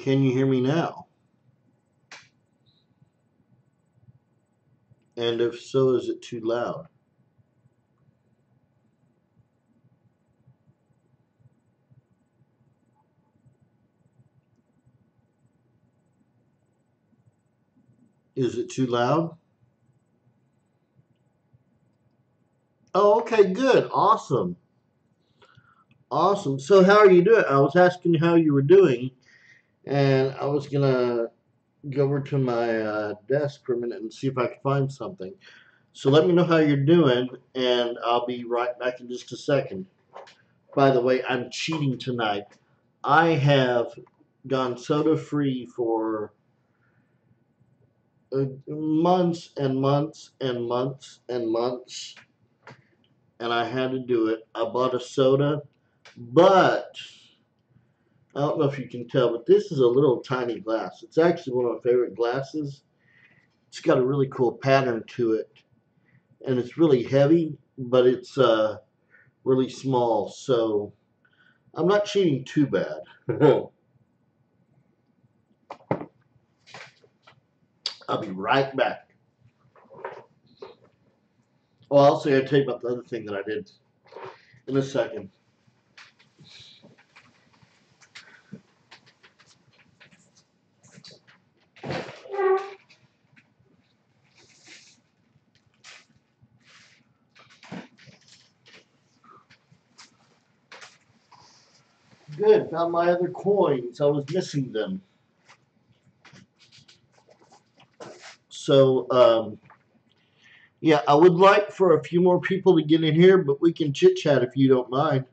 Can you hear me now? And if so, is it too loud? Is it too loud? Oh, okay, good. Awesome. Awesome. So, how are you doing? I was asking how you were doing, and I was going to go over to my desk for a minute and see if I could find something. So, let me know how you're doing, and I'll be right back in just a second. By the way, I'm cheating tonight. I have gone soda free for months and months and months and months, and I had to do it. I bought a soda, but I don't know if you can tell, but this is a little tiny glass. It's actually one of my favorite glasses. It's got a really cool pattern to it, and it's really heavy, but it's really small, so I'm not cheating too bad. I'll be right back. Well, I'll say I'll tell you about the other thing that I did in a second. Good, found my other coins. I was missing them. So, yeah, I would like for a few more people to get in here, but we can chit chat if you don't mind.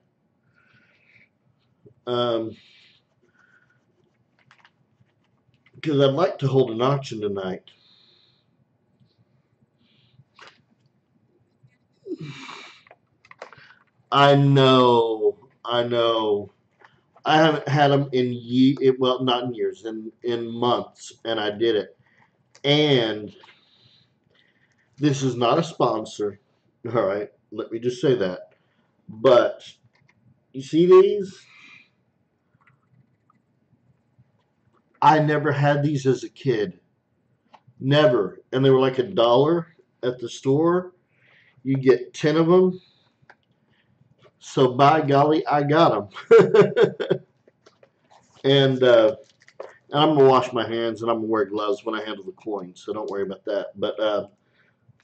Because I'd like to hold an auction tonight. I know, I know. I haven't had them in well, not in years, in months, and I did it. And this is not a sponsor. All right, let me just say that. But you see these? I never had these as a kid. Never. And they were like $1 at the store. You get 10 of them. So by golly, I got them. and I'm gonna wash my hands and I'm gonna wear gloves when I handle the coins, so don't worry about that. But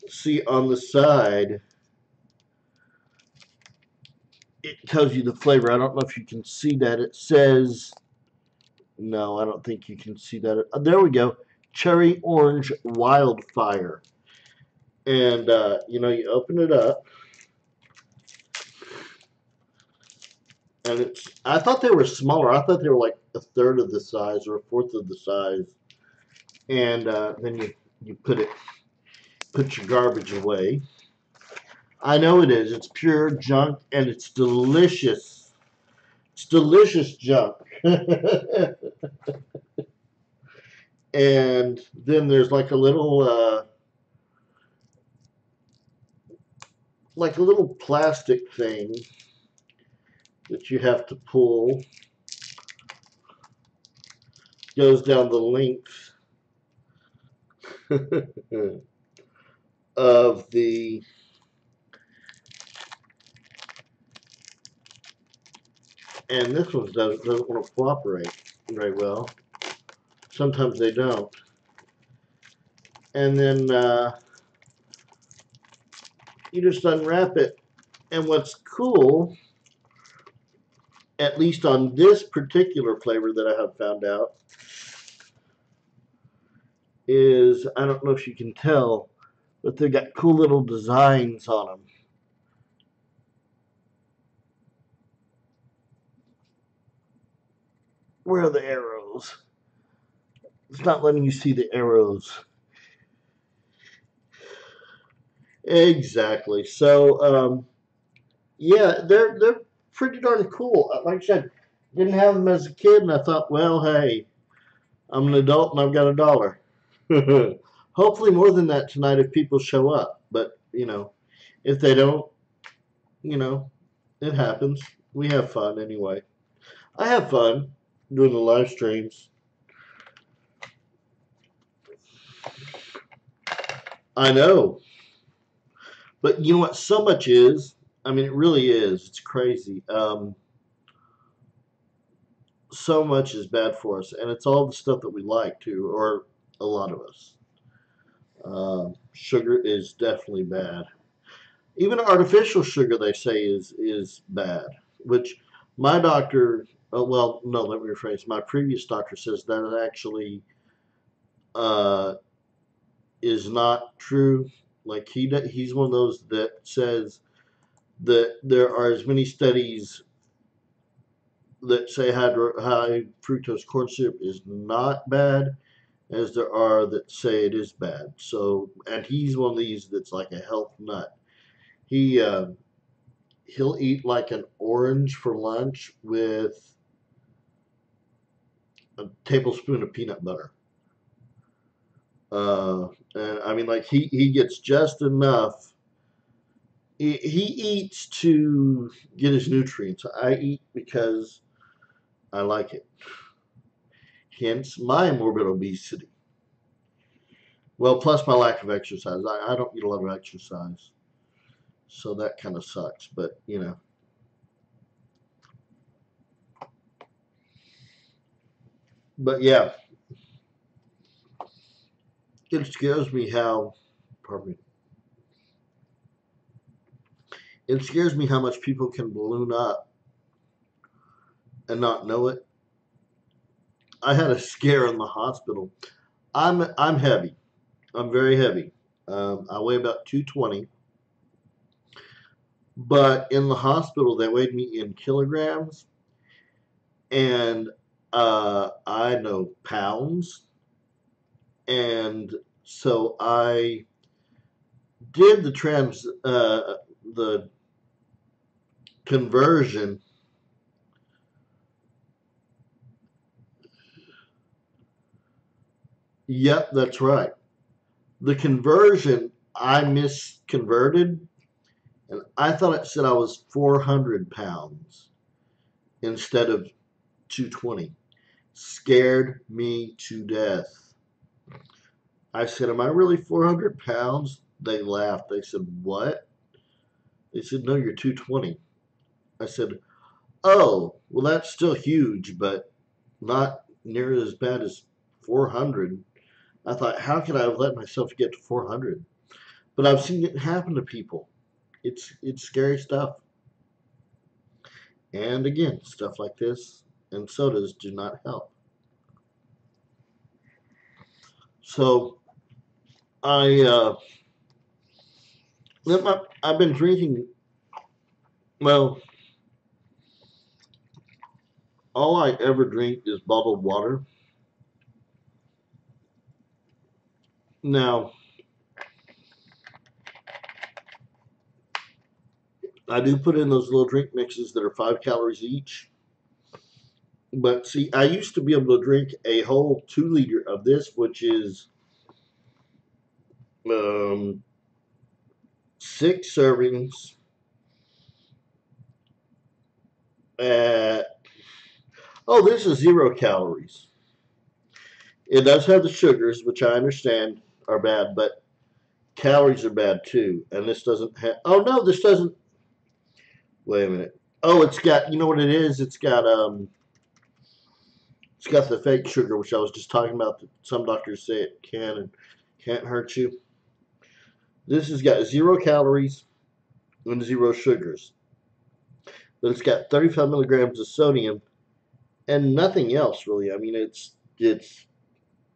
see on the side, it tells you the flavor. I don't know if you can see that. It says, no, I don't think you can see that. There we go. Cherry orange wildfire. And you open it up, and I thought they were smaller. I thought they were like a third of the size or a fourth of the size. And then you put your garbage away. I know it is. It's pure junk, and it's delicious. It's delicious junk. And then there's like a little plastic thing that you have to pull. Goes down the length of the and this one doesn't want to cooperate very well. Sometimes they don't. And then you just unwrap it. And what's cool, at least on this particular flavor that I have found out, is I don't know if you can tell, but they've got cool little designs on them. Where are the arrows? It's not letting you see the arrows. Exactly. So, yeah, they're pretty darn cool. Like I said, didn't have them as a kid, and I thought, well, hey, I'm an adult and I've got $1. Hopefully more than that tonight if people show up. But if they don't, you know, it happens. We have fun anyway. I have fun doing the live streams. I know. But you know what? So much is. I mean, it really is. It's crazy. So much is bad for us, and it's all the stuff that we like too, or a lot of us. Sugar is definitely bad. Even artificial sugar, they say, is bad. Which my doctor, well, no, let me rephrase. My previous doctor says that actually uh, is not true. Like he's one of those that says that there are as many studies that say high fructose corn syrup is not bad as there are that say it is bad. So, and he's one of these that's like a health nut. He he'll eat like an orange for lunch with a tablespoon of peanut butter. And I mean, like he gets just enough. He eats to get his nutrients. I eat because I like it. Hence my morbid obesity. Well, plus my lack of exercise. I don't get a lot of exercise, so that kind of sucks. But you know, but yeah, it scares me how. Pardon me. It scares me how much people can balloon up and not know it. I had a scare in the hospital. I'm heavy. I'm very heavy. I weigh about 220. But in the hospital, they weighed me in kilograms, and I know pounds. And so I did the conversion. Yep, that's right. The conversion I misconverted, and I thought it said I was 400 pounds instead of 220. Scared me to death. I said, "Am I really 400 pounds?" They laughed. They said, "What?" They said, "No, you're 220." I said, "Oh, well, that's still huge, but not near as bad as 400." I thought, how could I have let myself get to 400? But I've seen it happen to people. It's scary stuff. And again, stuff like this and sodas do not help. So I I've been drinking. Well, all I ever drink is bottled water. Now I do put in those little drink mixes that are 5 calories each. But see, I used to be able to drink a whole 2 liter of this, which is um, 6 servings at, oh, this is 0 calories. It does have the sugars, which I understand are bad, but calories are bad too. And this doesn't have, oh no, this doesn't, wait a minute. Oh, it's got, you know what it is? It's got the fake sugar, which I was just talking about. That some doctors say it can and can't hurt you. This has got 0 calories and 0 sugars. But it's got 35 milligrams of sodium and nothing else really. I mean, it's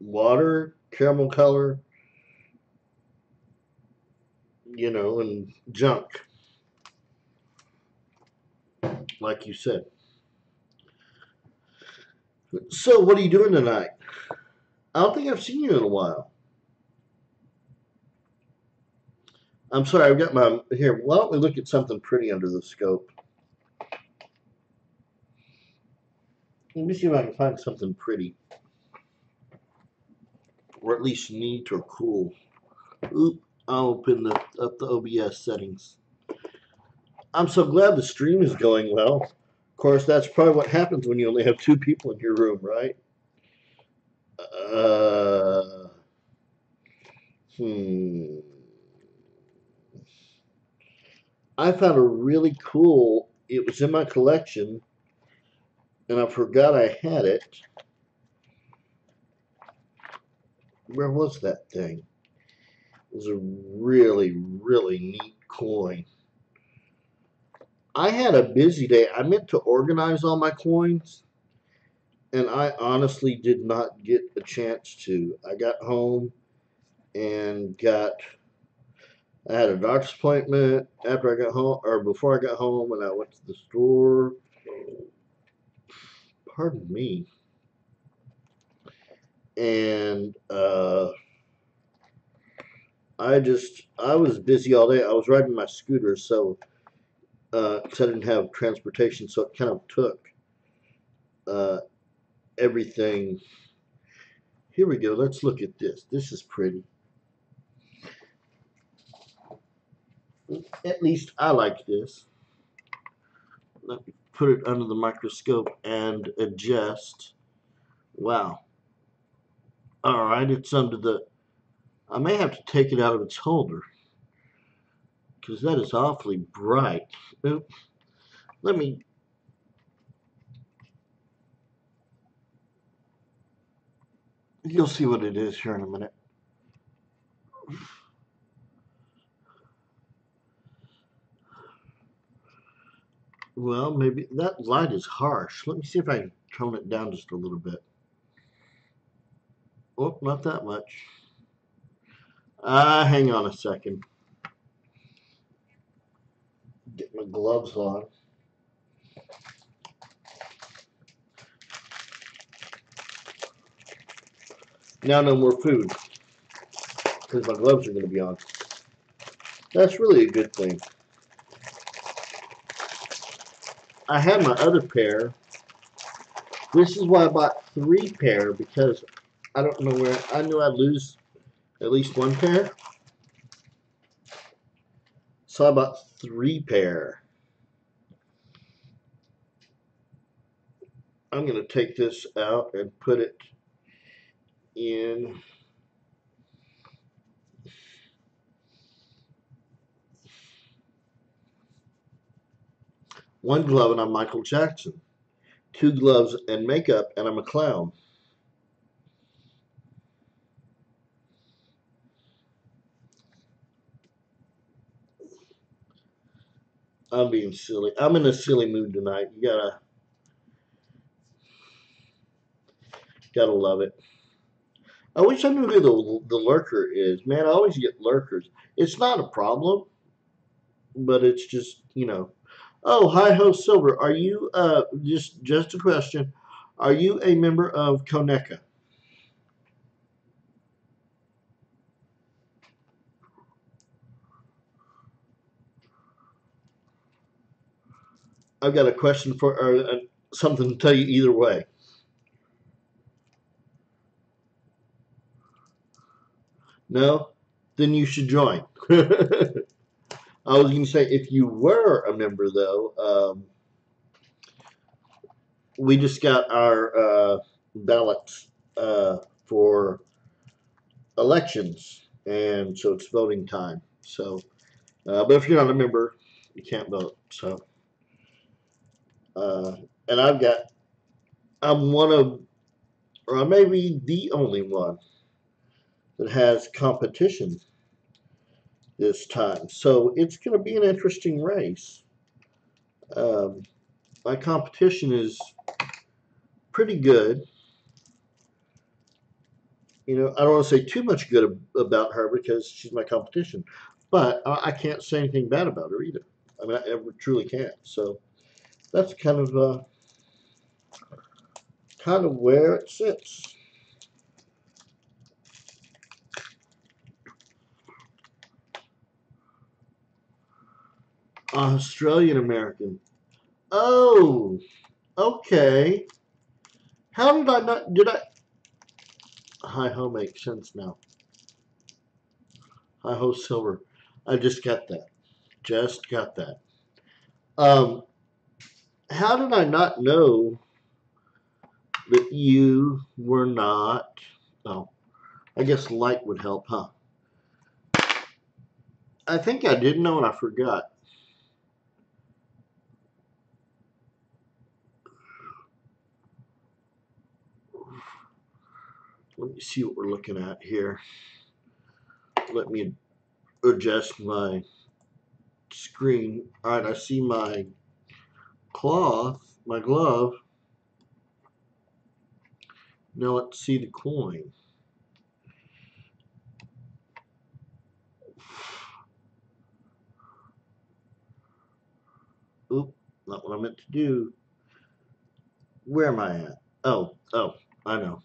water, caramel color, you know, and junk, like you said. So, what are you doing tonight? I don't think I've seen you in a while. I'm sorry, I've got my here. Why don't we look at something pretty under the scope? Let me see if I can find something pretty, or at least neat or cool. Oop! I'll open up the OBS settings. I'm so glad the stream is going well. Of course, that's probably what happens when you only have 2 people in your room, right? Uh, hmm. I found a really cool. It was in my collection, and I forgot I had it. Where was that thing? It was a really, really neat coin. I had a busy day. I meant to organize all my coins, and I honestly did not get a chance to. I got home and I had a doctor's appointment after I got home, or before I got home, and I went to the store. Pardon me. And I was busy all day. I was riding my scooter, so 'cause I didn't have transportation, so it kind of took uh, everything. Here we go. Let's look at this. This is pretty. At least I like this. Let me put it under the microscope and adjust. Wow. All right, it's under the. I may have to take it out of its holder because that is awfully bright. Let me. You'll see what it is here in a minute. Well, maybe that light is harsh. Let me see if I can tone it down just a little bit. Oh, not that much. Hang on a second. Get my gloves on. Now no more food because my gloves are going to be on. That's really a good thing. I had my other pair. This is why I bought 3 pair because I don't know where. I knew I'd lose at least 1 pair. So I bought 3 pair. I'm going to take this out and put it in. One glove and I'm Michael Jackson. 2 gloves and makeup and I'm a clown. I'm being silly. I'm in a silly mood tonight. You gotta love it. I wish I knew who the lurker is. Man, I always get lurkers. It's not a problem, but it's just Oh, hi ho Silver. Are you just a question? Are you a member of Koneka? I've got a question for or something to tell you either way. No, then you should join. I was going to say if you were a member though, we just got our ballots for elections, and so it's voting time. So, but if you're not a member, you can't vote. So, and I'm one of, or I may be the only one that has competition this time. So it's going to be an interesting race. Um, my competition is pretty good. I don't want to say too much good about her because she's my competition, but I can't say anything bad about her either. I mean, I truly can't. So that's kind of where it sits. Australian American. Oh, okay. How did I not? Did I? Hi ho makes sense now. Hi ho silver. I just got that. Just got that. Um, how did I not know that you were not? Oh, I guess light would help, huh? I think I did know and I forgot. Let me see what we're looking at here. Let me adjust my screen. All right, I see my cloth, my glove. Now let's see the coin. Oop, not what I meant to do. Where am I at? Oh, I know.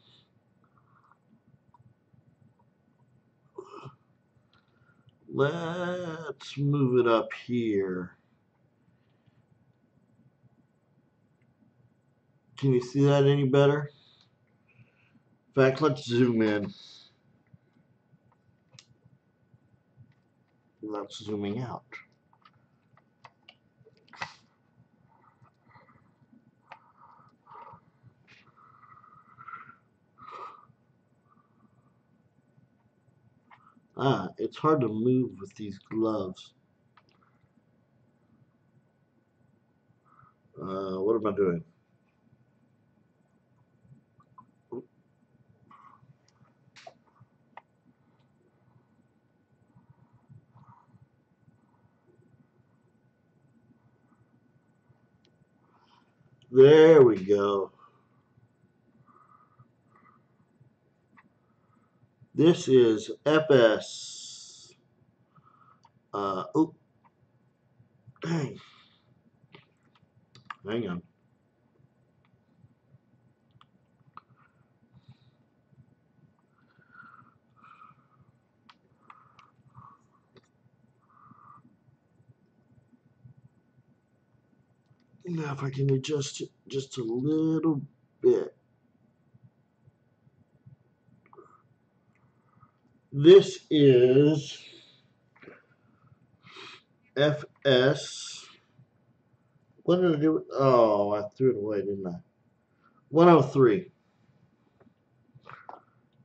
Let's move it up here. Can you see that any better? In fact, let's zoom in. That's zooming out. It's hard to move with these gloves. What am I doing? There we go. This is FS. Oh, dang. Hang on. Now, if I can adjust it just a little bit. This is FS. What did I do? Oh, I threw it away, didn't I? 103.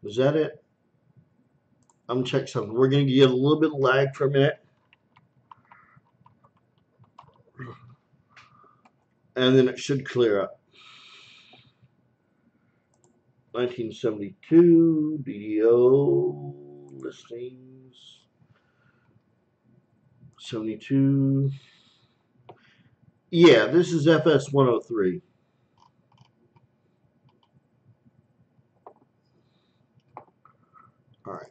Is that it? I'm going to check something. We're going to get a little bit of lag for a minute. And then it should clear up. 1972, DDO, listings, 72. Yeah, this is FS 103. All right.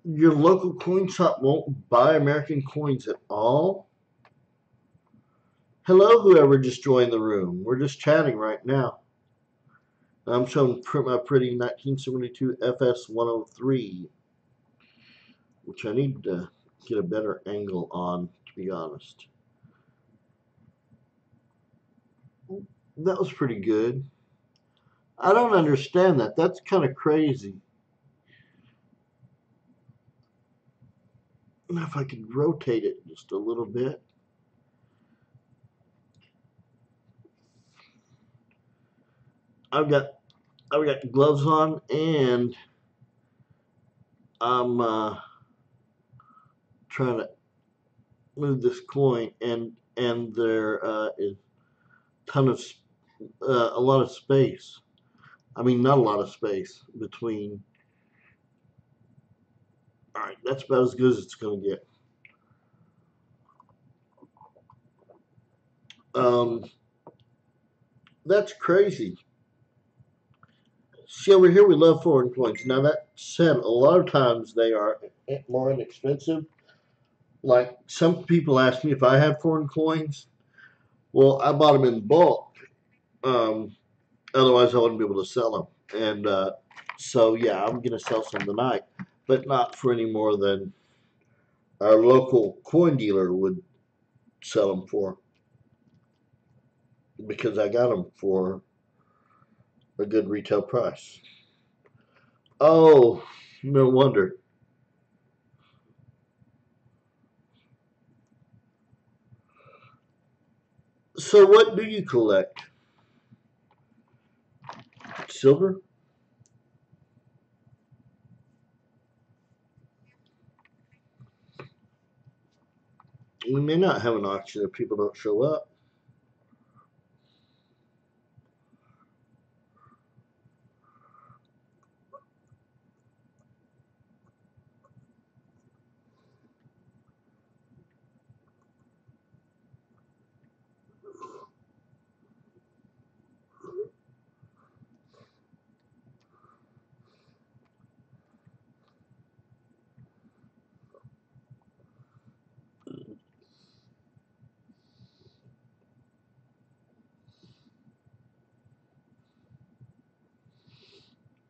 Your local coin shop won't buy American coins at all? Hello, whoever just joined the room. We're just chatting right now. I'm showing my pretty 1972 FS 103, which I need to get a better angle on, to be honest. That was pretty good. I don't understand that. That's kind of crazy. Now, if I could rotate it just a little bit. I've got gloves on, and I'm trying to move this coin, and there is a lot of space. I mean, not a lot of space between. All right, that's about as good as it's going to get. Um, that's crazy. See, over here we love foreign coins. Now that said, a lot of times they are more inexpensive. Like some people ask me if I have foreign coins. Well, I bought them in bulk. Um, Otherwise, I wouldn't be able to sell them. And so, yeah, I'm going to sell some tonight, but not for any more than our local coin dealer would sell them for, because I got them for a good retail price. Oh, no wonder. So, what do you collect? Silver? We may not have an auction if people don't show up.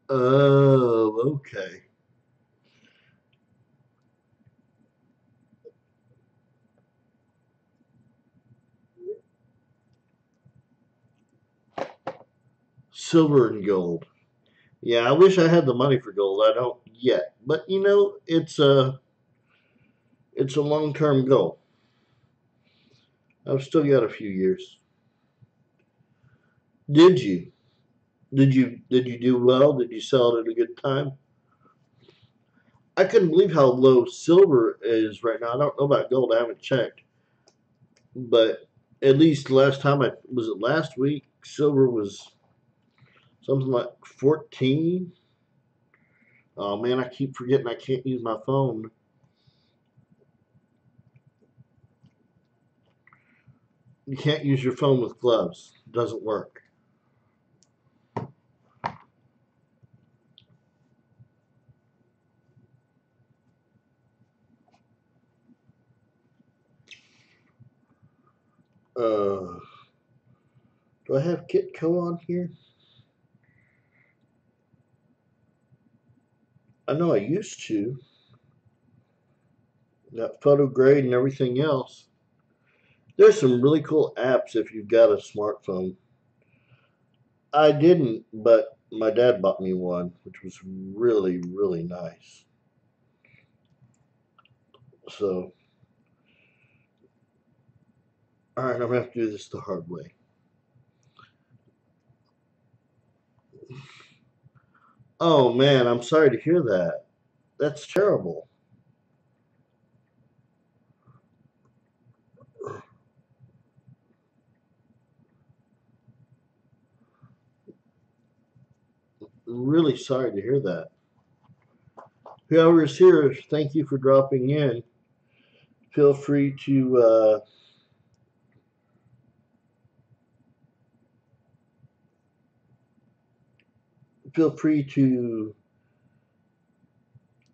Oh, okay. Silver and gold. Yeah, I wish I had the money for gold. I don't yet, but it's a long term goal. I've still got a few years. Did you? Did you do well? Did you sell it at a good time? I couldn't believe how low silver is right now. I don't know about gold. I haven't checked, but at least last time I was it last week. Silver was something like 14. Oh man, I keep forgetting I can't use my phone. You can't use your phone with gloves. It doesn't work. Uh, do I have Kitco on here? I know I used to. Got photo grade and everything else. There's some really cool apps if you've got a smartphone. I didn't, but my dad bought me one, which was really, really nice. So, all right, I'm gonna have to do this the hard way. Oh man, I'm sorry to hear that. That's terrible. Really sorry to hear that. Whoever's here, thank you for dropping in. Feel free to feel free to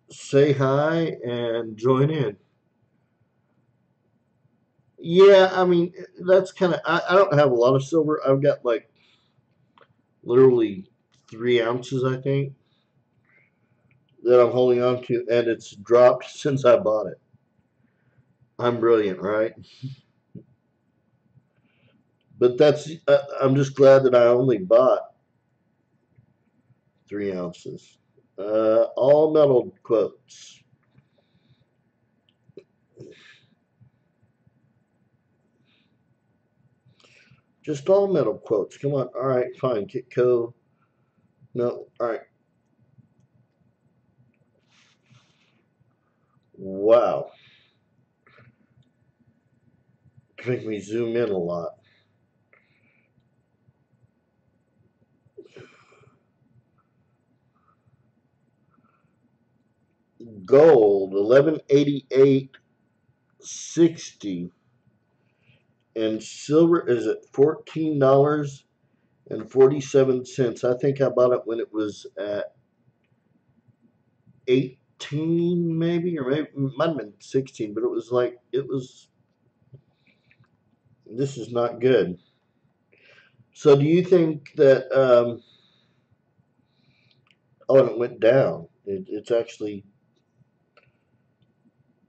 say hi and join in. Yeah, I mean that's kind of. I don't have a lot of silver. I've got like literally 3 ounces, I think, that I'm holding on to, and it's dropped since I bought it. I'm brilliant, right? But I'm just glad that I only bought 3 ounces. All metal quotes. Just all metal quotes. Come on. All right, fine. Kitco. No. All right. Wow. Make me zoom in a lot. Gold 1188.60, and silver is at $14.47. I think I bought it when it was at 18, maybe, or maybe it might have been 16, but it was like it was. This is not good. So, do you think that? Oh, and it went down. It's actually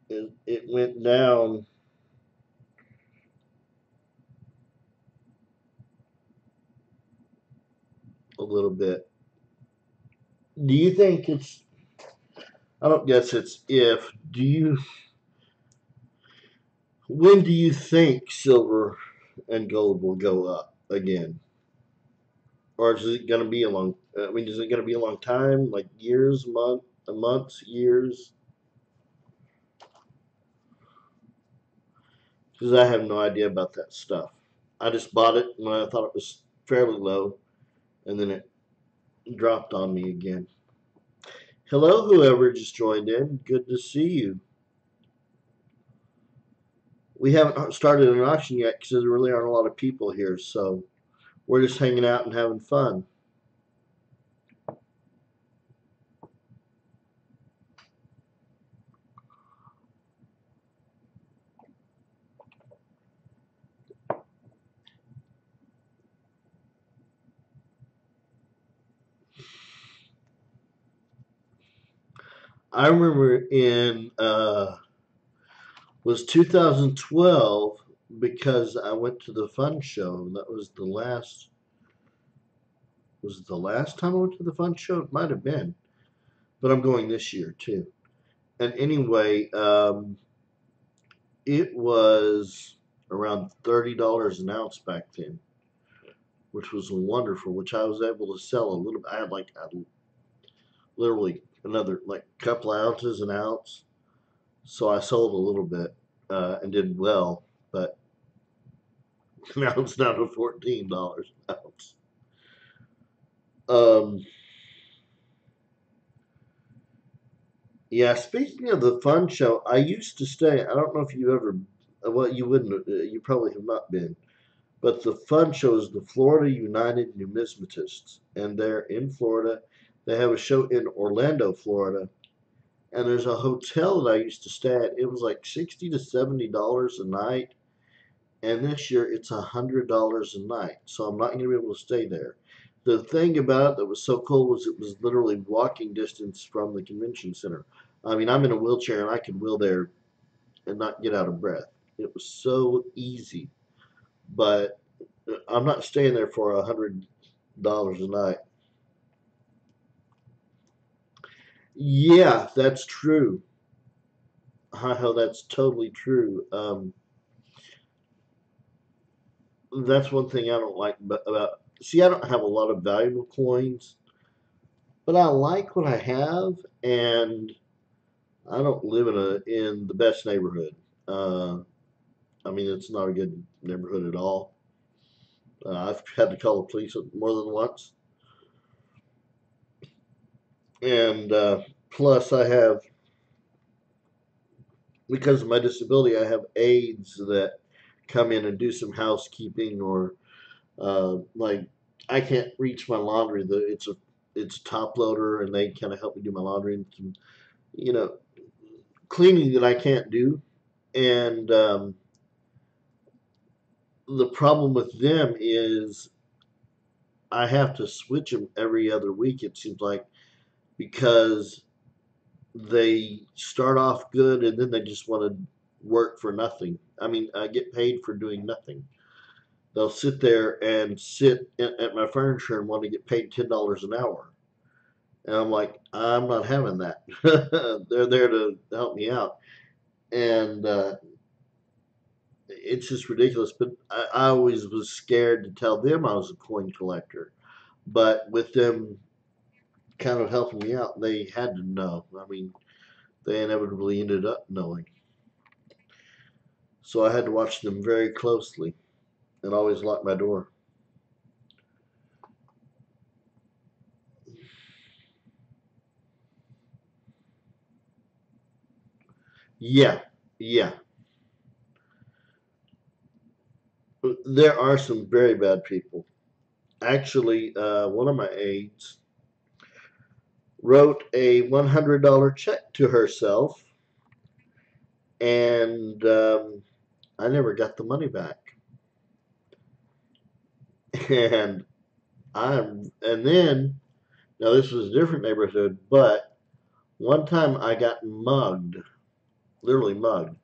it went down a little bit. Do you think it's? I don't guess it's if. Do you? When do you think silver and gold will go up again, or is it going to be a long? I mean, is it going to be a long time, like years, months, years? because I have no idea about that stuff. I just bought it when I thought it was fairly low, and then it dropped on me again. Hello, whoever just joined in. Good to see you. We haven't started an auction yet because there really aren't a lot of people here, so we're just hanging out and having fun. I remember in was 2012 because I went to the fun show. That was the last. Was it the last time I went to the fun show? It might have been, but I'm going this year too. And anyway, it was around $30 an ounce back then, which was wonderful. Which I was able to sell a little. I had like literally another like couple of ounces an ounce, so I sold a little bit and did well. But now it's down to $14 an ounce. Um, yeah, speaking of the fun show, I used to stay. I don't know if you ever, well, you wouldn't, you probably have not been, but the fun show is the Florida United Numismatists, and they're in Florida. They have a show in Orlando, Florida, and there's a hotel that I used to stay at. It was like $60 to $70 a night, and this year it's $100 a night. So I'm not going to be able to stay there. The thing about it that was so cool was it was literally walking distance from the convention center. I mean, I'm in a wheelchair and I could wheel there and not get out of breath. It was so easy, but I'm not staying there for $100 a night. Yeah, that's true. Hi ho, that's totally true. That's one thing I don't like about. See, I don't have a lot of valuable coins, but I like what I have, and I don't live in the best neighborhood. Uh, I mean, it's not a good neighborhood at all. I've had to call the police more than once, and plus, I have because of my disability, I have aides that come in and do some housekeeping or like I can't reach my laundry. It's a top loader, and they kind of help me do my laundry and some, you know, cleaning that I can't do. And the problem with them is I have to switch them every other week. It seems like because they start off good and then they just want to work for nothing. I mean, I get paid for doing nothing. They'll sit there and sit at my furniture and want to get paid $10 an hour. And I'm like, I'm not having that. They're there to help me out. And it's just ridiculous. But I always was scared to tell them I was a coin collector. But with them kind of helping me out, they had to know. I mean, they inevitably ended up knowing. So I had to watch them very closely and always lock my door. Yeah, yeah. There are some very bad people. Actually, one of my aides wrote a $100 check to herself, and I never got the money back. And and then now this was a different neighborhood, but one time I got mugged, literally mugged.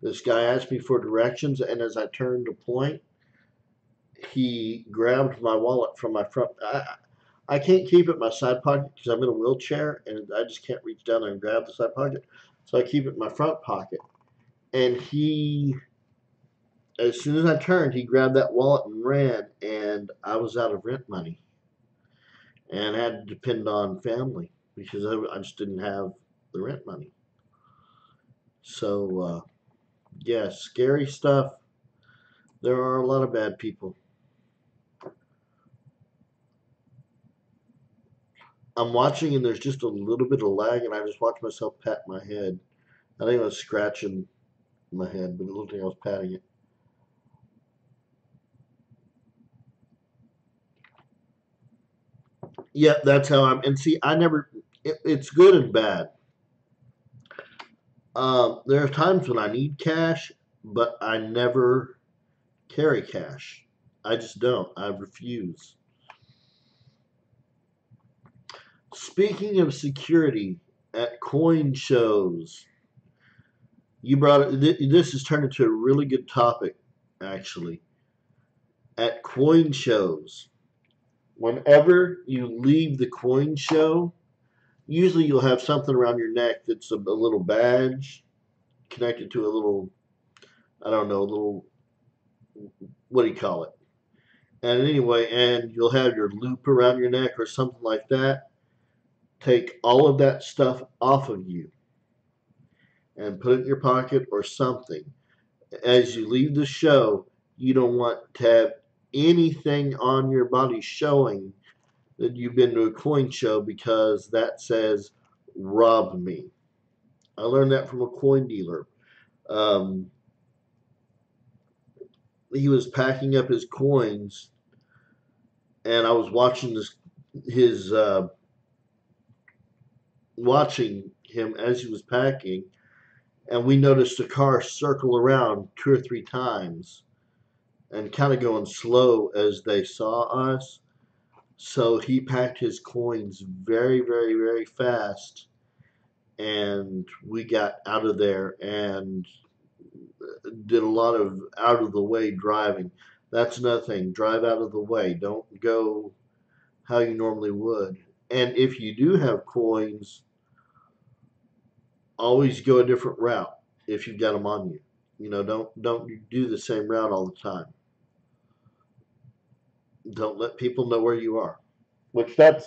This guy asked me for directions, and as I turned to point, he grabbed my wallet from my front. I can't keep it in my side pocket because I'm in a wheelchair and I just can't reach down there and grab the side pocket. So I keep it in my front pocket. And he, as soon as I turned, he grabbed that wallet and ran, and I was out of rent money and had to depend on family because I just didn't have the rent money. So, yeah, scary stuff. There are a lot of bad people. I'm watching and there's just a little bit of lag, and I just watch myself pat my head. I think I was scratching my head, but it looked like I was patting it. Yeah, that's how I'm. And see, I never. It's good and bad. There are times when I need cash, but I never carry cash. I just don't. I refuse. Speaking of security, at coin shows, you brought it. This has turned into a really good topic, actually. At coin shows, whenever you leave the coin show, usually you'll have something around your neck that's a little badge connected to a little, I don't know, a little, what do you call it? And anyway, and you'll have your loop around your neck or something like that. Take all of that stuff off of you and put it in your pocket or something. As you leave the show, you don't want to have anything on your body showing that you've been to a coin show because that says rob me. I learned that from a coin dealer. Um, he was packing up his coins, and I was watching his watching him as he was packing, and we noticed a car circle around two or three times and kind of going slow as they saw us. So he packed his coins very, very, very fast, and we got out of there and did a lot of out of the way driving. That's another thing. Drive out of the way. Don't go how you normally would. And if you do have coins, always go a different route if you've got them on you. Don't do the same route all the time. Don't let people know where you are, which that's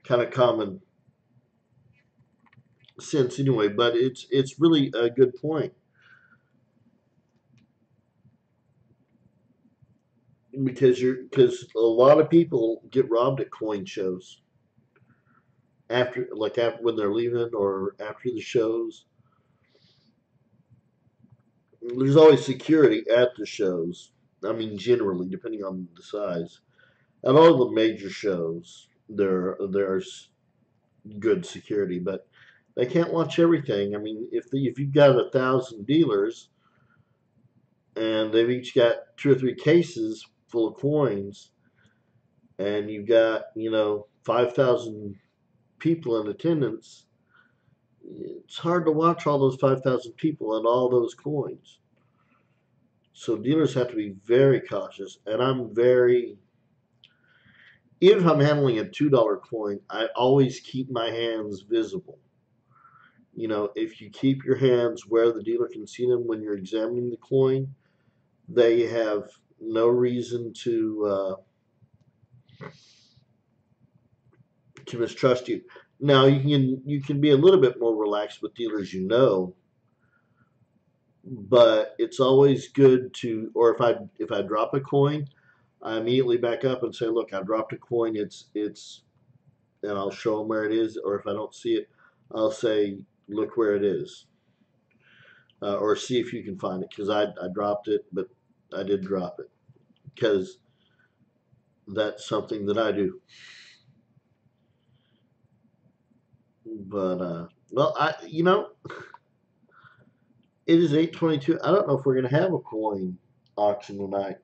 kind of common sense anyway. But it's really a good point because a lot of people get robbed at coin shows after when they're leaving or after the shows. There's always security at the shows. I mean, generally, depending on the size. At all the major shows, there's good security, but they can't watch everything. I mean, if you've got 1,000 dealers and they've each got two or three cases full of coins, and you've got 5,000 people in attendance, it's hard to watch all those 5,000 people and all those coins. So dealers have to be very cautious, and I'm very even if I'm handling a $2 coin, I always keep my hands visible. If you keep your hands where the dealer can see them when you're examining the coin, they have no reason to mistrust you. Now you can be a little bit more relaxed with dealers, but it's always good to, or if I drop a coin, I immediately back up and say, look, I dropped a coin. It's and I'll show them where it is. Or if I don't see it, I'll say, look where it is, or see if you can find it because I dropped it, but I did drop it because that's something that I do. But well, it is 8:22. I don't know if we're gonna have a coin auction tonight.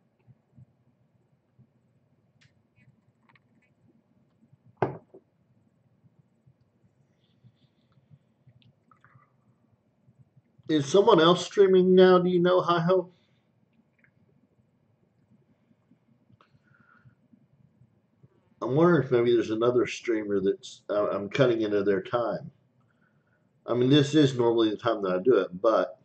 Is someone else streaming now? Do you know, Hi Ho? I'm wondering if maybe there's another streamer that's I'm cutting into their time. I mean, this is normally the time that I do it, but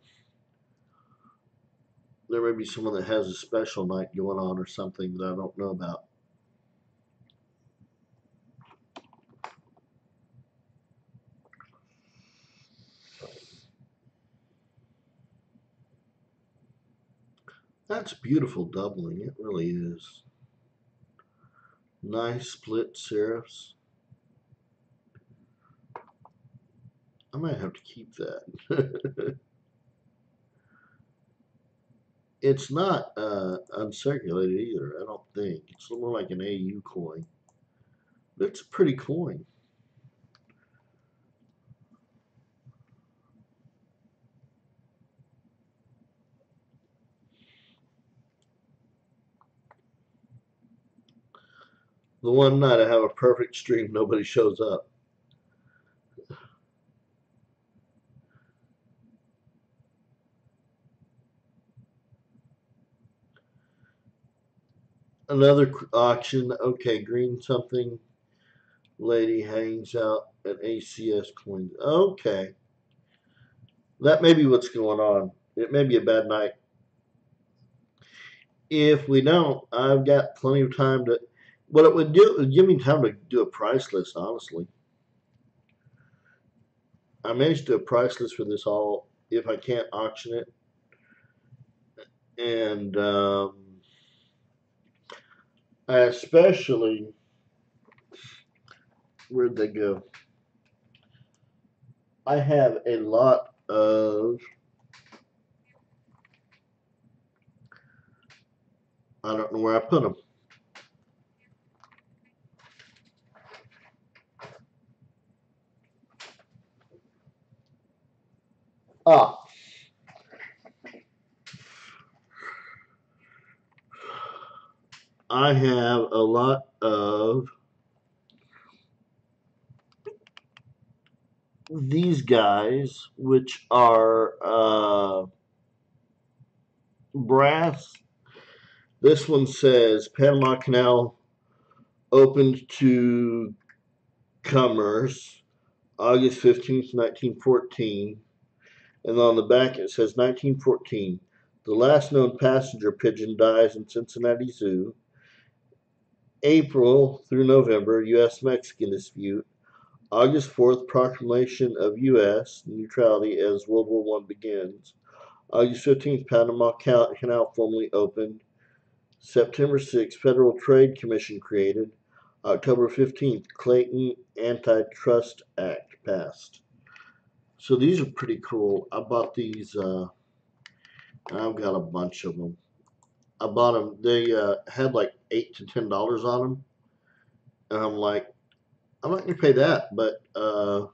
there may be someone that has a special night going on or something that I don't know about. That's beautiful doubling. It really is. Nice split serifs. I might have to keep that. It's not uncirculated either, I don't think. It's more like an AU coin. But it's a pretty coin. The one night I have a perfect stream, nobody shows up. Another auction. Okay, green something lady hangs out at ACS coins. Okay, that may be what's going on. It may be a bad night. If we don't, I've got plenty of time to. What it would do is give me time to do a price list. Honestly, I managed to do a price list for this all. If I can't auction it, and I especially, where'd they go? I have a lot of. I don't know where I put them. Ah, I have a lot of these guys, which are brass. This one says Panama Canal opened to commerce August 15th, 1914. And on the back it says 1914. The last known passenger pigeon dies in Cincinnati Zoo. April through November, U.S. Mexican dispute. August 4th, proclamation of U.S. neutrality as World War I begins. August 15th, Panama Canal formally opened. September 6th, Federal Trade Commission created. October 15th, Clayton Antitrust Act passed. So these are pretty cool. I bought these. I've got a bunch of them. I bought them. They had like $8 to $10 on them, and I'm like, I'm not gonna pay that. But I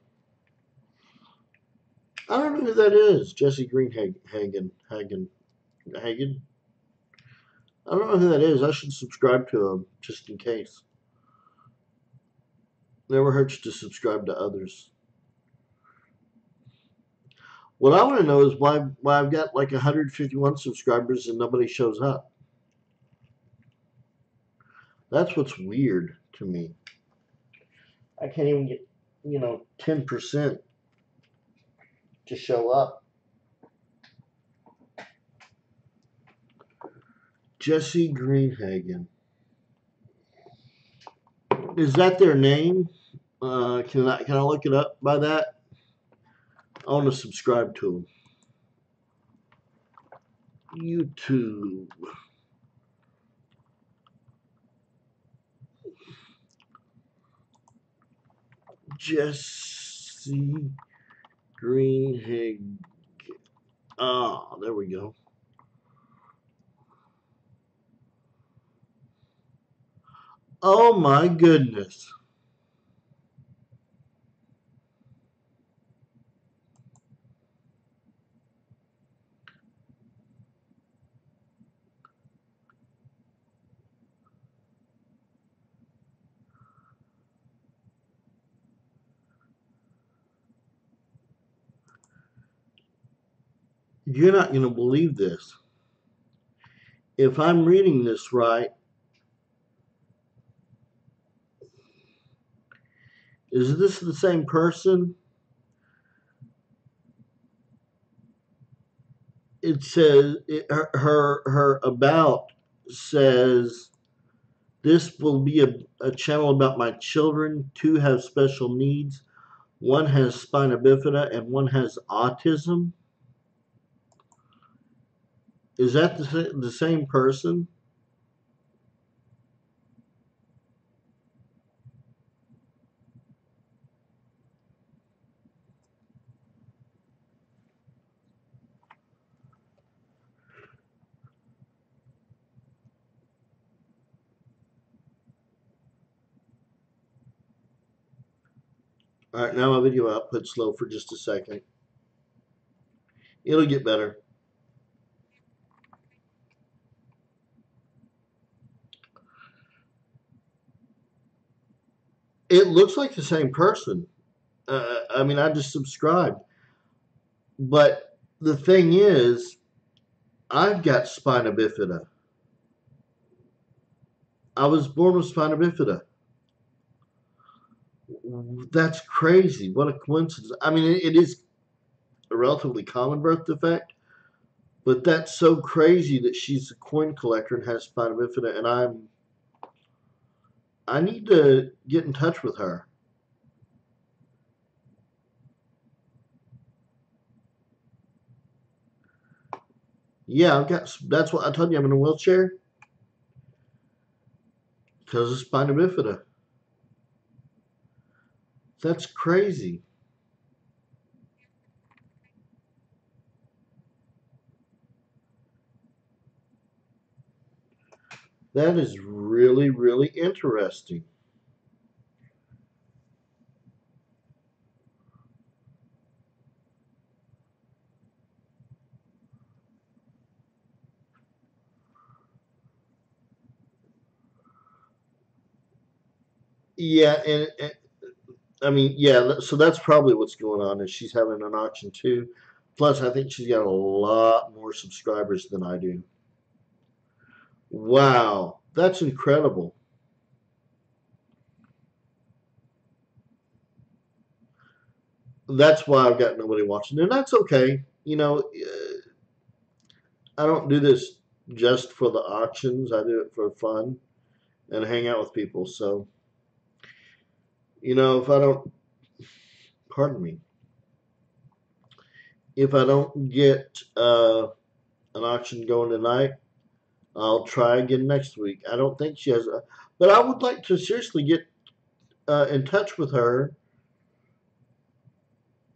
don't know who that is. Jesse Greenhagen. Hagen. I don't know who that is. I should subscribe to him just in case. Never hurts to subscribe to others. What I want to know is why I've got like 151 subscribers and nobody shows up. That's what's weird to me. I can't even get 10% to show up. Jesse Greenhagen. Is that their name? Can I look it up by that? I want to subscribe to them. YouTube. Jesse Greenhagen. Ah, there we go. Oh my goodness. You're not going to believe this. If I'm reading this right, is this the same person? It says her about says this will be a channel about my children. Two have special needs. One has spina bifida and one has autism. Is that the same person? All right, now my video output slow for just a second. It'll get better. It looks like the same person. I mean, I just subscribed. But the thing is, I've got spina bifida. I was born with spina bifida. That's crazy. What a coincidence. I mean, it is a relatively common birth defect, but that's so crazy that she's a coin collector and has spina bifida, and I need to get in touch with her. Yeah, I've got. That's what I told you. I'm in a wheelchair because of spina bifida. That's crazy. That is really, really interesting. Yeah, and I mean, yeah. So that's probably what's going on. Is she's having an auction too? Plus, I think she's got a lot more subscribers than I do. Wow, that's incredible. That's why I've got nobody watching, and that's okay. I don't do this just for the auctions. I do it for fun and hang out with people. So, if I don't, pardon me, if I don't get an auction going tonight, I'll try again next week. I don't think she has, but I would like to seriously get in touch with her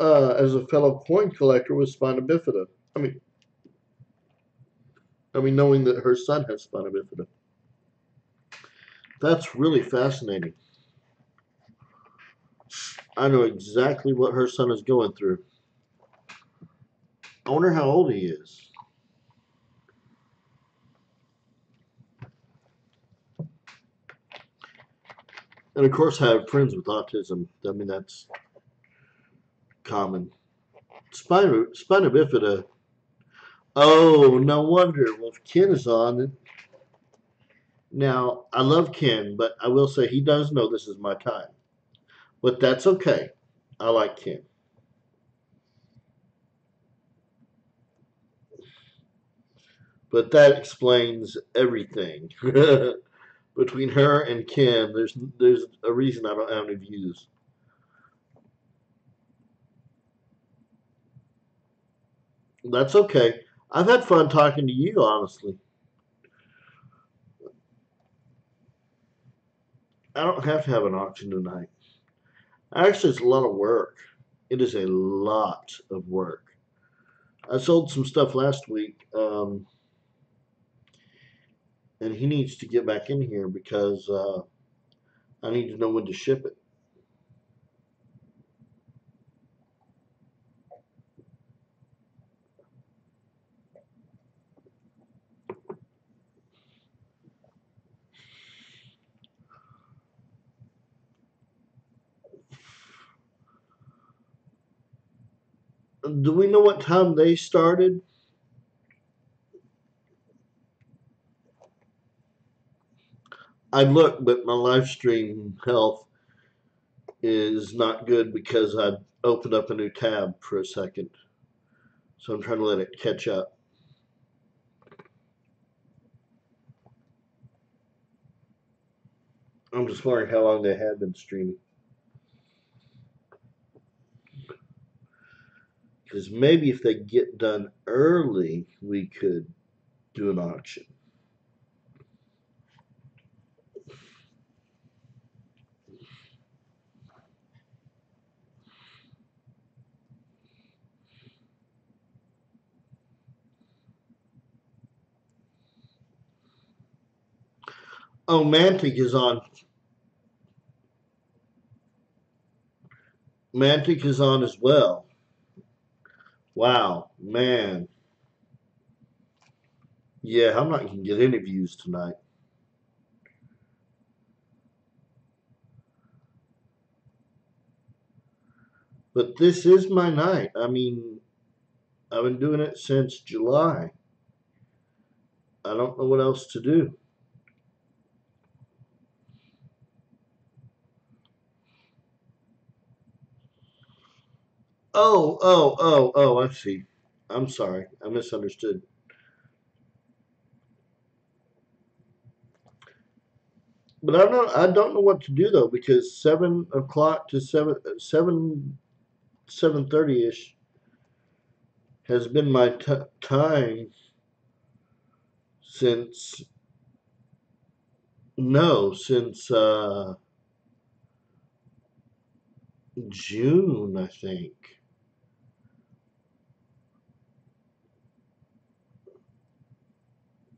as a fellow coin collector with spina bifida. I mean, knowing that her son has spina bifida. That's really fascinating. I know exactly what her son is going through. I wonder how old he is. And of course, I have friends with autism. I mean, that's common. Spina bifida. Oh, no wonder. Well, if Ken is on, now I love Ken, but I will say he does know this is my time. But that's okay. I like Ken. But that explains everything. Between her and Ken, there's a reason I don't have any views. That's okay. I've had fun talking to you, honestly. I don't have to have an auction tonight. Actually, it's a lot of work. It is a lot of work. I sold some stuff last week, and he needs to get back in here because I need to know when to ship it. Do we know what time they started? I looked, but my live stream health is not good because I opened up a new tab for a second. So I'm trying to let it catch up. I'm just wondering how long they had been streaming. Because maybe if they get done early, we could. Do an auction. Oh, Mantic is on. Mantic is on as well. Wow, man. Yeah, I'm not gonna get any views tonight. But this is my night. I mean, I've been doing it since July. I don't know what else to do. Oh, I see. I'm sorry. I misunderstood. But I don't know what to do though because 7 o'clock to 7:30 ish has been my time since no since June I think.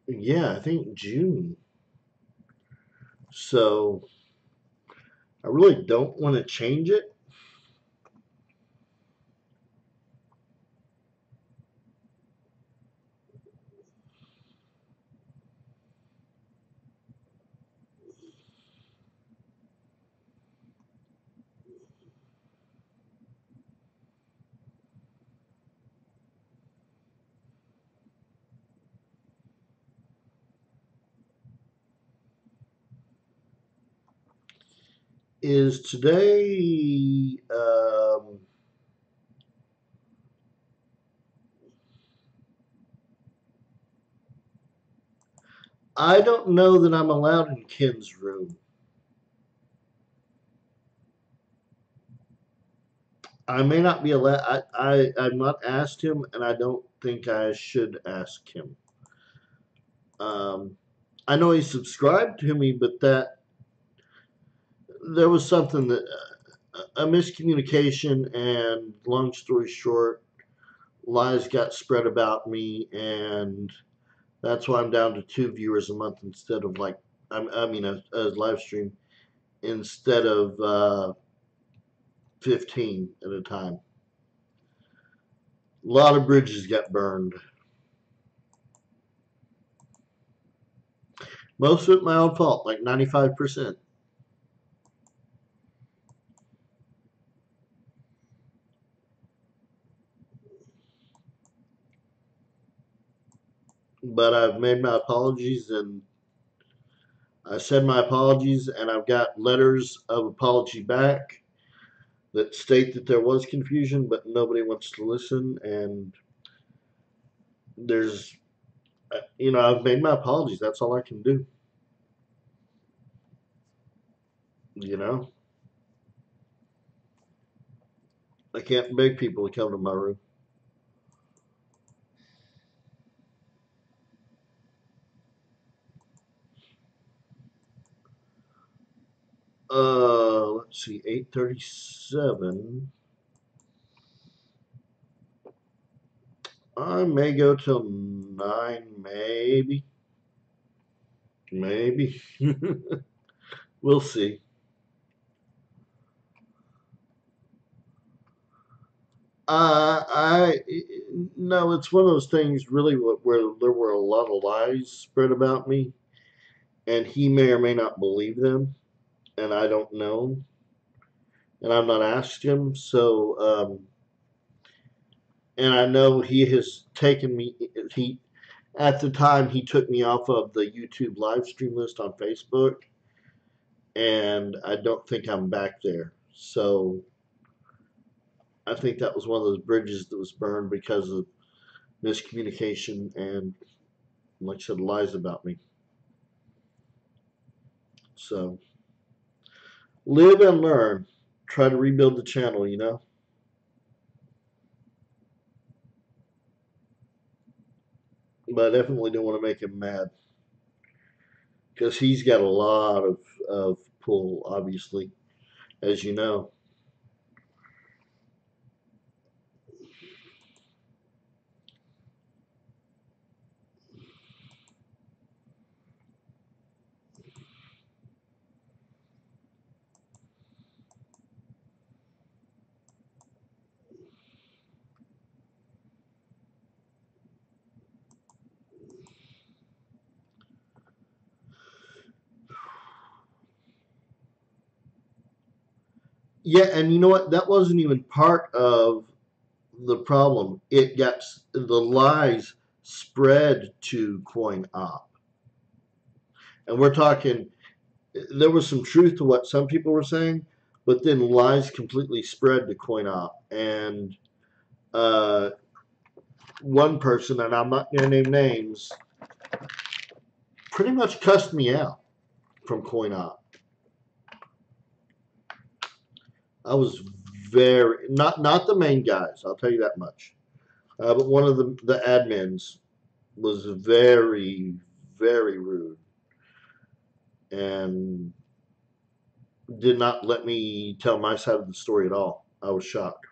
Yeah, I think June. So I really don't want to change it. Is today? I don't know that I'm allowed in Ken's room. I may not be allowed. I've not asked him, and I don't think I should ask him. Um, I know he subscribed to me, but that there was something that a miscommunication, and long story short, lies got spread about me, and that's why I'm down to 2 viewers a month instead of like I mean a live stream instead of 15 at a time. A lot of bridges got burned. Most of it my own fault, like 95%. But I've made my apologies and I said my apologies, and I've got letters of apology back that state that there was confusion, but nobody wants to listen. And there's, I've made my apologies. That's all I can do. You know, I can't beg people to come to my room. Let's see, 8:37. I may go till 9, maybe, maybe. We'll see. I no, it's one of those things really where there were a lot of lies spread about me, and he may or may not believe them, and I don't know, and I've not asked him. So, and I know he has taken me. He at the time he took me off of the YouTube live stream list on Facebook, and I don't think I'm back there. So I think that was one of those bridges that was burned because of miscommunication and, like I said, lies about me. So live and learn. Try to rebuild the channel. but I definitely don't want to make him mad because he's got a lot of pull, obviously, as you know. Yeah, and you know what? That wasn't even part of the problem. It got the lies spread to Coin Op, and we're talking. There was some truth to what some people were saying, but then lies completely spread to Coin Op, and uh, one person, and I'm not going to name names, pretty much cussed me out from Coin Op. I was very not the main guys. I'll tell you that much. But one of the admins was very rude and did not let me tell my side of the story at all. I was shocked.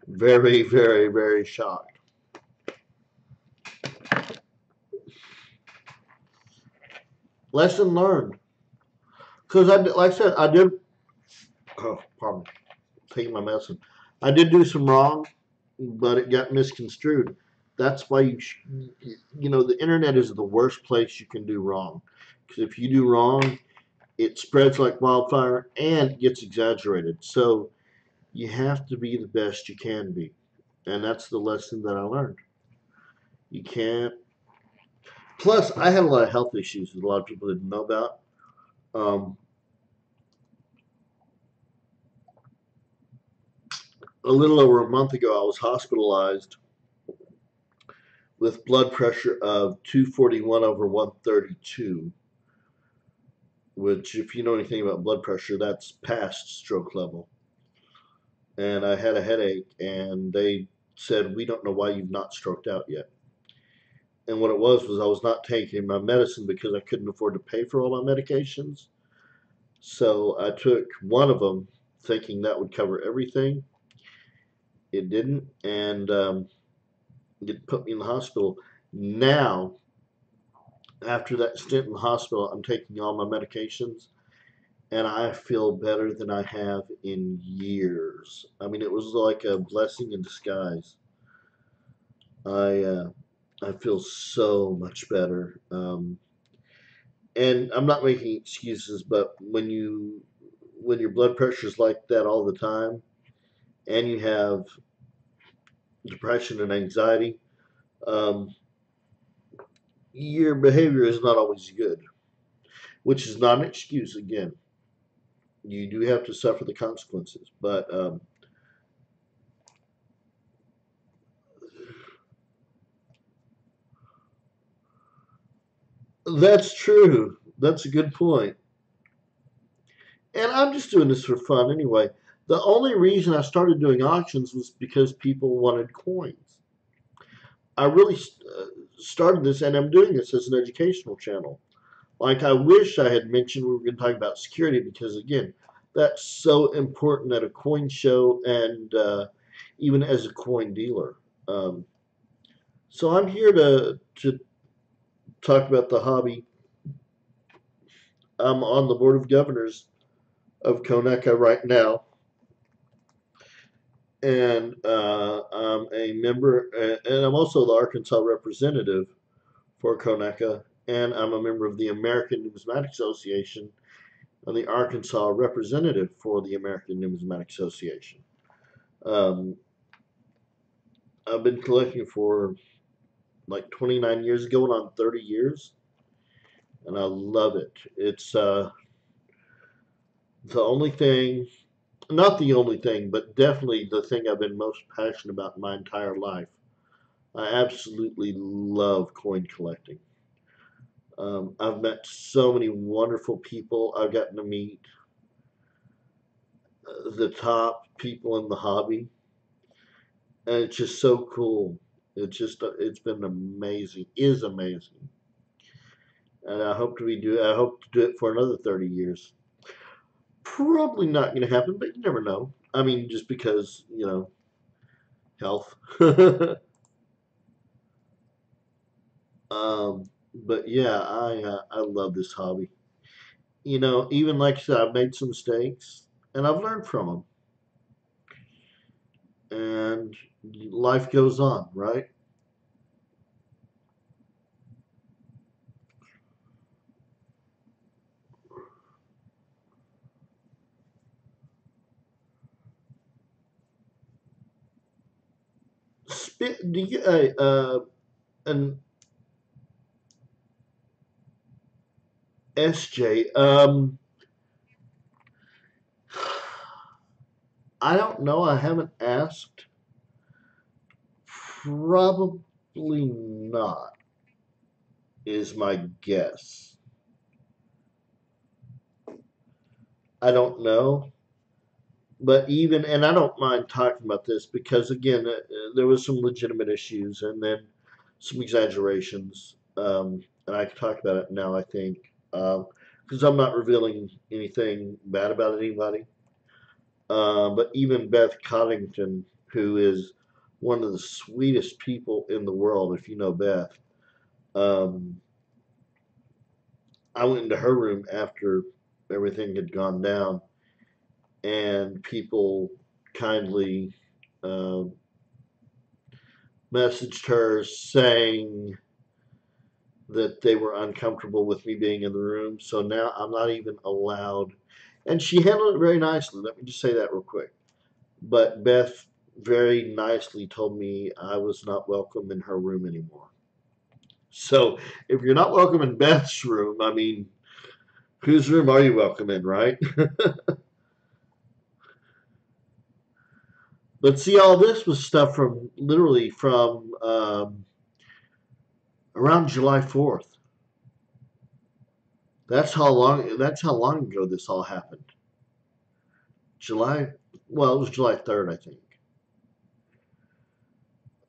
Very shocked. Lesson learned. Because like I said, I did. Oh, pardon. Taking my medicine. I did do some wrong, but it got misconstrued. That's why the internet is the worst place you can do wrong. Because if you do wrong, it spreads like wildfire and it gets exaggerated. So you have to be the best you can be. And that's the lesson that I learned. You can't. Plus, I had a lot of health issues that a lot of people didn't know about. Um, a little over a month ago, I was hospitalized with blood pressure of 241 over 132, which, if you know anything about blood pressure, that's past stroke level. And I had a headache, and they said, "We don't know why you've not stroked out yet." And what it was I was not taking my medicine because I couldn't afford to pay for all my medications. So I took one of them thinking that would cover everything. It didn't, and it put me in the hospital. Now, after that stint in the hospital, I'm taking all my medications, and I feel better than I have in years. I mean, it was like a blessing in disguise. I uh, I feel so much better. And I'm not making excuses, but when your blood pressure is like that all the time, and you have depression and anxiety, um, your behavior is not always good, which is not an excuse. Again, you do have to suffer the consequences, but that's true. That's a good point. And I'm just doing this for fun anyway. The only reason I started doing auctions was because people wanted coins. I really started this, and I'm doing this as an educational channel. Like, I wish I had mentioned we were going to talk about security because, again, that's so important at a coin show and even as a coin dealer. Um, so I'm here to talk about the hobby. I'm on the board of governors of Coneca right now, and I'm a member, and I'm also the Arkansas representative for Coneca, and I'm a member of the American Numismatic Association and the Arkansas representative for the American Numismatic Association. Um, I've been collecting for like 29 years, going on 30 years, and I love it. It's the only thing, not the only thing, but definitely the thing I've been most passionate about my entire life. I absolutely love coin collecting. I've met so many wonderful people. I've gotten to meet the top people in the hobby, and it's just so cool. It's been amazing, is amazing, and I hope to do it for another 30 years. Probably not going to happen, but you never know. I mean, just because health. But yeah, I love this hobby. Even like I said, I've made some mistakes and I've learned from them, and life goes on, right? Do you an SJ? I don't know. I haven't asked. Probably not, is my guess. I don't know. But even, and I don't mind talking about this because, again, there was some legitimate issues and then some exaggerations. And I can talk about it now, I think, because I'm not revealing anything bad about anybody. But even Beth Coddington, who is one of the sweetest people in the world, if you know Beth, um, I went into her room after everything had gone down, and people kindly uh, messaged her saying that they were uncomfortable with me being in the room. So now I'm not even allowed. And she handled it very nicely. Let me just say that real quick. But Beth very nicely told me I was not welcome in her room anymore. So if you're not welcome in Beth's room, I mean, whose room are you welcome in, right? But see, all this was stuff from literally from around July 4th. That's how long ago this all happened. July, well, it was July 3rd, I think.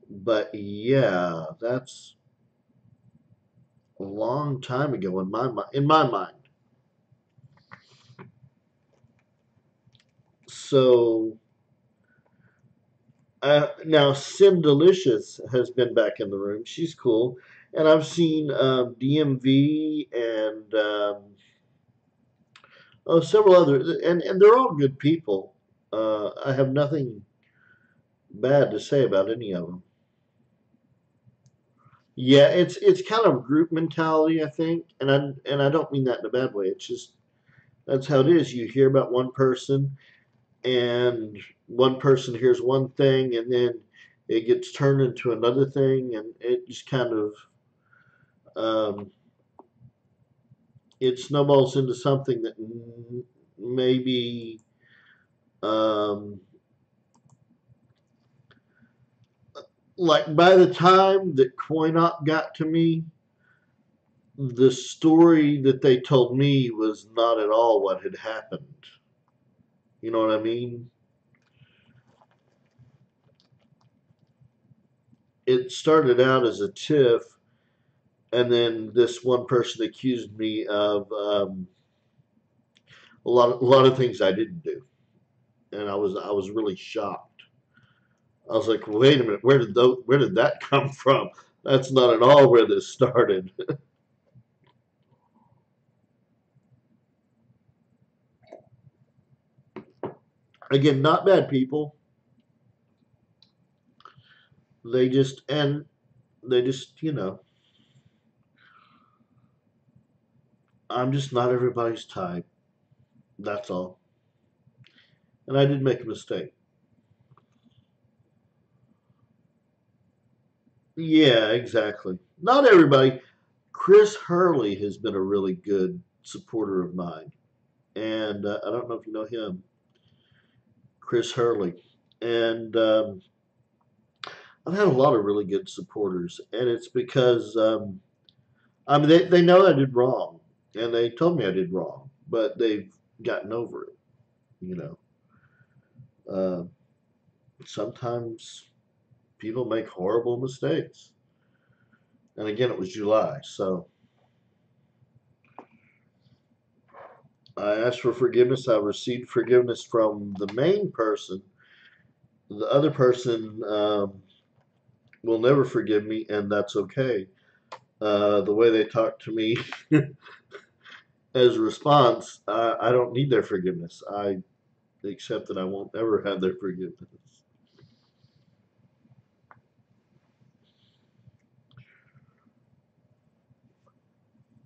But yeah, that's a long time ago in my mind. In my mind. So now Sim Delicious has been back in the room. She's cool, and I've seen DMV and several other, and they're all good people. I have nothing bad to say about any of them. Yeah, it's kind of group mentality, I think, and I don't mean that in a bad way. It's just that's how it is. You hear about one person, and one person hears one thing, and then it gets turned into another thing, and it just kind of um, it snowballs into something that maybe um, like by the time that CoinOp got to me, the story that they told me was not at all what had happened. You know what I mean? It started out as a tiff, and then this one person accused me of a lot of things I didn't do, and I was really shocked. I was like, wait a minute, where did that come from? That's not at all where this started. Again, not bad people. They just and they just I'm just not everybody's type. That's all. And I did make a mistake. Yeah, exactly. Not everybody. Chris Hurley has been a really good supporter of mine, and I don't know if you know him, Chris Hurley. And I've had a lot of really good supporters, and it's because I mean they know I did wrong, and they told me I did wrong, but they've gotten over it. You know, uh, sometimes People make horrible mistakes. And again, it was July, so I asked for forgiveness. I received forgiveness from the main person. The other person will never forgive me, and that's okay. The way they talk to me as a response, I don't need their forgiveness. I accept that I won't ever have their forgiveness.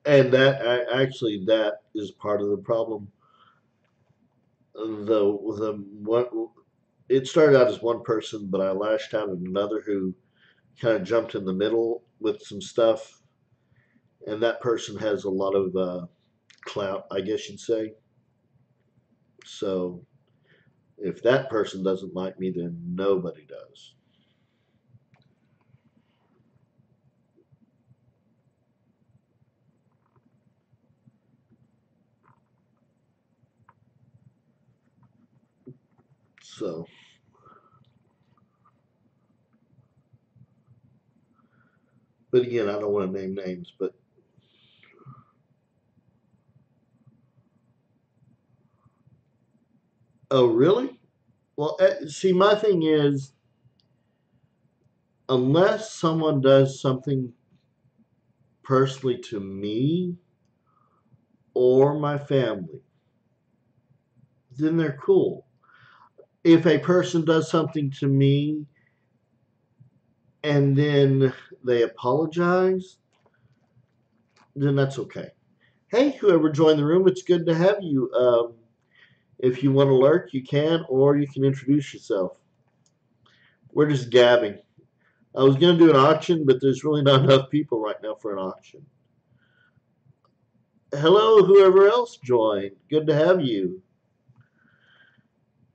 And actually that is part of the problem. The what it started out as one person, but I lashed out at another who kind of jumped in the middle with some stuff, and that person has a lot of clout, I guess you'd say. So if that person doesn't like me, then nobody does. So, but again, I don't want to name names, but oh, really? Well, see, my thing is, unless someone does something personally to me or my family, then they're cool. If a person does something to me and then they apologize, then that's okay. Hey, whoever joined the room, it's good to have you. If you want to lurk, you can, or you can introduce yourself. We're just gabbing. I was going to do an auction, but there's really not enough people right now for an auction. Hello, whoever else joined. Good to have you.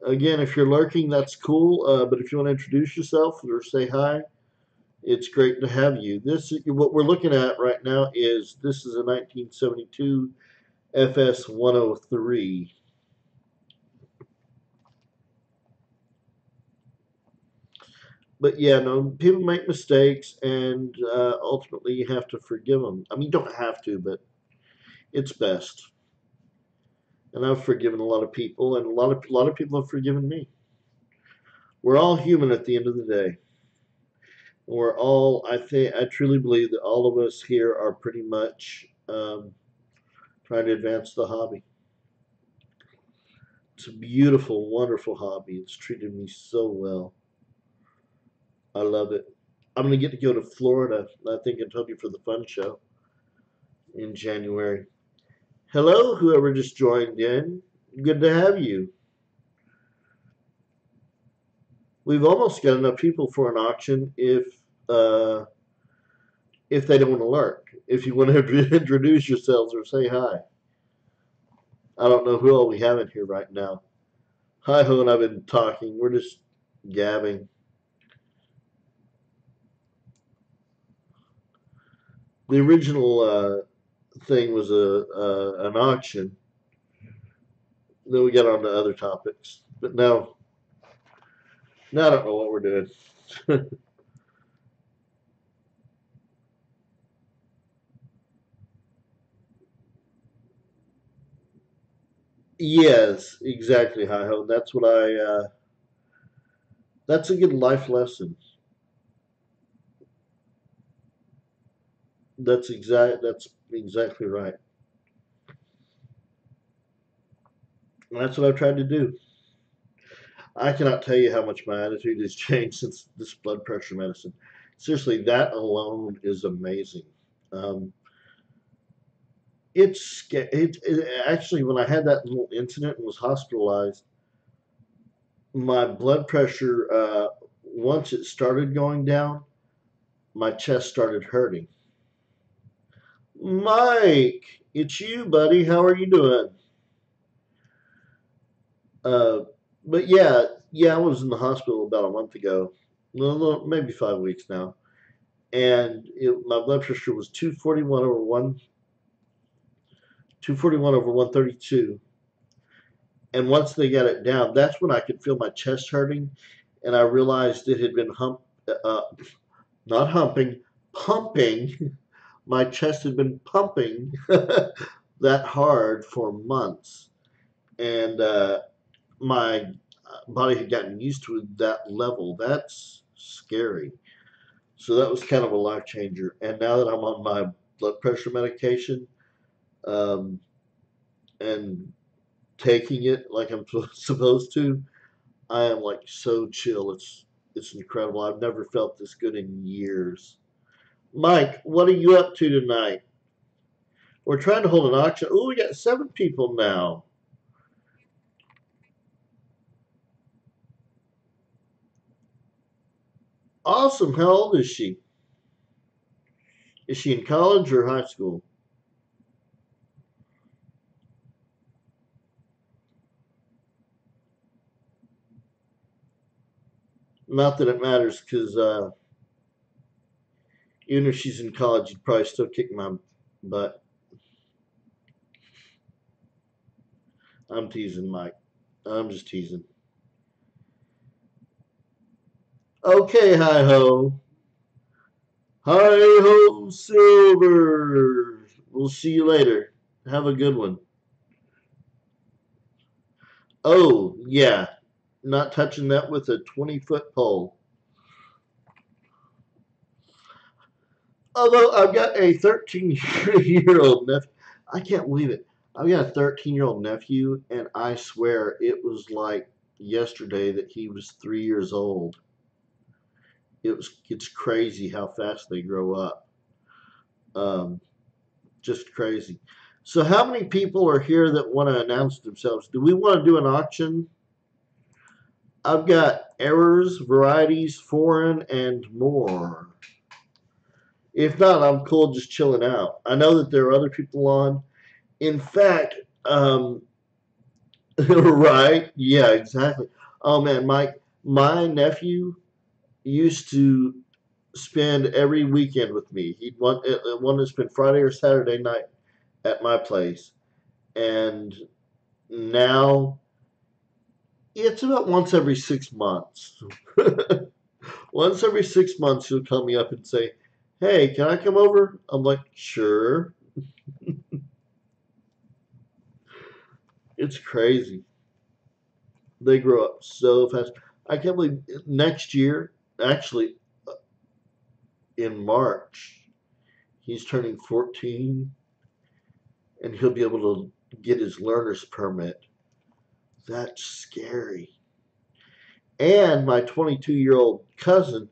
Again, if you're lurking, that's cool. But if you want to introduce yourself or say hi, it's great to have you. This what we're looking at right now is this is a 1972 FS 103. But yeah, no, people make mistakes, and ultimately you have to forgive them. I mean, you don't have to, but it's best. And I've forgiven a lot of people, and a lot of people have forgiven me. We're all human at the end of the day. We're all. I truly believe that all of us here are pretty much trying to advance the hobby. It's a beautiful, wonderful hobby. It's treated me so well. I love it. I'm gonna get to go to Florida. I think I told you for the fun show in January. Hello, whoever just joined in. Good to have you. We've almost got enough people for an auction if they don't want to lurk. If you want to introduce yourselves or say hi. I don't know who all we have in here right now. Hi ho, and I've been talking. We're just gabbing. The original thing was an auction. Then we got on to other topics. But now I don't know what we're doing. Yes, exactly, hi ho. That's what I. That's a good life lesson. That's exactly right. And that's what I've tried to do. I cannot tell you how much my attitude has changed since this blood pressure medicine. Seriously, that alone is amazing. Um, it actually when I had that little incident and was hospitalized, my blood pressure once it started going down, my chest started hurting. Mike, it's you, buddy. How are you doing? Uh, but yeah, I was in the hospital about a month ago, no, maybe 5 weeks now, and my blood pressure was 241 over 132. And once they got it down, that's when I could feel my chest hurting, and I realized it had been uh, not humping, pumping. My chest had been pumping that hard for months, and my body had gotten used to that level. That's scary. So that was kind of a life changer. And now that I'm on my blood pressure medication, um, and taking it like I'm supposed to, I am like so chill. It's incredible. I've never felt this good in years. Mike, what are you up to tonight? We're trying to hold an auction. Oh, we got 7 people now. Awesome. How old is she? Is she in college or high school? Not that it matters, because even if she's in college, you'd probably still kick my butt. I'm teasing, Mike. I'm just teasing. Okay, hi ho. Hi ho, Silver. We'll see you later. Have a good one. Oh, yeah. Not touching that with a 20-foot pole. Although I've got a 13-year-old nephew. I can't believe it. I've got a 13-year-old nephew, and I swear it was like yesterday that he was 3 years old. It's crazy how fast they grow up. Um, just crazy. So, how many people are here that want to announce themselves? Do we want to do an auction? I've got errors, varieties, foreign, and more. If not, I'm cool just chilling out. I know that there are other people on. In fact, right? Yeah, exactly. Oh man, my nephew used to spend every weekend with me. He'd want to spend Friday or Saturday night at my place, and now it's about once every 6 months. Once every 6 months, he'll call me up and say, "Hey, can I come over?" I'm like, "Sure." It's crazy. They grow up so fast. I can't believe next year, actually, in March, he's turning 14, and he'll be able to get his learner's permit. That's scary. And my 22-year-old cousin,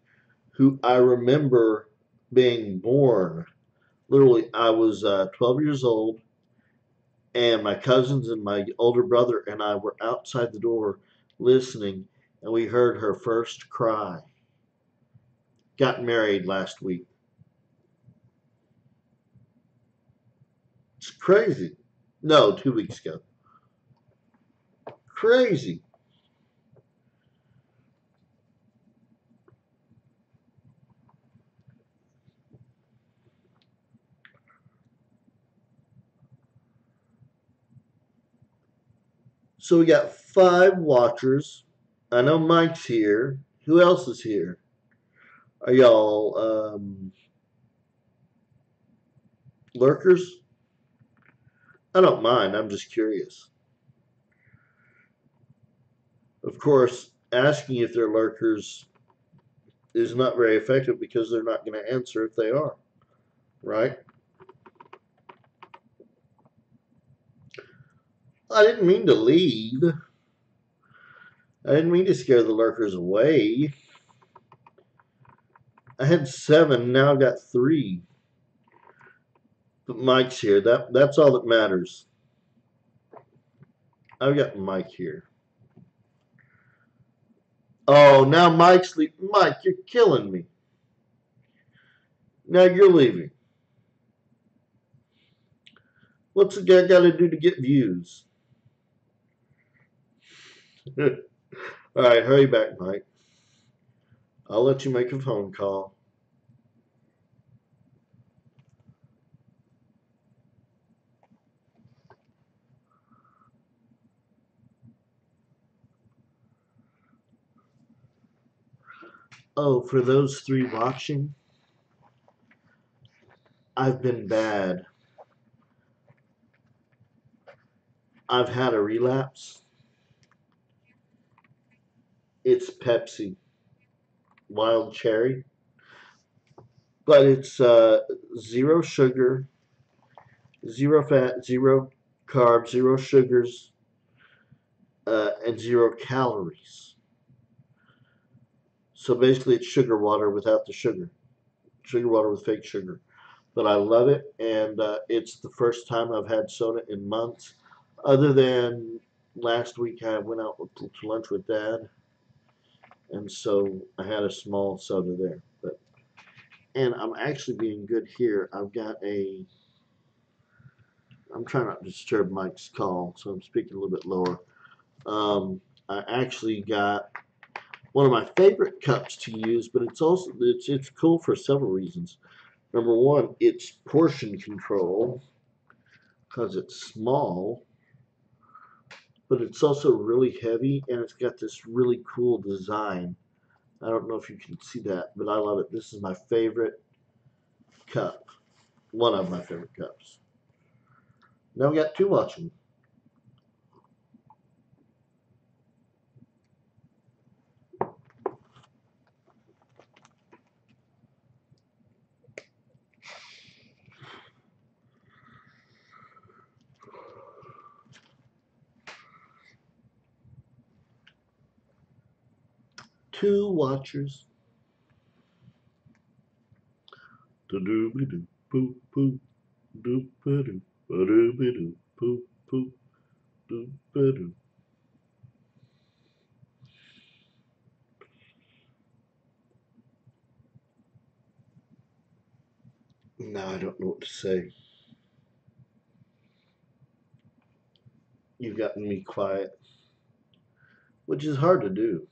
who I remember being born, literally, I was 12 years old, and my cousins and my older brother and I were outside the door listening, and we heard her first cry. Got married last week. It's crazy. No, 2 weeks ago. Crazy. So we got 5 watchers. I know Mike's here. Who else is here? Are y'all lurkers? I don't mind. I'm just curious. Of course, asking if they're lurkers is not very effective because they're not going to answer if they are, right? I didn't mean to leave. I didn't mean to scare the lurkers away. I had 7, now I've got 3. But Mike's here. That's all that matters. I've got Mike here. Oh, now Mike's leaving. Mike, you're killing me. Now you're leaving. What's the guy got to do to get views? All right, hurry back, Mike. I'll let you make a phone call. Oh, for those three watching, I've been bad. I've had a relapse. It's Pepsi, wild cherry, but it's zero sugar, zero fat, zero carbs, zero sugars, and zero calories. So basically, it's sugar water without the sugar water with fake sugar. But I love it, and it's the first time I've had soda in months. Other than last week, I went out to lunch with Dad, and so I had a small soda there. But and I'm actually being good here. I've got a. I'm trying not to disturb Mike's call, so I'm speaking a little bit lower. I actually got one of my favorite cups to use, but it's cool for several reasons. Number one, it's portion control because it's small, but it's also really heavy and it's got this really cool design. I don't know if you can see that, but I love it. This is my favorite cup, one of my favorite cups. Now we got two watching. Two watchers. Do-do-be-do, poo, poo, do-ba-do, ba-do-be-do, poo, poo, do-ba-do. Now I don't know what to say. You've gotten me quiet, which is hard to do.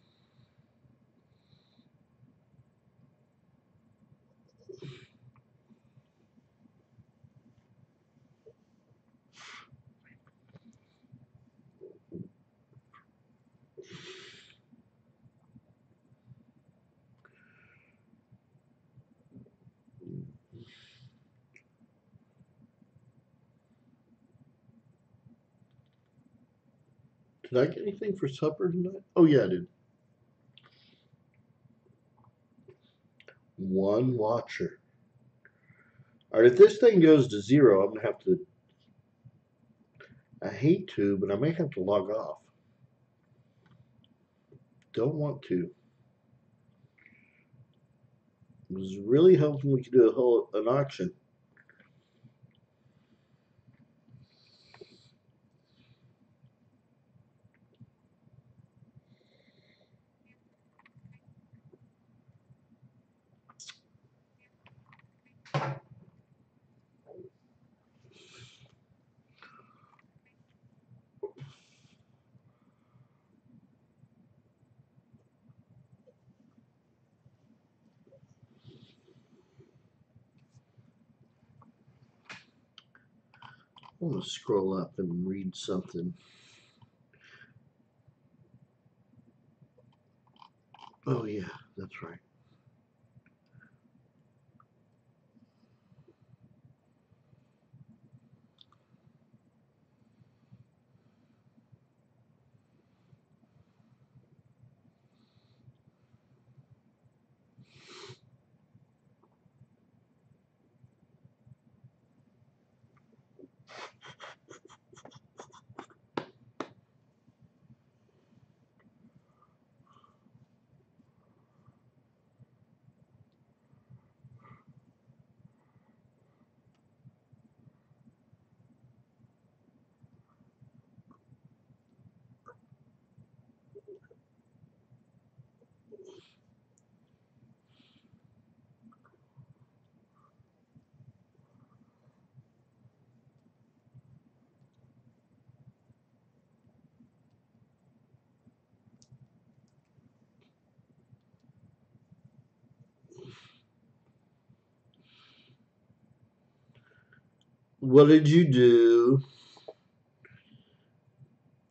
Did I get anything for supper tonight? Oh yeah, I did. One watcher. All right, if this thing goes to zero, I'm gonna have to. I hate to, but I may have to log off. Don't want to. I was really hoping we could do an auction. I'm gonna scroll up and read something. Oh yeah, that's right. What did you do?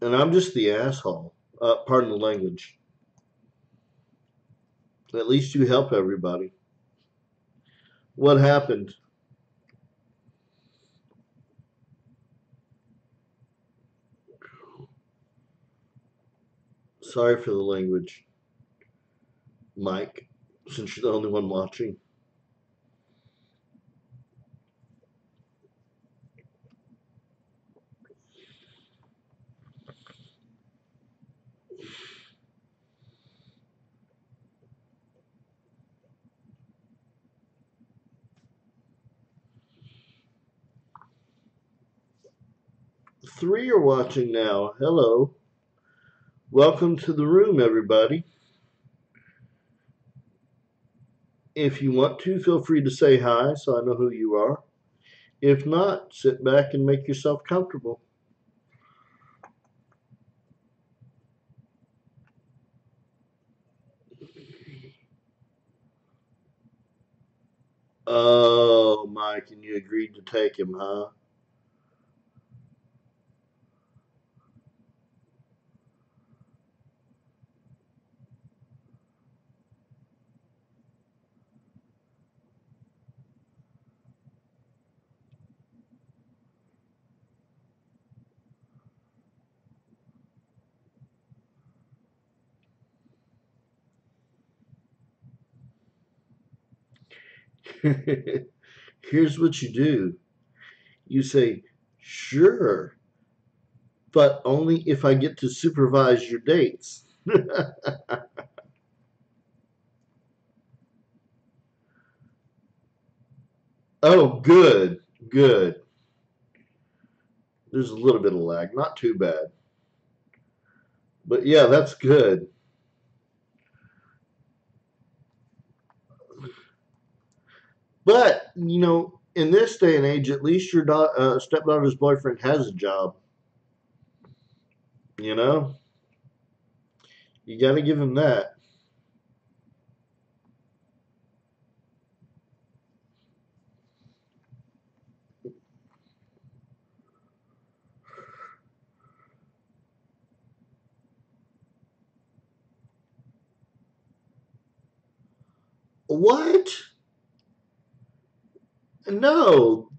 And I'm just the asshole. Pardon the language. At least you help everybody. What happened? Sorry for the language, Mike, since you're the only one watching. 3 are watching now. Hello. Welcome to the room, everybody. If you want to, feel free to say hi so I know who you are. If not, sit back and make yourself comfortable. Oh, Mike, and you agreed to take him, huh? Here's what you do. You say, sure, but only if I get to supervise your dates. Oh, good, good. There's a little bit of lag, not too bad. But yeah, that's good. But, in this day and age, at least your stepdaughter's boyfriend has a job. You know, you got to give him that. What? No.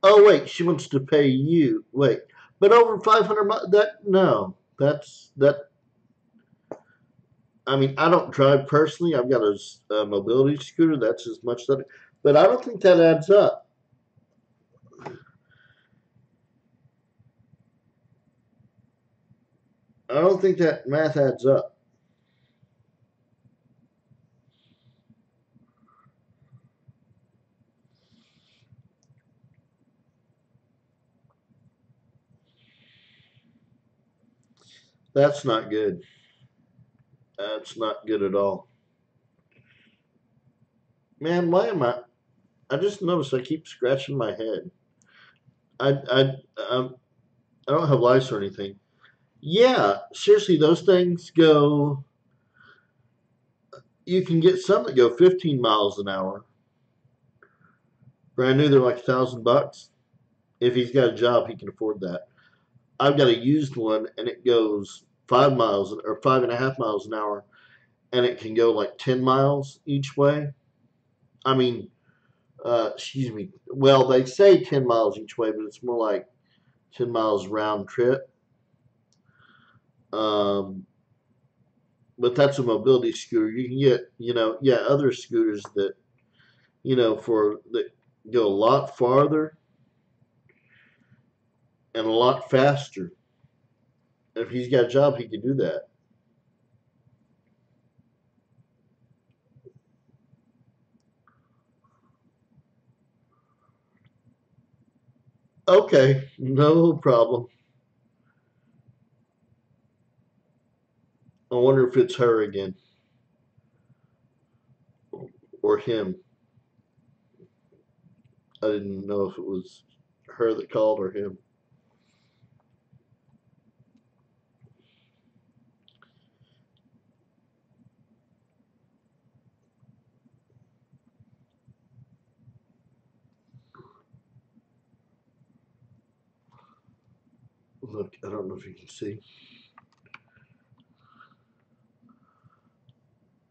Oh, wait, she wants to pay you. Wait, but over 500 that no. That I mean, I don't drive personally. I've got a mobility scooter. That's as much that, but I don't think that adds up. I don't think that math adds up. That's not good. That's not good at all. Man, why am I just noticed I keep scratching my head. I I um, I don't have lice or anything. Yeah, seriously, those things go. You can get some that go 15 miles an hour. Brand new, they're like $1,000. If he's got a job, he can afford that. I've got a used one, and it goes 5 miles or 5.5 miles an hour, and it can go like 10 miles each way. I mean, excuse me. Well, they say 10 miles each way, but it's more like 10 miles round trip. Um, but that's a mobility scooter. You can get, yeah, other scooters that, for that go a lot farther and a lot faster. If he's got a job, he can do that. Okay, no problem. I wonder if it's her again or him. I didn't know if it was her that called or him. Look, I don't know if you can see.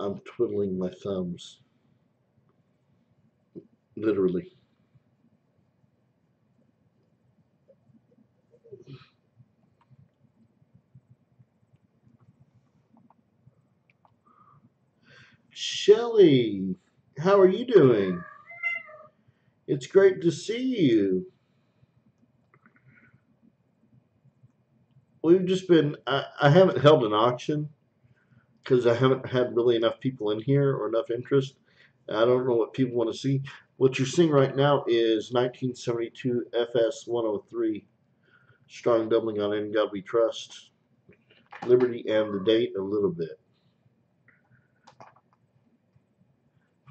I'm twiddling my thumbs, literally. Shelly, how are you doing? It's great to see you. We've just been, I haven't held an auction because I haven't had really enough people in here or enough interest. I don't know what people want to see. What you're seeing right now is 1972 FS 103, strong doubling on In God We Trust, Liberty, and the date a little bit.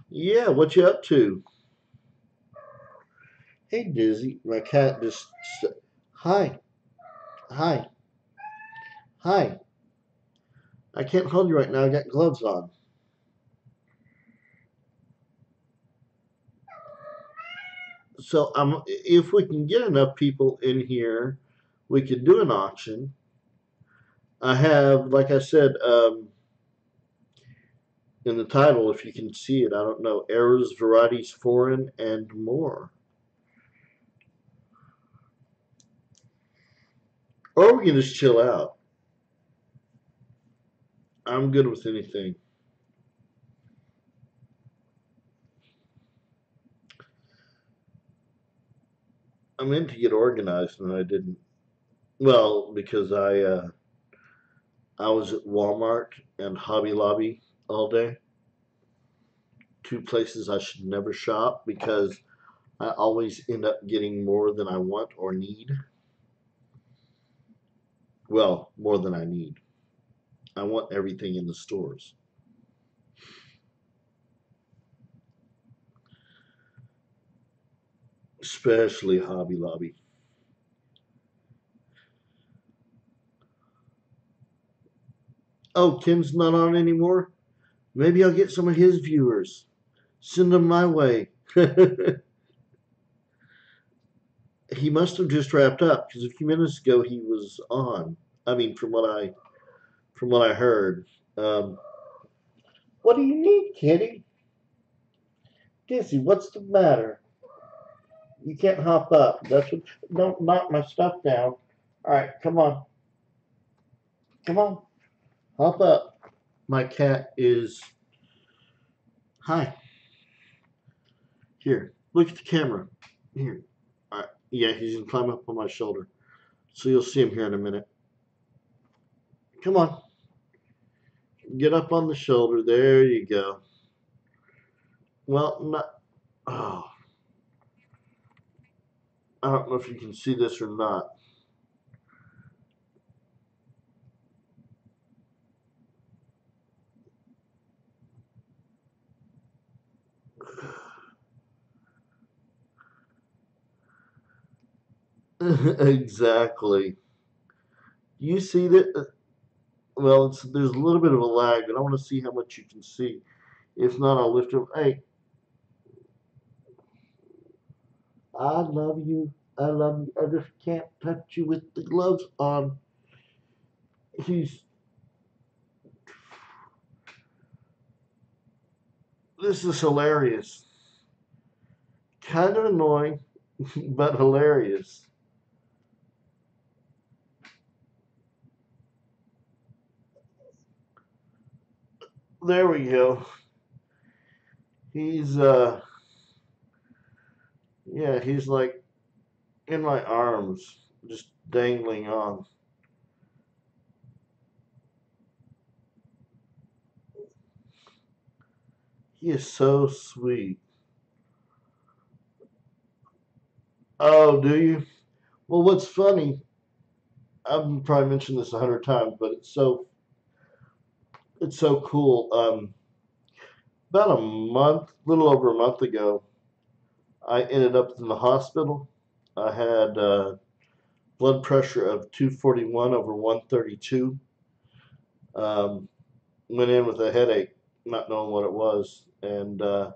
Yeah, what you up to? Hey, Dizzy, my cat just. Hi, hi, hi. I can't hold you right now. I got gloves on. So if we can get enough people in here, we could do an auction. I have, like I said, in the title, if you can see it, I don't know, errors, varieties, foreign, and more. Or we can just chill out. I'm good with anything. I meant to get organized and I didn't. Well, because I was at Walmart and Hobby Lobby all day. Two places I should never shop because I always end up getting more than I want or need. Well, more than I need. I want everything in the stores, especially Hobby Lobby. Oh, Tim's not on anymore? Maybe I'll get some of his viewers. Send them my way. He must have just wrapped up because a few minutes ago he was on. I mean, from what I heard. Um, what do you need, Kitty? Dizzy, what's the matter? You can't hop up. That's what. Don't knock my stuff down. All right, come on, come on, hop up. My cat is. Hi. Here, look at the camera. Here. All right. Yeah, he's gonna climb up on my shoulder. So you'll see him here in a minute. Come on, get up on the shoulder. There you go. Well, not. Oh, I don't know if you can see this or not. Exactly. You see that? Well, there's a little bit of a lag, but I want to see how much you can see. If not, I'll lift him. Hey, I love you. I love you. I just can't touch you with the gloves on. He's. This is hilarious. Kind of annoying, but hilarious. There we go. He's yeah, he's like in my arms, just dangling on. He is so sweet. Oh, do you? Well, what's funny, I've probably mentioned this 100 times, but it's so cool. About a month, little over a month ago, I ended up in the hospital. I had blood pressure of 241 over 132. Um, Went in with a headache, not knowing what it was, and found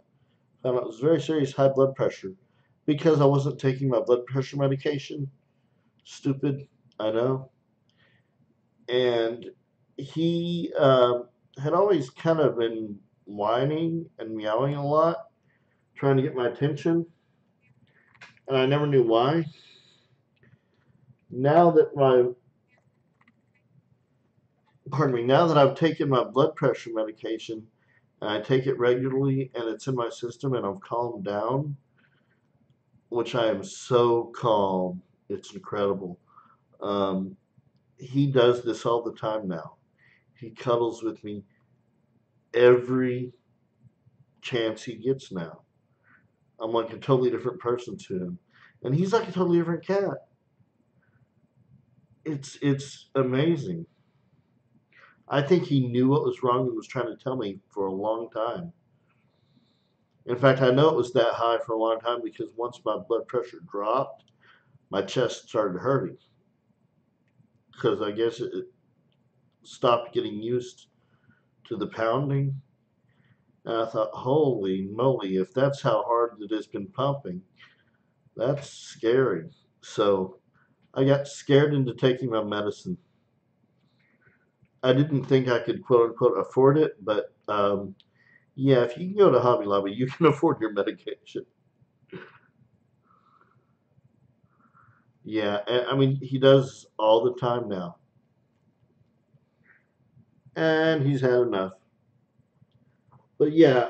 out it was very serious high blood pressure because I wasn't taking my blood pressure medication. Stupid, I know. And he had always kind of been. whining and meowing a lot, trying to get my attention, and I never knew why. Now that my, pardon me, now that I've taken my blood pressure medication and I take it regularly and it's in my system and I've calmed down, which I am so calm, it's incredible. Um, he does this all the time now. He cuddles with me every chance he gets now. I'm like a totally different person to him, and he's like a totally different cat. It's amazing. I think he knew what was wrong and was trying to tell me for a long time. In fact, I know it was that high for a long time because once my blood pressure dropped, my chest started hurting because I guess it stopped getting used to the pounding. And I thought, holy moly, if that's how hard it has been pumping, that's scary. So I got scared into taking my medicine. I didn't think I could quote unquote afford it, but yeah, if you can go to Hobby Lobby, you can afford your medication. Yeah, and I mean, he does all the time now, and he's had enough. But yeah,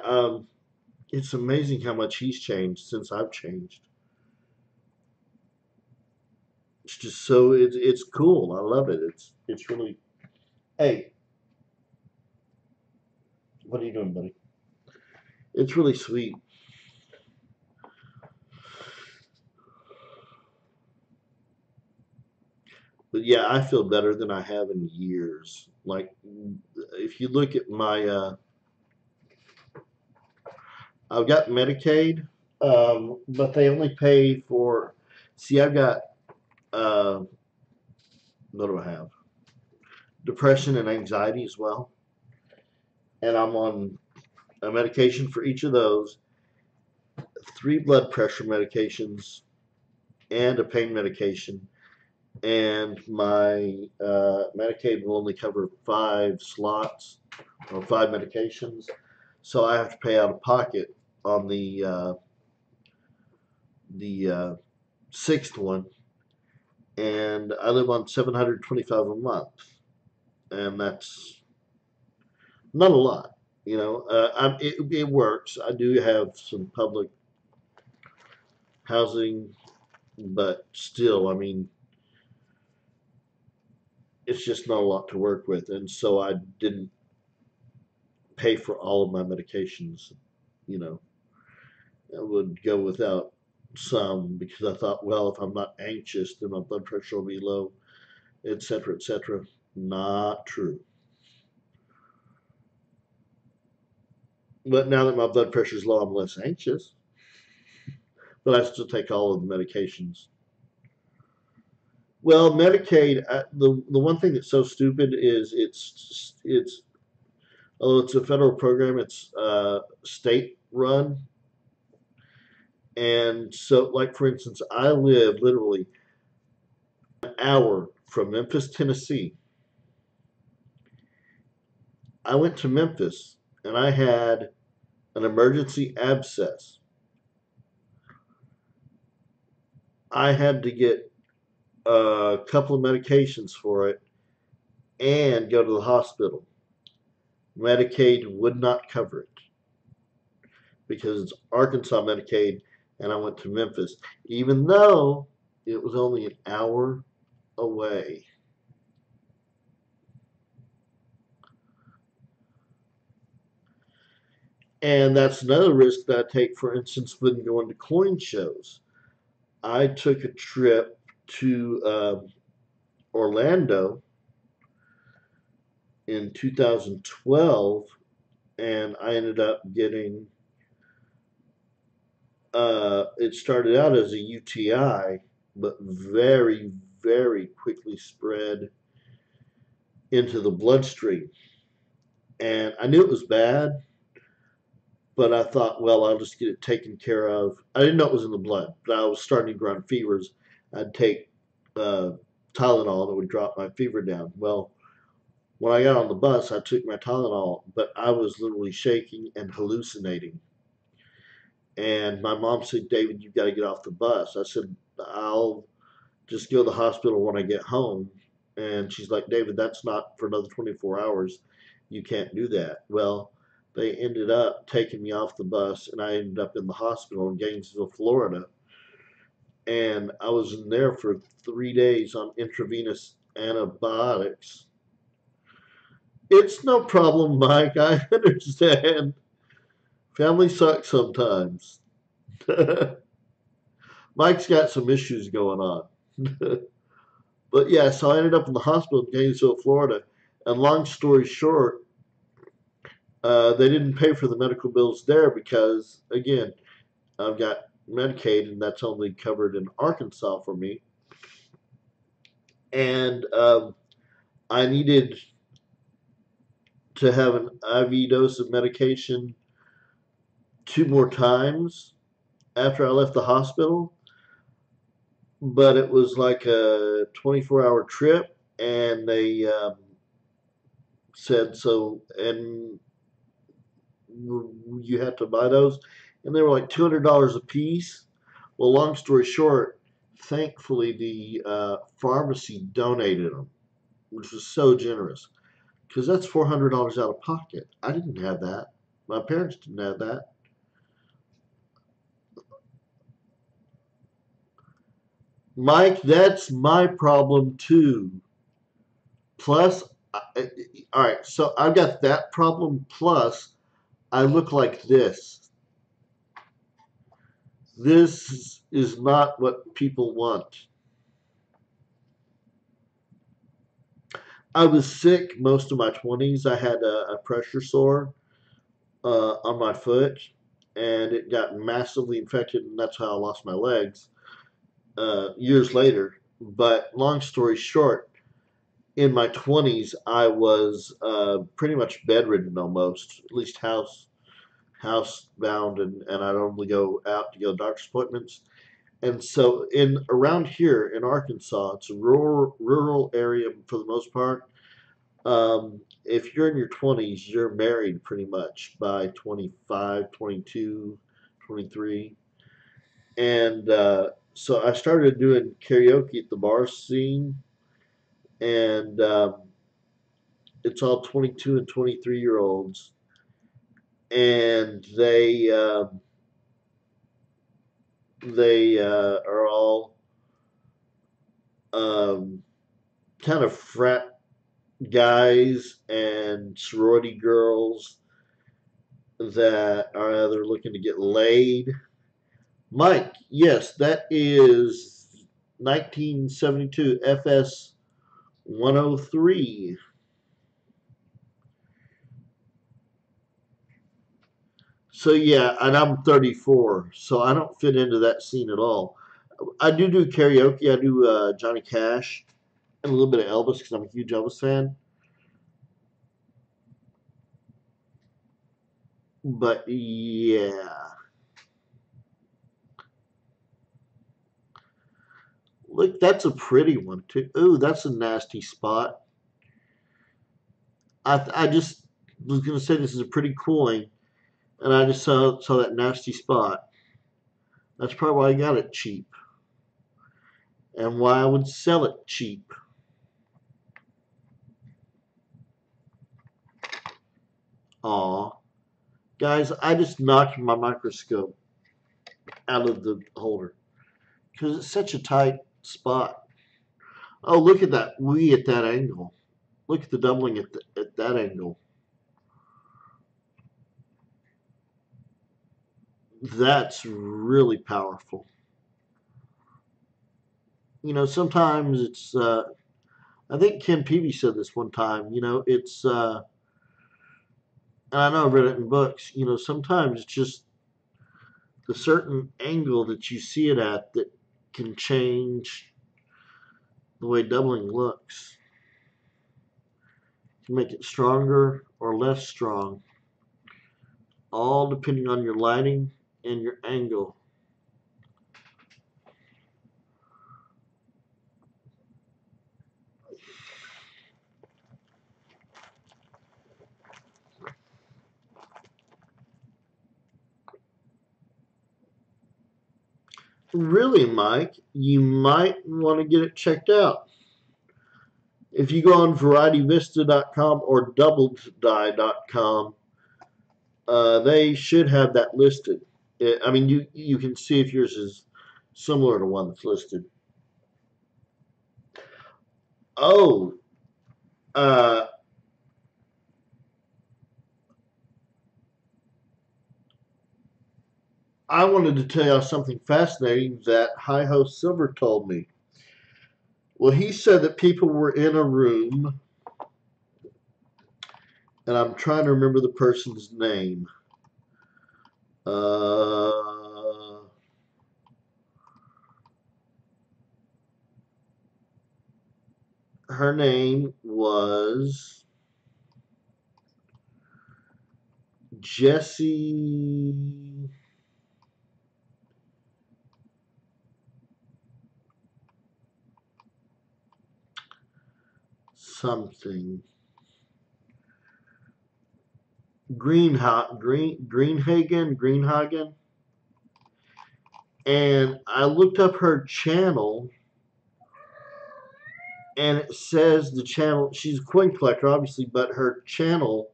it's amazing how much he's changed since I've changed. It's just so it's cool. I love it. It's really. Hey, what are you doing, buddy? It's really sweet. But yeah, I feel better than I have in years. Like, if you look at my, I've got Medicaid, but they only pay for. See, I've got uh, what do I have? Depression and anxiety as well, and I'm on a medication for each of those, three blood pressure medications, and a pain medication. And my Medicaid will only cover 5 slots or 5 medications, so I have to pay out of pocket on the sixth one, and I live on 725 a month, and that's not a lot. It works. I do have some public housing, but still, I mean, it's just not a lot to work with, and so I didn't pay for all of my medications. You know, I would go without some because I thought, well, if I'm not anxious, then my blood pressure will be low, etc., etc. Not true. But now that my blood pressure is low, I'm less anxious. But I still take all of the medications. Well, Medicaid, the one thing that's so stupid is although it's a federal program, it's state run, and so like for instance, I live literally an hour from Memphis, Tennessee. I went to Memphis and I had an emergency abscess. I had to get a couple of medications for it and go to the hospital. Medicaid would not cover it because it's Arkansas Medicaid, and I went to Memphis, even though it was only an hour away. And that's another risk that I take, for instance, when going to coin shows. I took a trip to Orlando in 2012, and I ended up getting it started out as a UTI, but very, very quickly spread into the bloodstream. And I knew it was bad, but I thought, well, I'll just get it taken care of. I didn't know it was in the blood, but I was starting to run fevers. I'd take uh, Tylenol and it would drop my fever down. Well, When I got on the bus, I took my Tylenol, but I was literally shaking and hallucinating. And my mom said, David, you've got to get off the bus. I said, I'll just go to the hospital when I get home. And she's like, David, that's not for another 24 hours. You can't do that. Well, they ended up taking me off the bus, and I ended up in the hospital in Gainesville, Florida. And I was in there for 3 days on intravenous antibiotics. It's no problem, Mike. I understand. Family sucks sometimes. Mike's got some issues going on. But yeah, so I ended up in the hospital in Gainesville, Florida. And long story short, they didn't pay for the medical bills there because, again, I've got Medicaid and that's only covered in Arkansas for me. And I needed to have an IV dose of medication 2 more times after I left the hospital. But it was like a 24-hour trip, and they said so, and you had to buy those, and they were like $200 a piece. Well, long story short, thankfully the pharmacy donated them, which was so generous because that's $400 out of pocket. I didn't have that. My parents didn't have that. Mike, that's my problem too. Plus, all right, so I've got that problem. Plus, I look like this. This is not what people want. I was sick most of my 20s. I had a pressure sore on my foot, and it got massively infected, and that's how I lost my legs years later. But long story short, in my 20s, I was pretty much bedridden almost, at least housebound, and I'd only go out to go to doctor's appointments. And so, in around here in Arkansas, it's a rural area for the most part. If you're in your 20s, you're married pretty much by 25, 22, 23. And so I started doing karaoke at the bar scene, and it's all 22 and 23-year olds, and they are all um, kind of frat guys and sorority girls that are either looking to get laid. Mike, yes, that is 1972 FS 103. So yeah, and I'm 34, so I don't fit into that scene at all. I do karaoke. I do Johnny Cash and a little bit of Elvis because I'm a huge Elvis fan. But yeah, look, that's a pretty one too. Ooh, that's a nasty spot. I just was gonna say this is a pretty coin, and I just saw that nasty spot. That's probably why I got it cheap, and why I would sell it cheap. Aw, guys, I just knocked my microscope out of the holder because it's such a tight spot. Oh, look at that we at that angle. Look at the doubling at that angle. That's really powerful. Sometimes it's. I think Ken Peavy said this one time. It's. And I know I've read it in books. Sometimes it's just the certain angle that you see it at that can change the way doubling looks. To make it stronger or less strong, all depending on your lighting and your angle. Really, Mike, you might want to get it checked out. If you go on VarietyVista.com or DoubledDie.com, they should have that listed. I mean, you can see if yours is similar to one that's listed. Oh, uh, I wanted to tell you something fascinating that Hi Ho Silver told me. Well, he said that people were in a room, and I'm trying to remember the person's name. Uh, Her name was Jessie something. Greenhagen. And I looked up her channel, and it says the channel. She's a coin collector, obviously, but her channel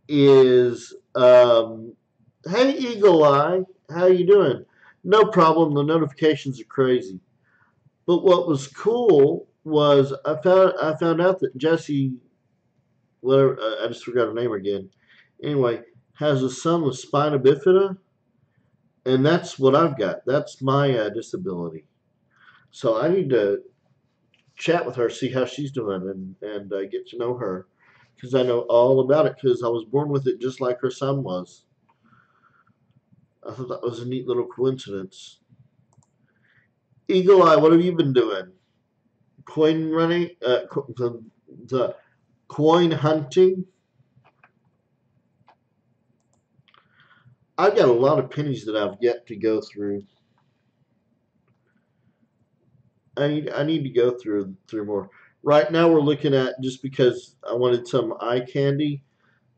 is Hey Eagle Eye, how you doing? No problem. The notifications are crazy. But what was cool was I found out that Jesse, whatever, I just forgot her name again. Anyway, has a son with spina bifida, and that's what I've got. That's my disability. So I need to chat with her, see how she's doing, and get to know her because I know all about it because I was born with it just like her son was. I thought that was a neat little coincidence. Eagle Eye, what have you been doing? Coin running? The coin hunting? I've got a lot of pennies that I've yet to go through. I need to go through more. Right now we're looking at, just because I wanted some eye candy.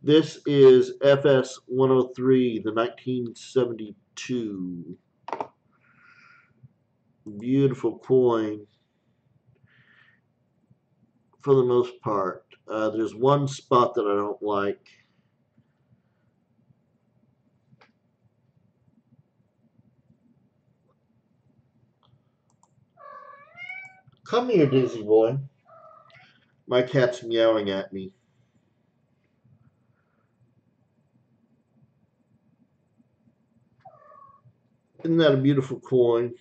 This is FS 103, the 1972. Beautiful coin for the most part. There's one spot that I don't like. Come here, Dizzy boy. My cat's meowing at me. Isn't that a beautiful coin?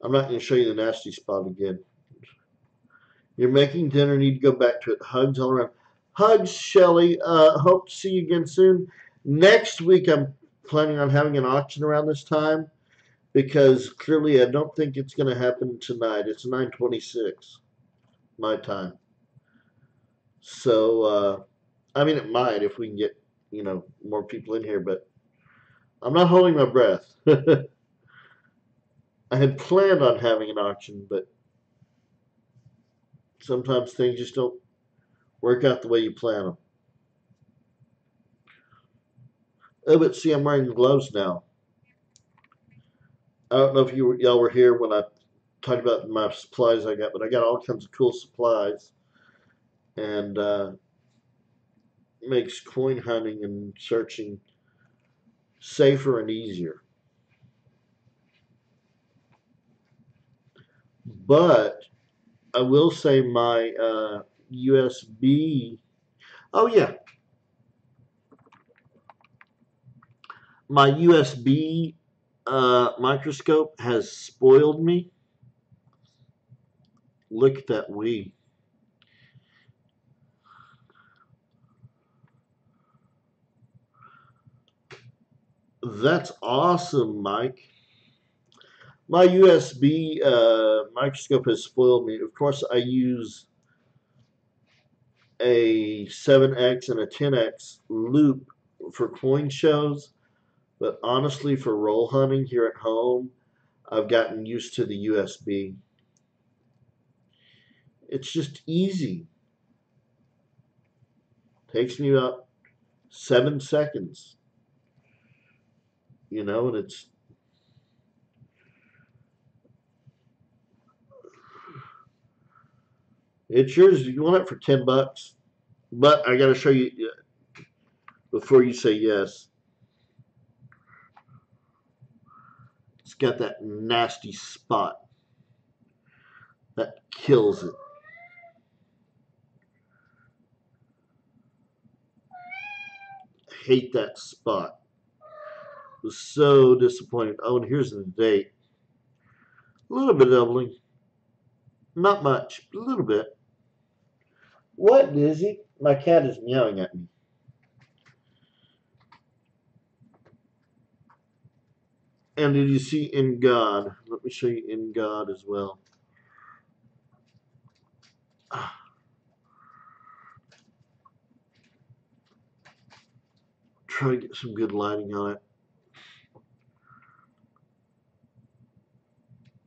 I'm not going to show you the nasty spot again. You're making dinner, need to go back to it. Hugs all around. Hugs, Shelly. Hope to see you again soon. Next week, I'm planning on having an auction around this time because clearly I don't think it's going to happen tonight. It's 9:26 my time. So, I mean, it might if we can get, more people in here, but I'm not holding my breath. I had planned on having an auction, but sometimes things just don't work out the way you plan them. Oh, but see, I'm wearing gloves now. I don't know if y'all were here when I talked about my supplies I got, but I got all kinds of cool supplies, and makes coin hunting and searching safer and easier. But I will say my USB. Oh yeah, my USB microscope has spoiled me. Look at that Wii. That's awesome, Mike. My USB microscope has spoiled me. Of course, I use a 7X and a 10X loop for coin shows, but honestly, for roll hunting here at home, I've gotten used to the USB. It's just easy. Takes me about 7 seconds, and it's It's yours. You want it for $10? But I got to show you before you say yes. It's got that nasty spot that kills it. I hate that spot. It was so disappointed. Oh, and here's the date. A little bit doubling. Not much. A little bit. What, Dizzy? My cat is meowing at me. And did you see In God? Let me show you In God as well. Try to get some good lighting on it.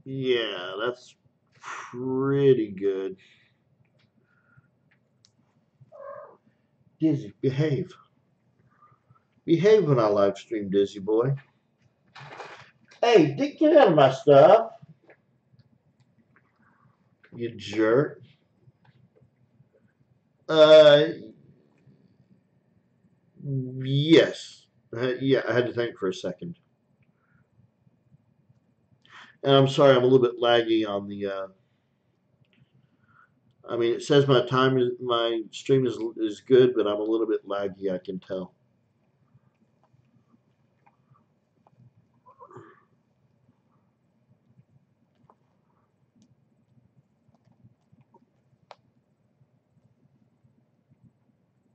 Yeah, that's pretty good. Dizzy, behave. Behave when I live stream, Dizzy boy. Hey, get out of my stuff, you jerk. Uh, yes. Yeah, I had to think for a second. And I'm sorry, I'm a little bit laggy on the. I mean, it says my stream is good, but I'm a little bit laggy. I can tell.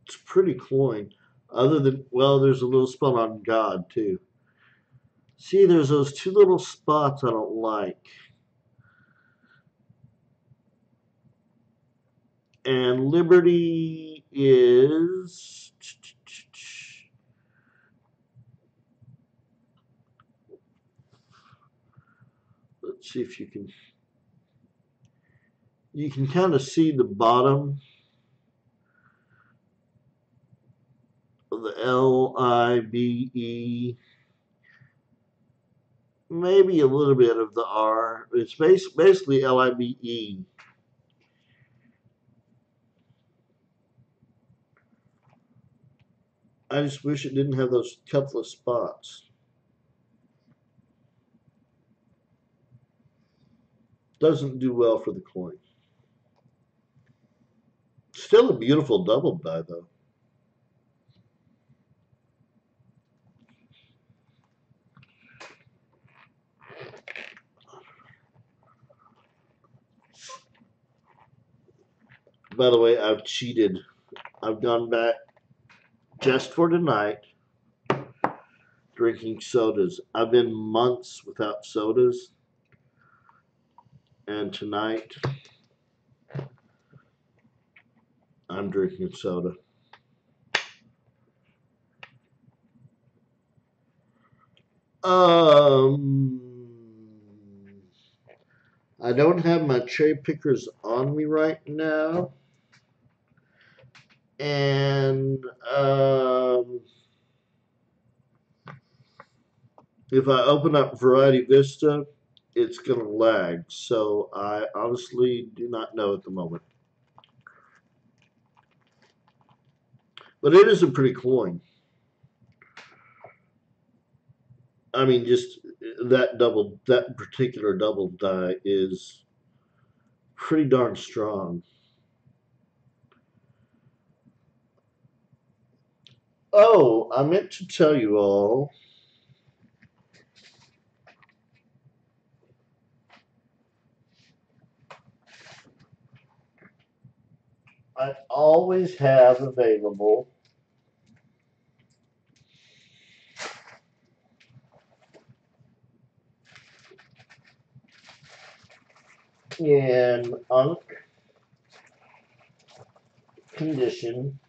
It's pretty cloying. Other than there's a little spot on God too. See, there's those two little spots I don't like. And Liberty is. Let's see if you can. You can kind of see the bottom of the LIBE. Maybe a little bit of the R. It's basically LIBE. I just wish it didn't have those couple of spots. Doesn't do well for the coin. Still a beautiful double die though. By the way, I've cheated. I've gone back just for tonight drinking sodas. I've been months without sodas, and tonight I'm drinking soda. Um, I don't have my cherry pickers on me right now, and if I open up Variety Vista, it's going to lag. So I honestly do not know at the moment. But it is a pretty coin. I mean, just that particular double die is pretty darn strong. Oh, I meant to tell you all. I always have available in unk condition.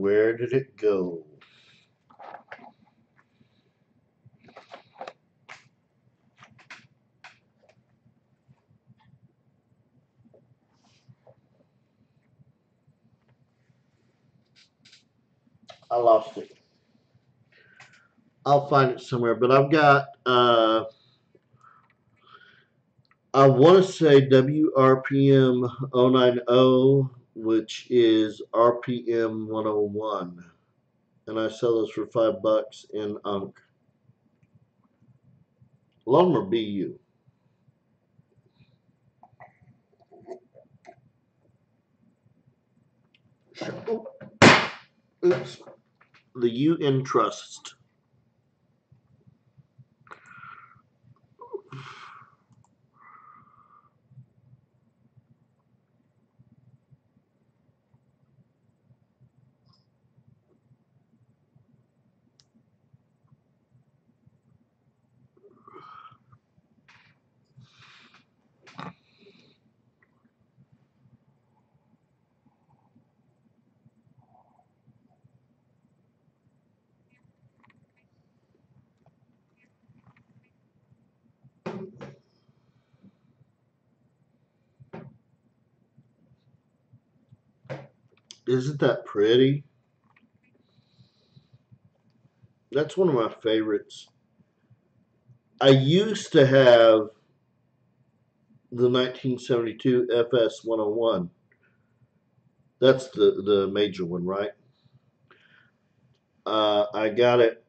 Where did it go? I lost it. I'll find it somewhere. But I've got I want to say WRPM 090, which is RPM 101. And I sell those for $5 in Unk. Loan or BU? Oops. The UN Trust. Isn't that pretty? That's one of my favorites. I used to have the 1972 FS 101. That's the major one, right? I got it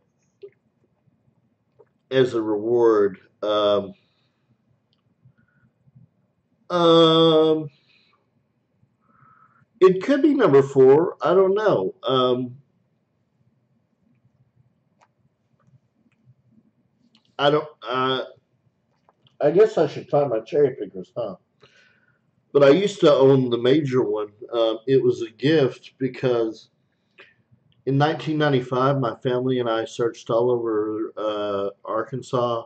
as a reward. Um, it could be number four. I don't know. I don't. I guess I should find my cherry pickers, huh? But I used to own the major one. It was a gift because in 1995, my family and I searched all over Arkansas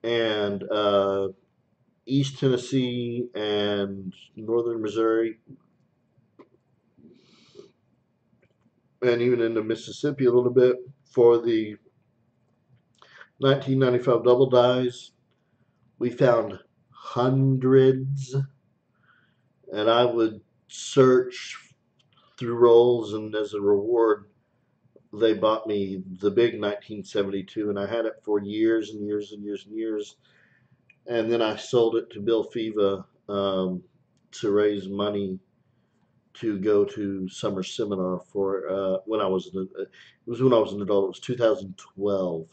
and East Tennessee and northern Missouri and even into Mississippi a little bit for the 1995 double dies. We found hundreds, and I would search through rolls, and as a reward, they bought me the big 1972, and I had it for years and years and years and years. And then I sold it to Bill Fiva to raise money to go to summer seminar for when I was it was when I was an adult. It was 2012.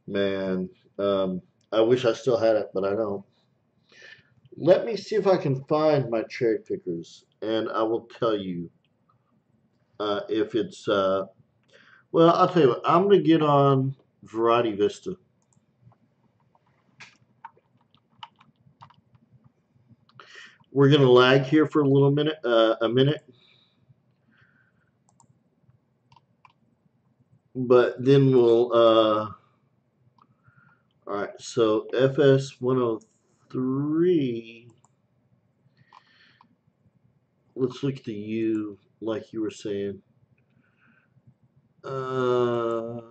Man, I wish I still had it, but I don't. Let me see if I can find my cherry pickers, and I will tell you if it's. Well, I'll tell you what. I'm gonna get on Variety Vista. We're gonna lag here for a minute, but then we'll. All right. So FS 103. Let's look at the U, like you were saying. All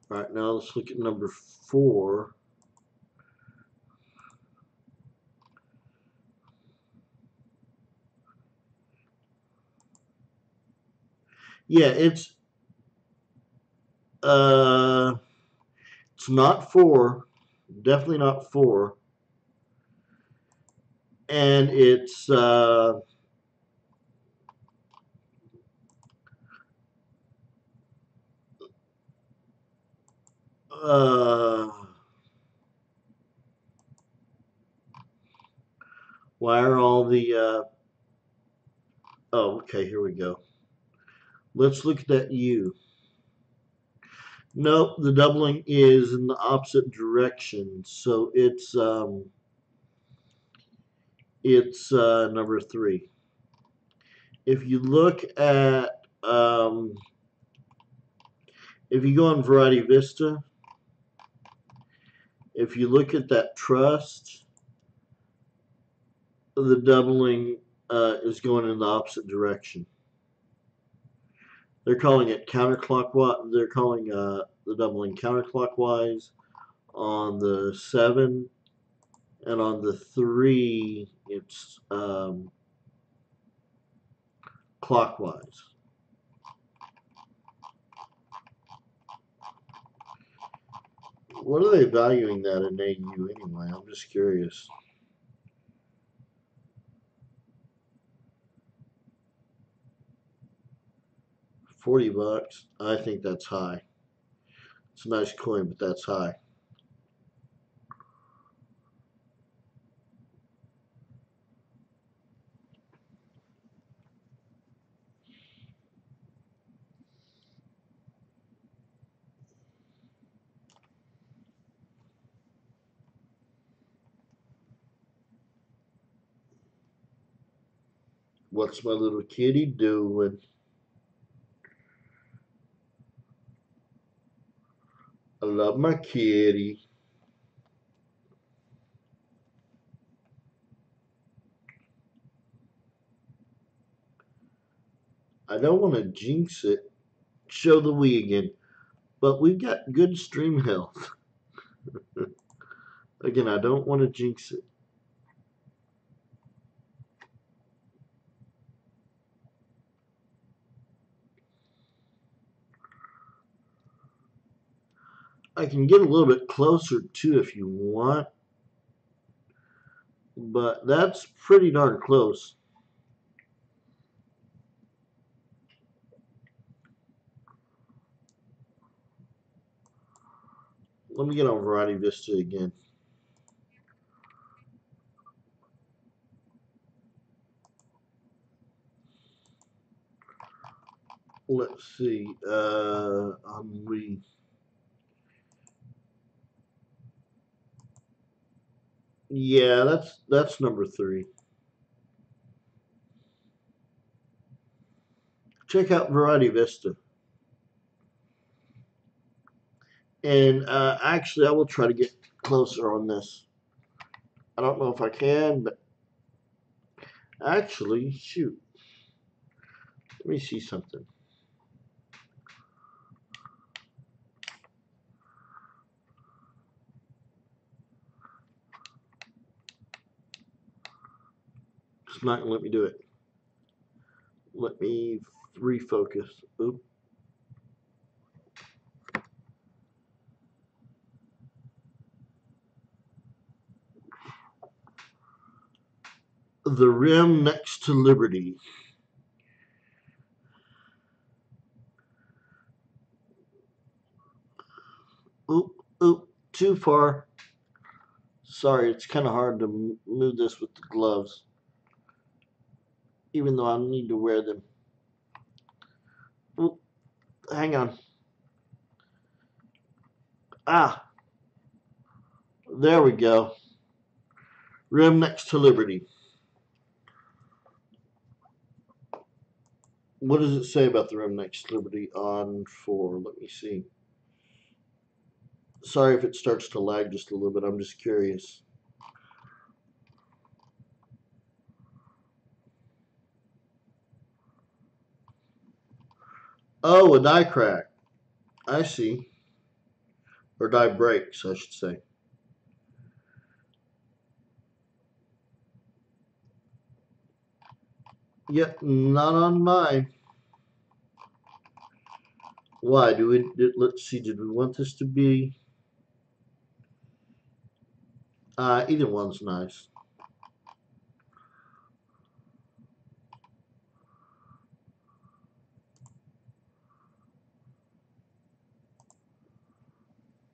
right. Now let's look at number four. Yeah, uh it's not four, definitely not four, and it's uh why are all the oh, okay, here we go. Let's look at that U. Nope, the doubling is in the opposite direction, so it's number three. If you look at if you go on Variety Vista, if you look at that trust, the doubling is going in the opposite direction. They're calling it counterclockwise. They're calling the doubling counterclockwise on the 7, and on the 3, it's clockwise. What are they valuing that in AU anyway? I'm just curious. $40. I think that's high. It's a nice coin, but that's high. What's my little kitty doing? I love my kitty. I don't want to jinx it. Show the Wii again. But we've got good stream health. Again, I don't want to jinx it. I can get a little bit closer too if you want, but that's pretty darn close. Let me get on Variety Vista again. Let's see. On Wii. Yeah, that's number 3. Check out Variety Vista. And actually, I will try to get closer on this. I don't know if I can, but actually, shoot. Let me see something. It's not going to let me do it. Let me refocus. Oop. The rim next to Liberty. Oop, oop, too far. Sorry, it's kind of hard to move this with the gloves, even though I need to wear them. Oop, hang on. Ah, there we go. Rim next to Liberty. What does it say about the rim next to Liberty on 4? Let me see. Sorry if it starts to lag just a little bit. I'm just curious. Oh, a die crack. I see. Or die breaks, I should say. Yep, not on mine. Why do we? Let's see. Did we want this to be? Either one's nice.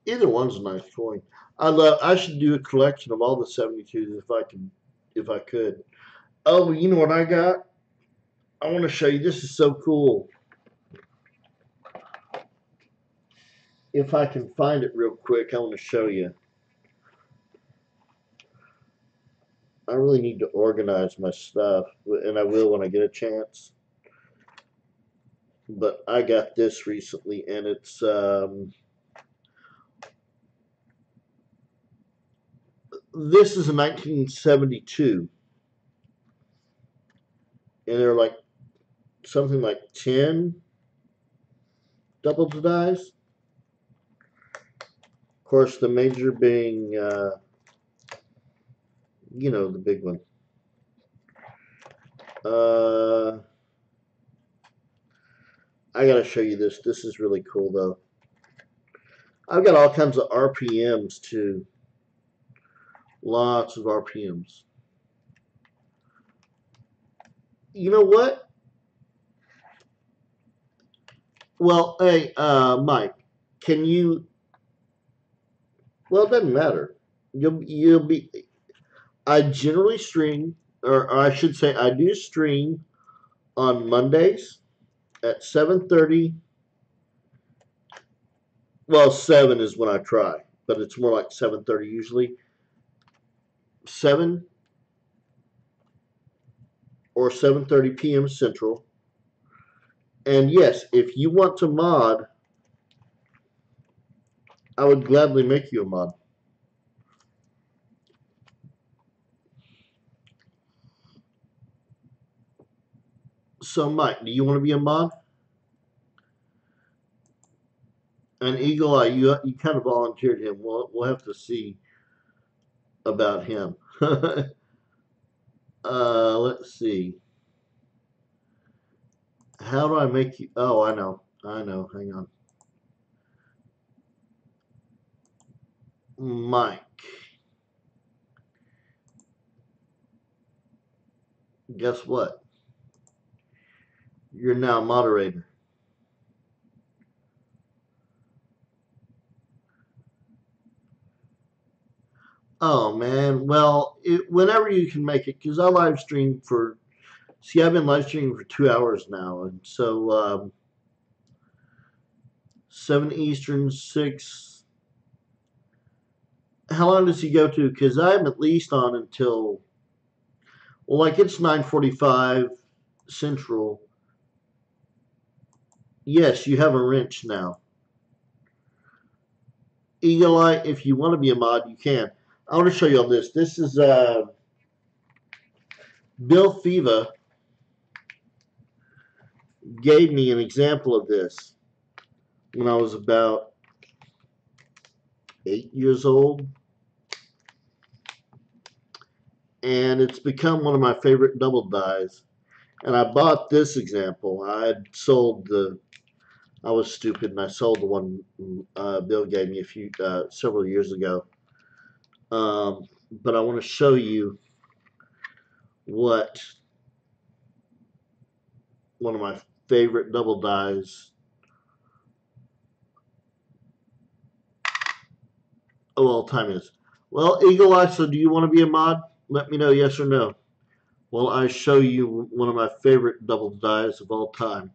Either one's a nice coin. I should do a collection of all the 72s if I could. Oh, you know what I got? I want to show you. This is so cool. If I can find it real quick, I want to show you. I really need to organize my stuff, and I will when I get a chance. But I got this recently, and it's this is a 1972, and they're like something like 10 double dies. Of course, the major being, the big one. I gotta show you this. This is really cool, though. I've got all kinds of RPMs too. Lots of RPMs. You know what? Well, hey, Mike, can you? Well, it doesn't matter. You'll be. I generally stream, or I should say, I do stream on Mondays at 7:30. Well, 7 is when I try, but it's more like 7:30 usually. 7 or 7:30 p.m. Central. And yes, if you want to mod, I would gladly make you a mod. So, Mike, do you want to be a mod? And Eagle Eye, you kind of volunteered him. We'll have to see about him. Let's see. How do I make you? Oh, I know. I know. Hang on. Mike, guess what? You're now moderator. Oh man, well, whenever you can make it, because I live stream for. See, I've been live streaming for 2 hours now, and so 7 Eastern, 6. How long does he go to? Because I'm at least on until, well, like it's 9:45 Central. Yes, you have a wrench now. Eagle Eye, if you want to be a mod, you can. I want to show you all this. This is Bill Fiva gave me an example of this when I was about 8 years old, and it's become one of my favorite double dies. And I bought this example. I had sold the. I was stupid, and I sold the one Bill gave me several years ago. But I want to show you what one of my favorite double dies of all time is. Well, Eagle Eye, so do you want to be a mod? Let me know, yes or no. Well, I show you one of my favorite double dies of all time.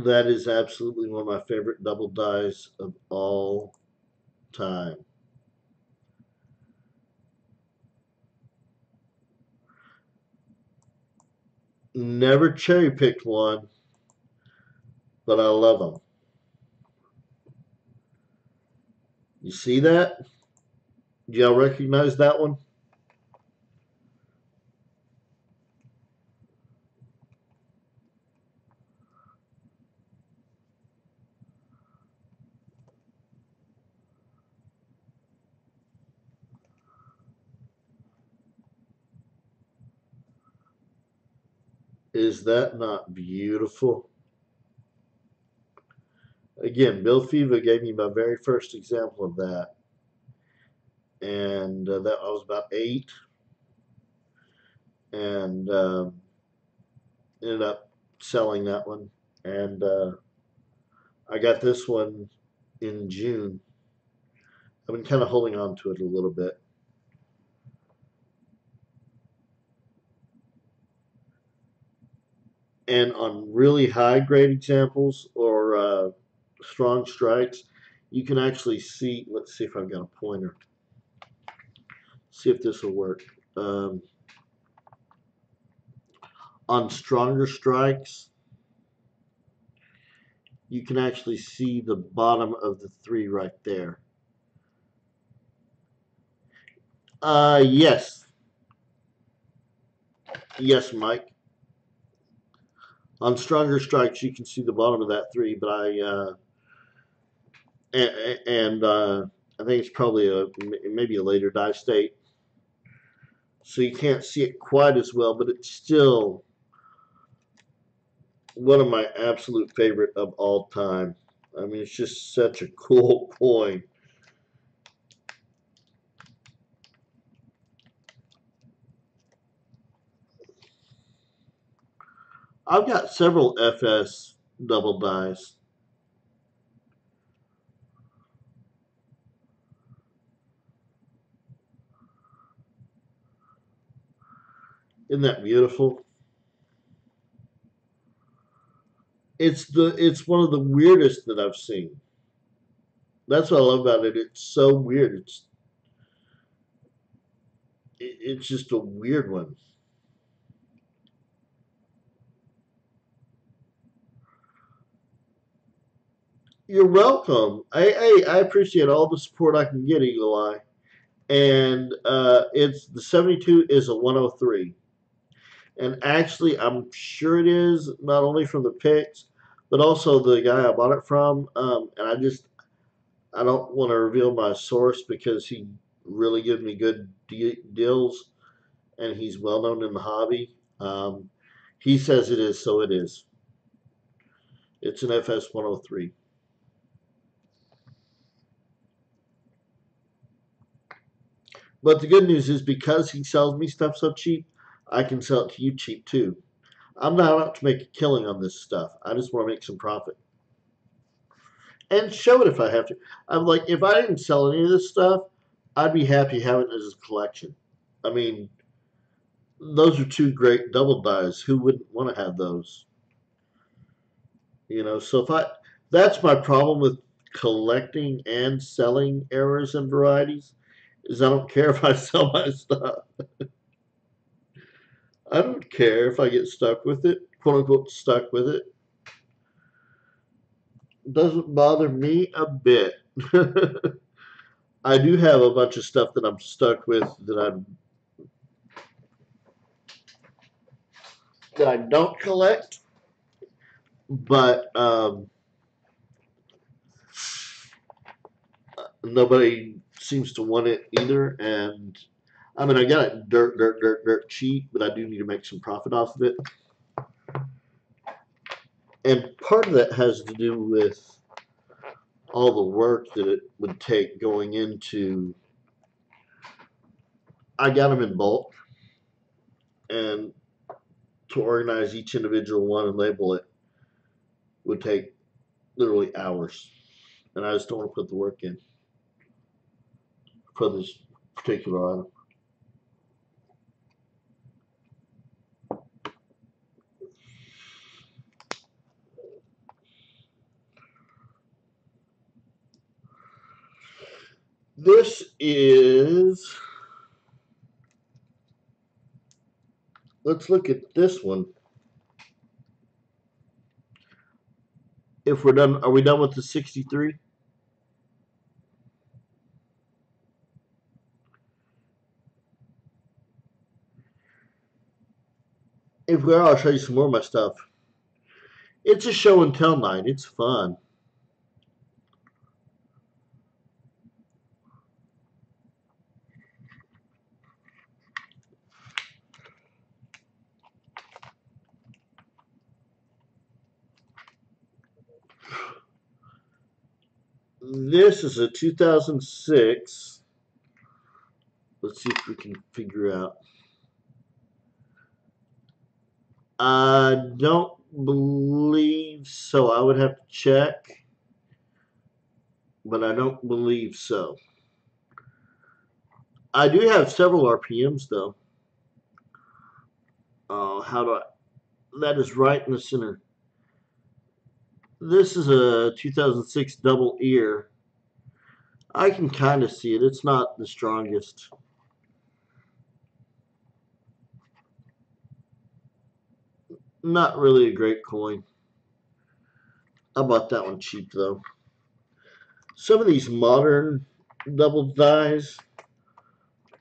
That is absolutely one of my favorite double dies of all time. Never cherry picked one, but I love them. You see that? Do y'all recognize that one? Is that not beautiful? Again, Bill Fiva gave me my very first example of that, and that I was about 8, and ended up selling that one, and I got this one in June. I've been kind of holding on to it a little bit. And on really high grade examples or strong strikes, you can actually see. Let's see if I've got a pointer. See if this will work. On stronger strikes, you can actually see the bottom of the 3 right there. Yes. Yes, Mike. On stronger strikes, you can see the bottom of that three, but I think it's probably maybe a later die state, so you can't see it quite as well, but it's still one of my absolute favorite of all time. I mean, it's just such a cool coin. I've got several FS double dies. Isn't that beautiful? It's one of the weirdest that I've seen. That's what I love about it. It's so weird. It's just a weird one. You're welcome. I appreciate all the support I can get, Eagle Eye. And it's the 72 is a 103. And actually, I'm sure it is not only from the picks, but also the guy I bought it from. And I don't want to reveal my source because he really gives me good deals, and he's well known in the hobby. He says it is, so it is. It's an FS 103. But the good news is because he sells me stuff so cheap, I can sell it to you cheap too. I'm not out to make a killing on this stuff. I just want to make some profit and show it if I have to. I'm like, if I didn't sell any of this stuff, I'd be happy having it as a collection. I mean, those are two great double dies. Who wouldn't want to have those? So if that's my problem with collecting and selling errors and varieties, is I don't care if I sell my stuff. I don't care if I get stuck with it, quote unquote, stuck with it. Doesn't bother me a bit. I do have a bunch of stuff that I'm stuck with that I don't collect, but nobody seems to want it either. And I mean, I got it dirt cheap, but I do need to make some profit off of it. And part of that has to do with all the work that it would take going into. I got them in bulk, and to organize each individual one and label it would take literally hours. And I just don't want to put the work in for this particular item. This is. Let's look at this one. If we're done, are we done with the 63? If we are, I'll show you some more of my stuff. It's a show and tell night. It's fun. This is a 2006. Let's see if we can figure out. I don't believe so. I would have to check, but I don't believe so. I do have several RPMs though. How do I? That is right in the center. This is a 2006 double ear. I can kind of see it. It's not the strongest. Not really a great coin. I bought that one cheap though. Some of these modern double dies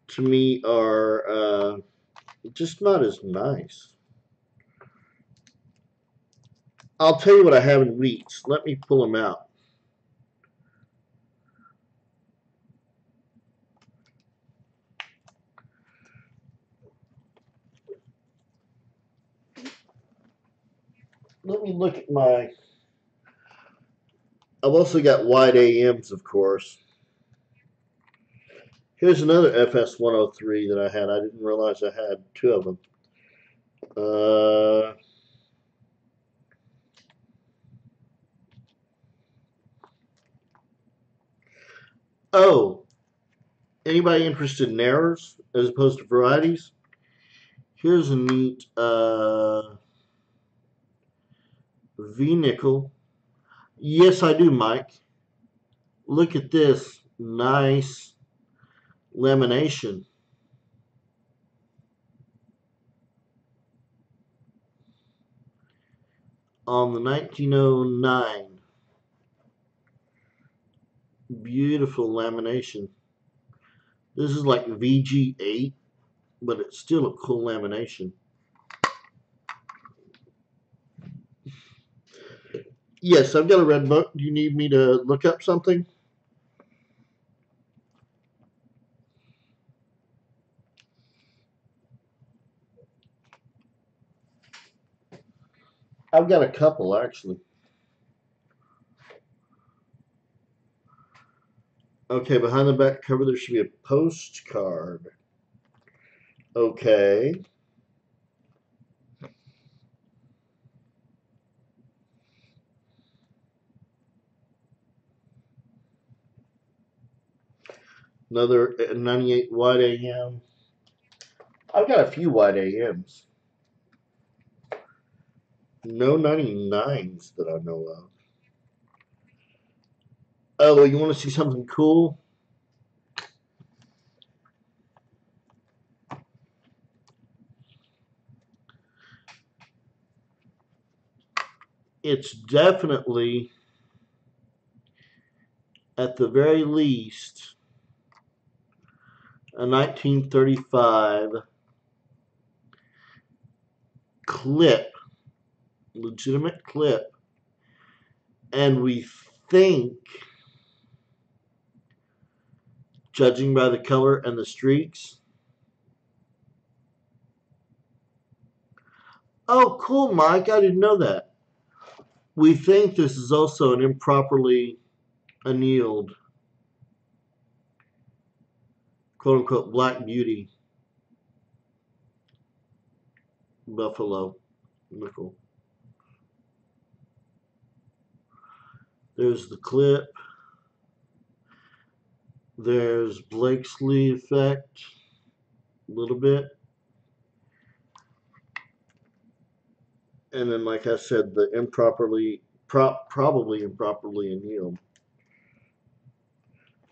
to me are Just not as nice. I'll tell you what I have in wheats. Let me pull them out. Let me look at my. I've also got wide AMs, of course. Here's another FS 103 that I had. I didn't realize I had two of them. Oh, anybody interested in errors as opposed to varieties? Here's a neat V nickel. Yes, I do, Mike. Look at this nice lamination on the 1909. Beautiful lamination. This is like VG8, but it's still a cool lamination. Yes, I've got a red book. Do you need me to look up something? I've got a couple, actually. Okay, behind the back cover there should be a postcard. Okay. Another 98 wide AM. I've got a few wide AMs. No 99s that I know of. Oh, you want to see something cool? It's definitely, at the very least, a 1935 clip, legitimate clip, and we think, judging by the color and the streaks. Oh, cool, Mike. I didn't know that. We think this is also an improperly annealed, quote unquote, Black Beauty buffalo nickel. There's the clip. There's Blakesley effect, a little bit. And then, like I said, the probably improperly annealed.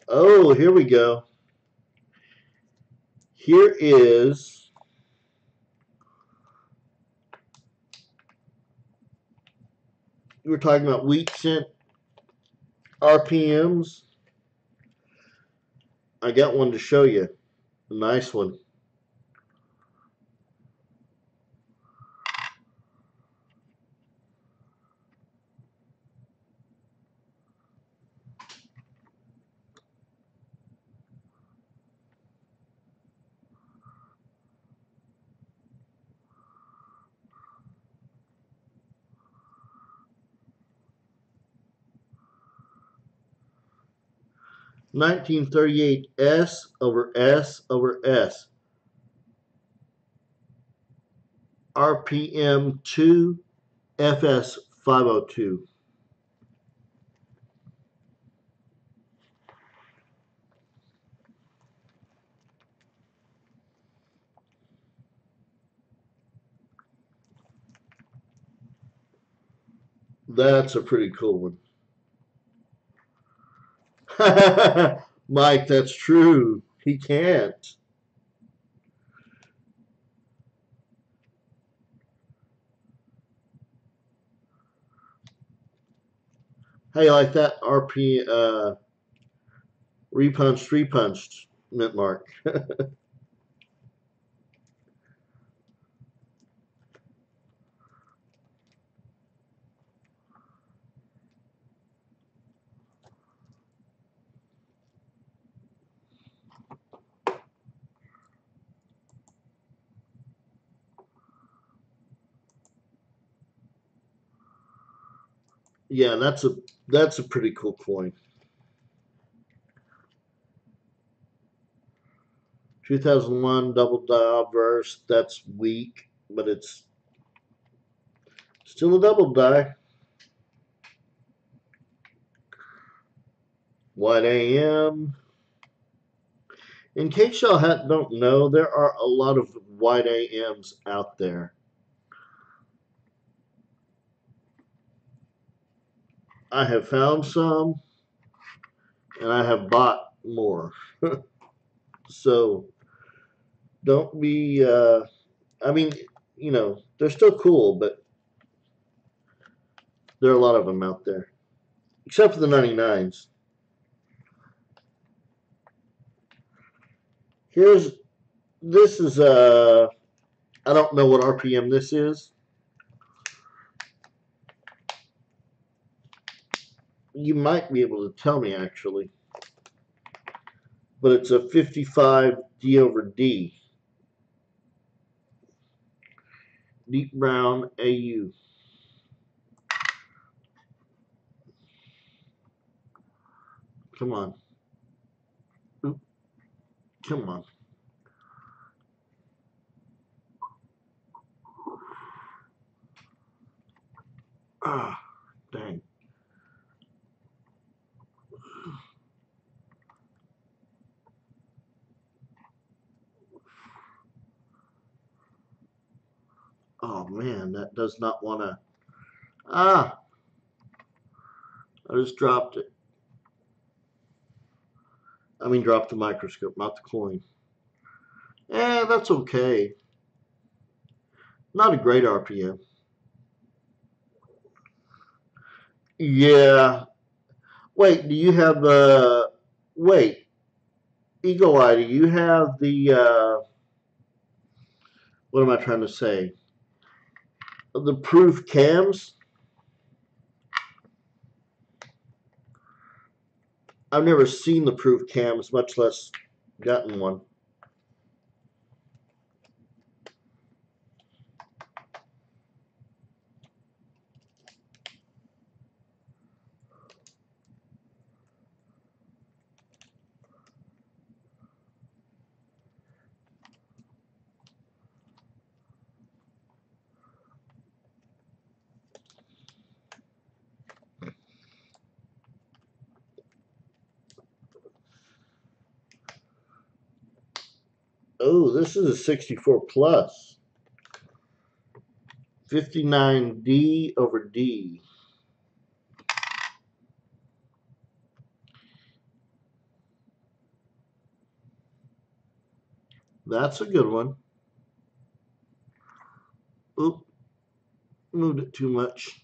Oh, here we go. Here is we were talking about wheat cent RPMs. I got one to show you. A nice one. (1938) S over S over S. RPM 2 FS 502. That's a pretty cool one. Mike, that's true. He can't. How you like that RP repunched mint mark? Yeah, that's a pretty cool coin. 2001 double die obverse. That's weak, but it's still a double die. White AM. In case y'all don't know, there are a lot of white AMs out there. I have found some, and I have bought more. So don't be. I mean, they're still cool, but there are a lot of them out there, except for the 99s. Here's this is I don't know what RPM this is. You might be able to tell me actually, but it's a 55 D over D, deep brown AU. Come on, Oop, come on. Ah, dang. Oh man, that does not want to. Ah, I just dropped it. I mean, dropped the microscope, not the coin. That's okay. Not a great RPM. Yeah. Wait, do you have the? Wait, Eagle Eye. Do you have the? What am I trying to say? The proof cams. I've never seen the proof cams, much less gotten one. Oh, this is a 64 plus. 59D over D. That's a good one. Oop, moved it too much.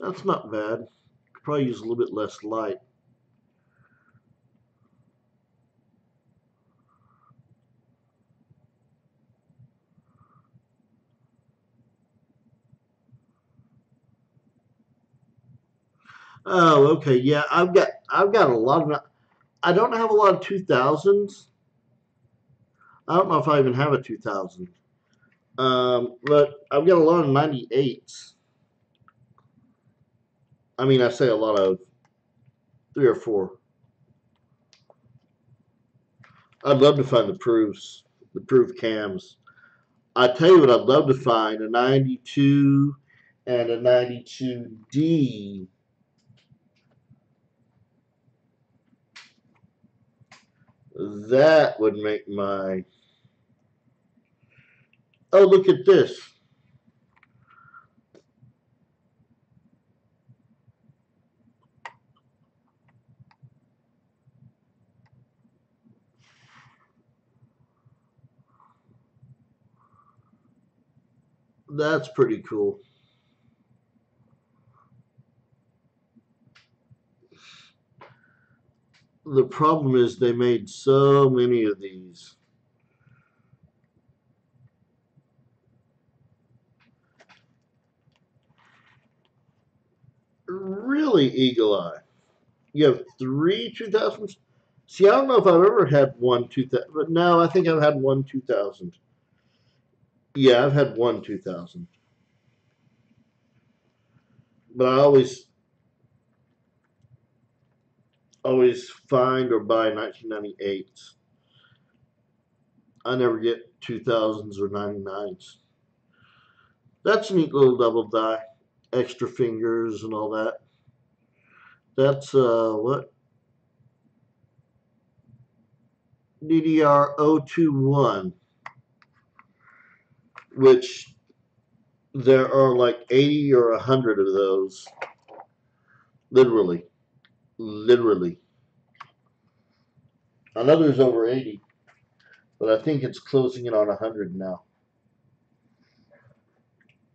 That's not bad. Could probably use a little bit less light. Oh, okay. Yeah, I've got a lot of. I don't have a lot of 2000s. I don't know if I even have a 2000. But I've got a lot of 98s. I mean, I say a lot of three or four. I'd love to find the proof cams. I tell you what, I'd love to find a 92 and a 92D. That would make my. Oh, look at this. That's pretty cool. The problem is they made so many of these. Really, Eagle Eye. You have three 2000s? See, I don't know if I've ever had one 2000, but no, I think I've had one 2000. Yeah, I've had one 2000, but I always find or buy 1998s. I never get 2000s or 99s. That's a neat little double die, extra fingers and all that. That's what DDR 021, which there are like 80 or 100 of those. Literally, literally. I know there's over 80, but I think it's closing in on 100 now.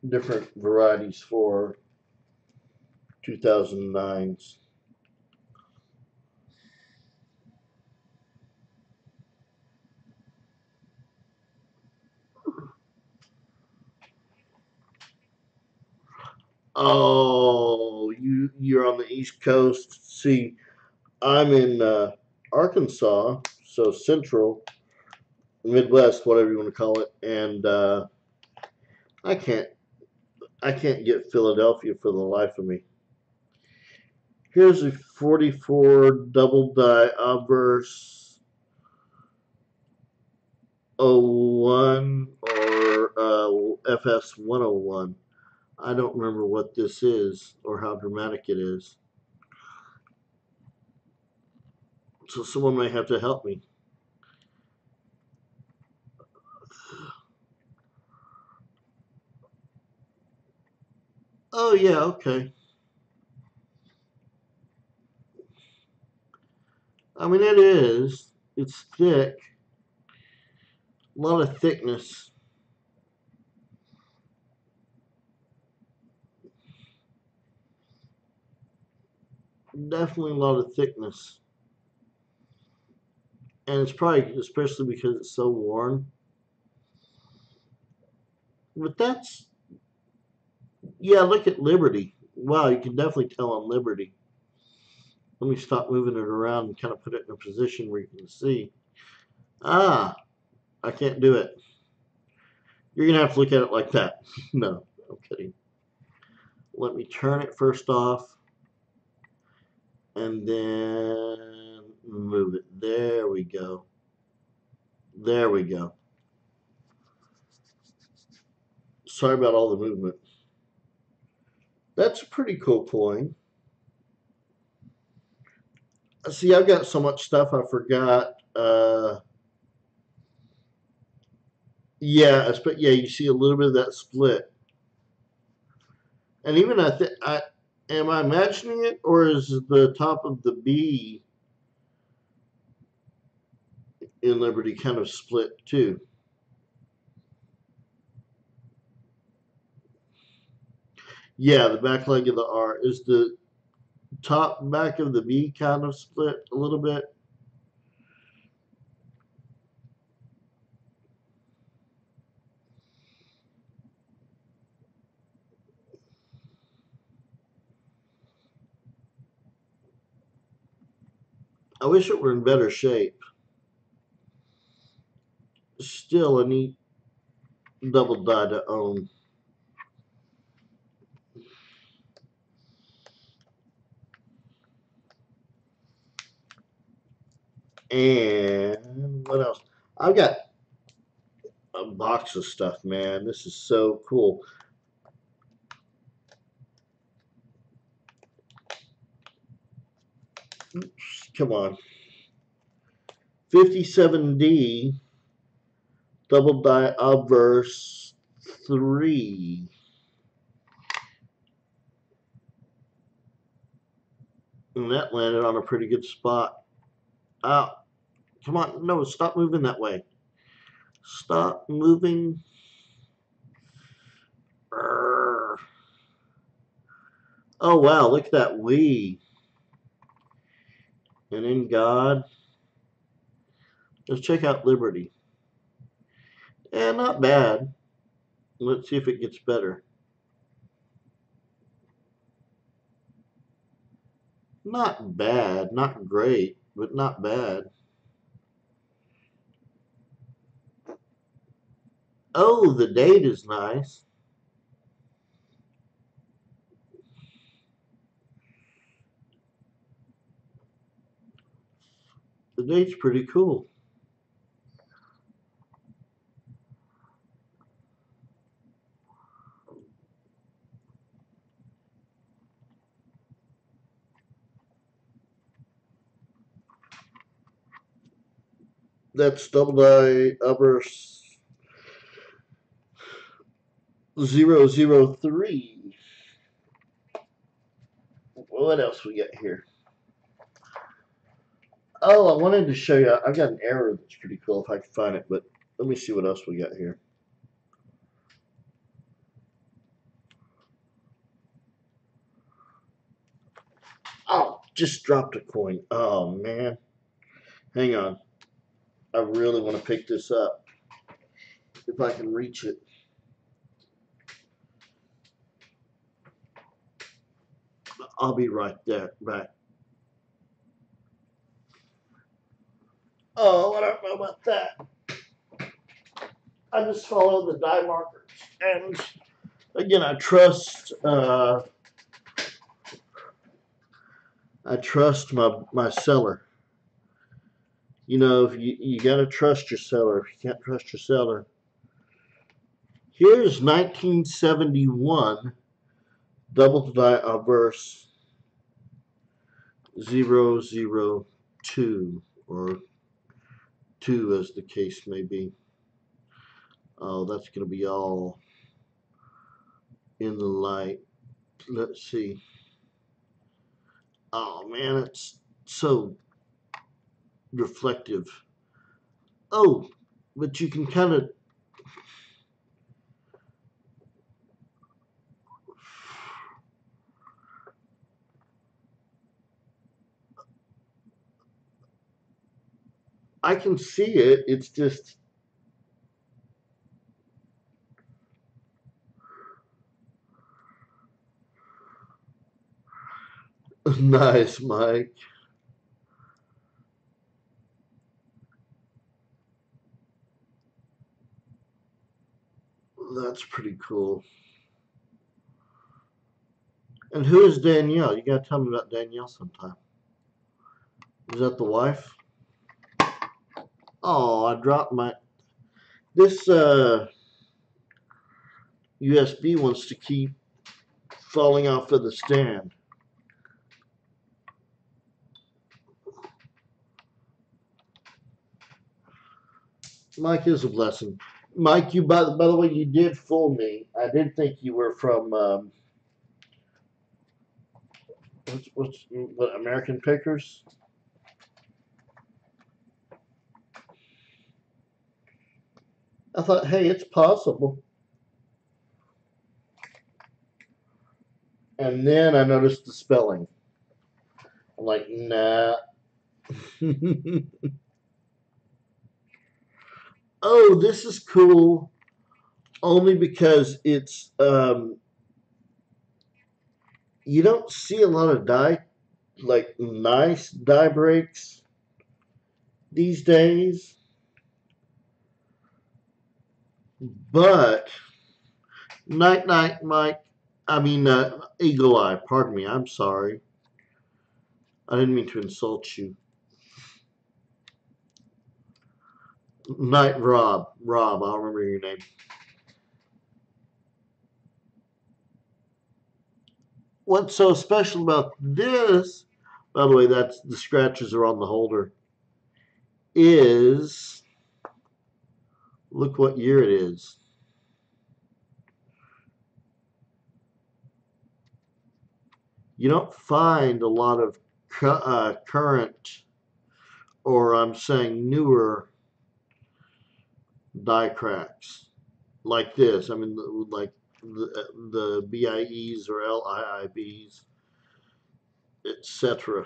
Different varieties for 2009s. Oh, you're on the East Coast. See, I'm in Arkansas, so Central, Midwest, whatever you want to call it, and I can't I can't get Philadelphia for the life of me. Here's a 44 double die obverse 01 or FS 101. I don't remember what this is or how dramatic it is. So someone may have to help me. Oh yeah, okay. I mean it is. It's thick. A lot of thickness. Definitely a lot of thickness. And it's probably especially because it's so worn. But that's yeah, look at Liberty. Wow, you can definitely tell on Liberty. Let me stop moving it around and kind of put it in a position where you can see. Ah, I can't do it. You're going to have to look at it like that. No, I'm kidding. Let me turn it first off and then move it. There we go. There we go. Sorry about all the movement. That's a pretty cool coin. See, I've got so much stuff I forgot. Yeah, you see a little bit of that split. And even I am I imagining it, or is the top of the B in Liberty kind of split too? Yeah, the back leg of the R is the top back of the B kind of split a little bit. I wish it were in better shape. Still a neat double die to own. And what else? I've got a box of stuff, man. This is so cool. Come on. 57D double die obverse 3. And that landed on a pretty good spot. Ah, come on. No, stop moving that way. Stop moving. Brrr. Oh, wow. Look at that we. And in God. Let's check out Liberty. Yeah, not bad. Let's see if it gets better. Not bad. Not great, but not bad. Oh, the date is nice. The date's pretty cool. That's double die upper 003. What else we got here? Oh, I wanted to show you. I got an error that's pretty cool if I can find it, but let me see what else we got here. Oh, just dropped a coin. Oh, man. Hang on. I really want to pick this up if I can reach it. I'll be right there. Back. Oh, I don't know about that. I just follow the die markers. And again, I trust my seller. You know, if you gotta trust your seller. If you can't trust your seller, here's 1971 double die verse 002 or 2 as the case may be. Oh, that's gonna be all in the light. Let's see. Oh man, it's so reflective. Oh, but you can kind of. I can see it. It's just nice, Mike. That's pretty cool. And who is Danielle? You gotta tell me about Danielle sometime. Is that the wife? Oh, I dropped my. This USB wants to keep falling off of the stand. Mike is a blessing. Mike, you by the way, you did fool me. I did think you were from what American Pickers. I thought, hey, it's possible. And then I noticed the spelling. I'm like, nah. Oh, this is cool. Only because it's you don't see a lot of die like nice die breaks these days. But night night Mike, I mean Eagle Eye. Pardon me. I'm sorry. I didn't mean to insult you. Night Rob. Rob. I'll remember your name. What's so special about this? By the way, that's the scratches are on the holder. Is look what year it is. You don't find a lot of current, or I'm saying newer, die cracks like this. I mean, like the BIEs or LIIBs, etc.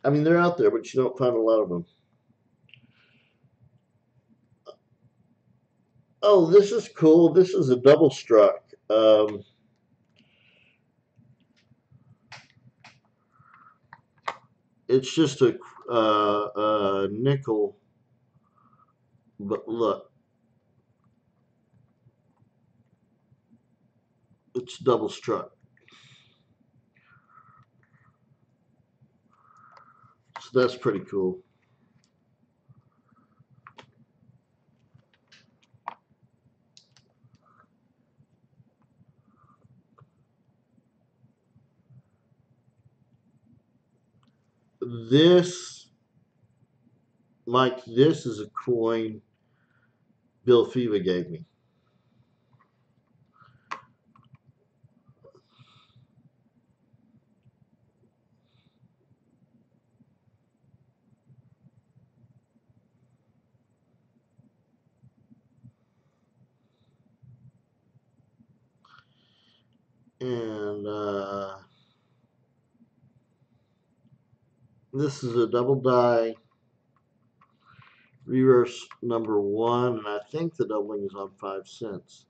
I mean, they're out there, but you don't find a lot of them. Oh, this is cool. This is a double struck. It's just a nickel, but look, it's double struck. So that's pretty cool. This, Mike, this is a coin Bill Fiva gave me. And this is a double die reverse number one, and I think the doubling is on 5 cents.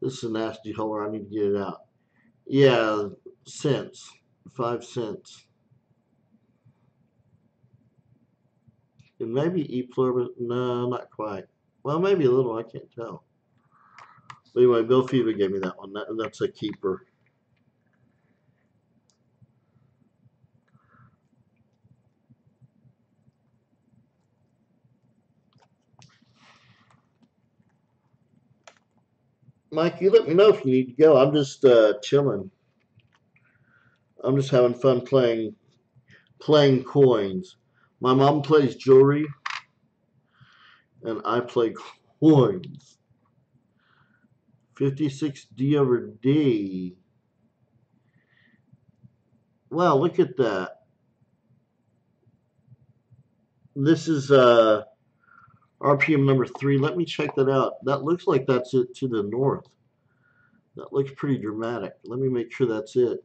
This is a nasty holder. I need to get it out. Yeah, cents. 5 cents. And maybe E pluribus. No, not quite. Well, maybe a little. I can't tell. But anyway, Bill Fever gave me that one. That's a keeper. Mike, you let me know if you need to go. I'm just chilling. I'm just having fun playing coins. My mom plays jewelry, and I play coins. 56 D over D. Wow, look at that. This is RPM number 3. Let me check that out. That looks like that's it to the north. That looks pretty dramatic. Let me make sure that's it.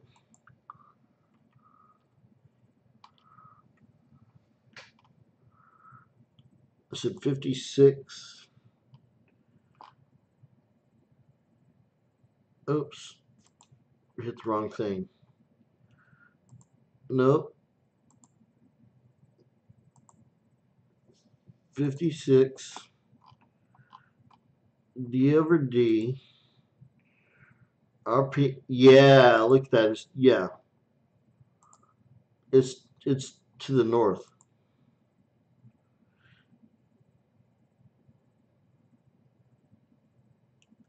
I said 56. Oops. Hit the wrong thing. Nope. 56. D over D. RP. Yeah, look at that. Yeah. It's to the north.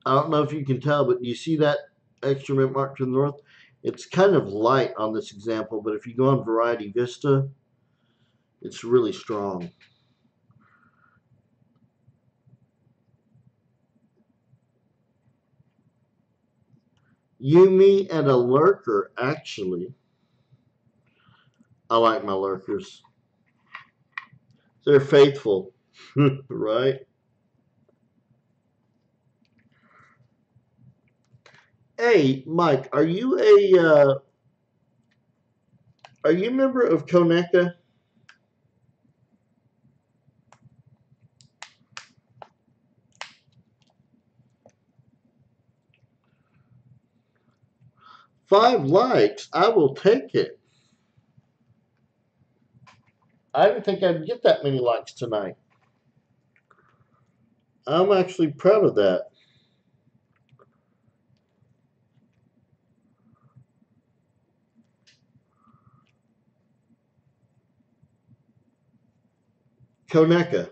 I don't know if you can tell, but you see that extra mint mark to the north? It's kind of light on this example, but if you go on Variety Vista, it's really strong. Yumi and a lurker, actually. I like my lurkers. They're faithful, right? Hey, Mike, are you a member of Koneka? Five likes. I will take it. I didn't think I'd get that many likes tonight. I'm actually proud of that. Koneka,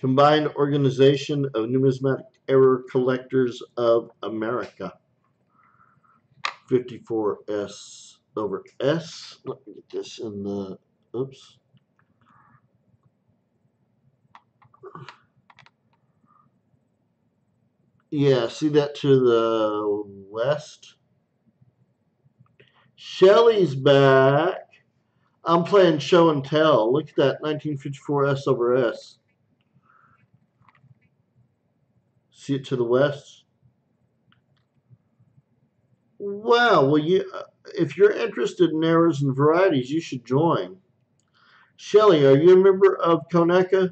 Combined Organization of Numismatic Error Collectors of America. 54S over S. Let me get this in the, oops. Yeah, see that to the west? Shelly's back. I'm playing show and tell. Look at that 1954 S over S. See it to the west? Wow. Well, if you're interested in errors and varieties, you should join. Shelly, are you a member of Koneka?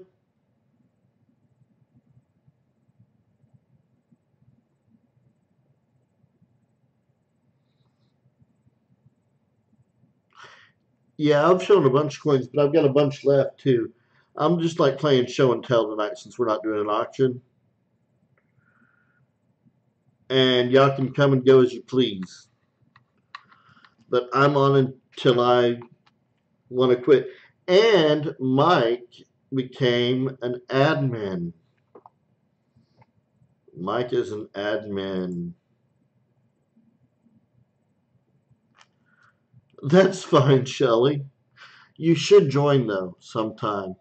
Yeah, I've shown a bunch of coins, but I've got a bunch left too. I'm just like playing show and tell tonight since we're not doing an auction. And y'all can come and go as you please. But I'm on until I want to quit. And Mike became an admin. Mike is an admin. That's fine, Shelly. You should join though sometime.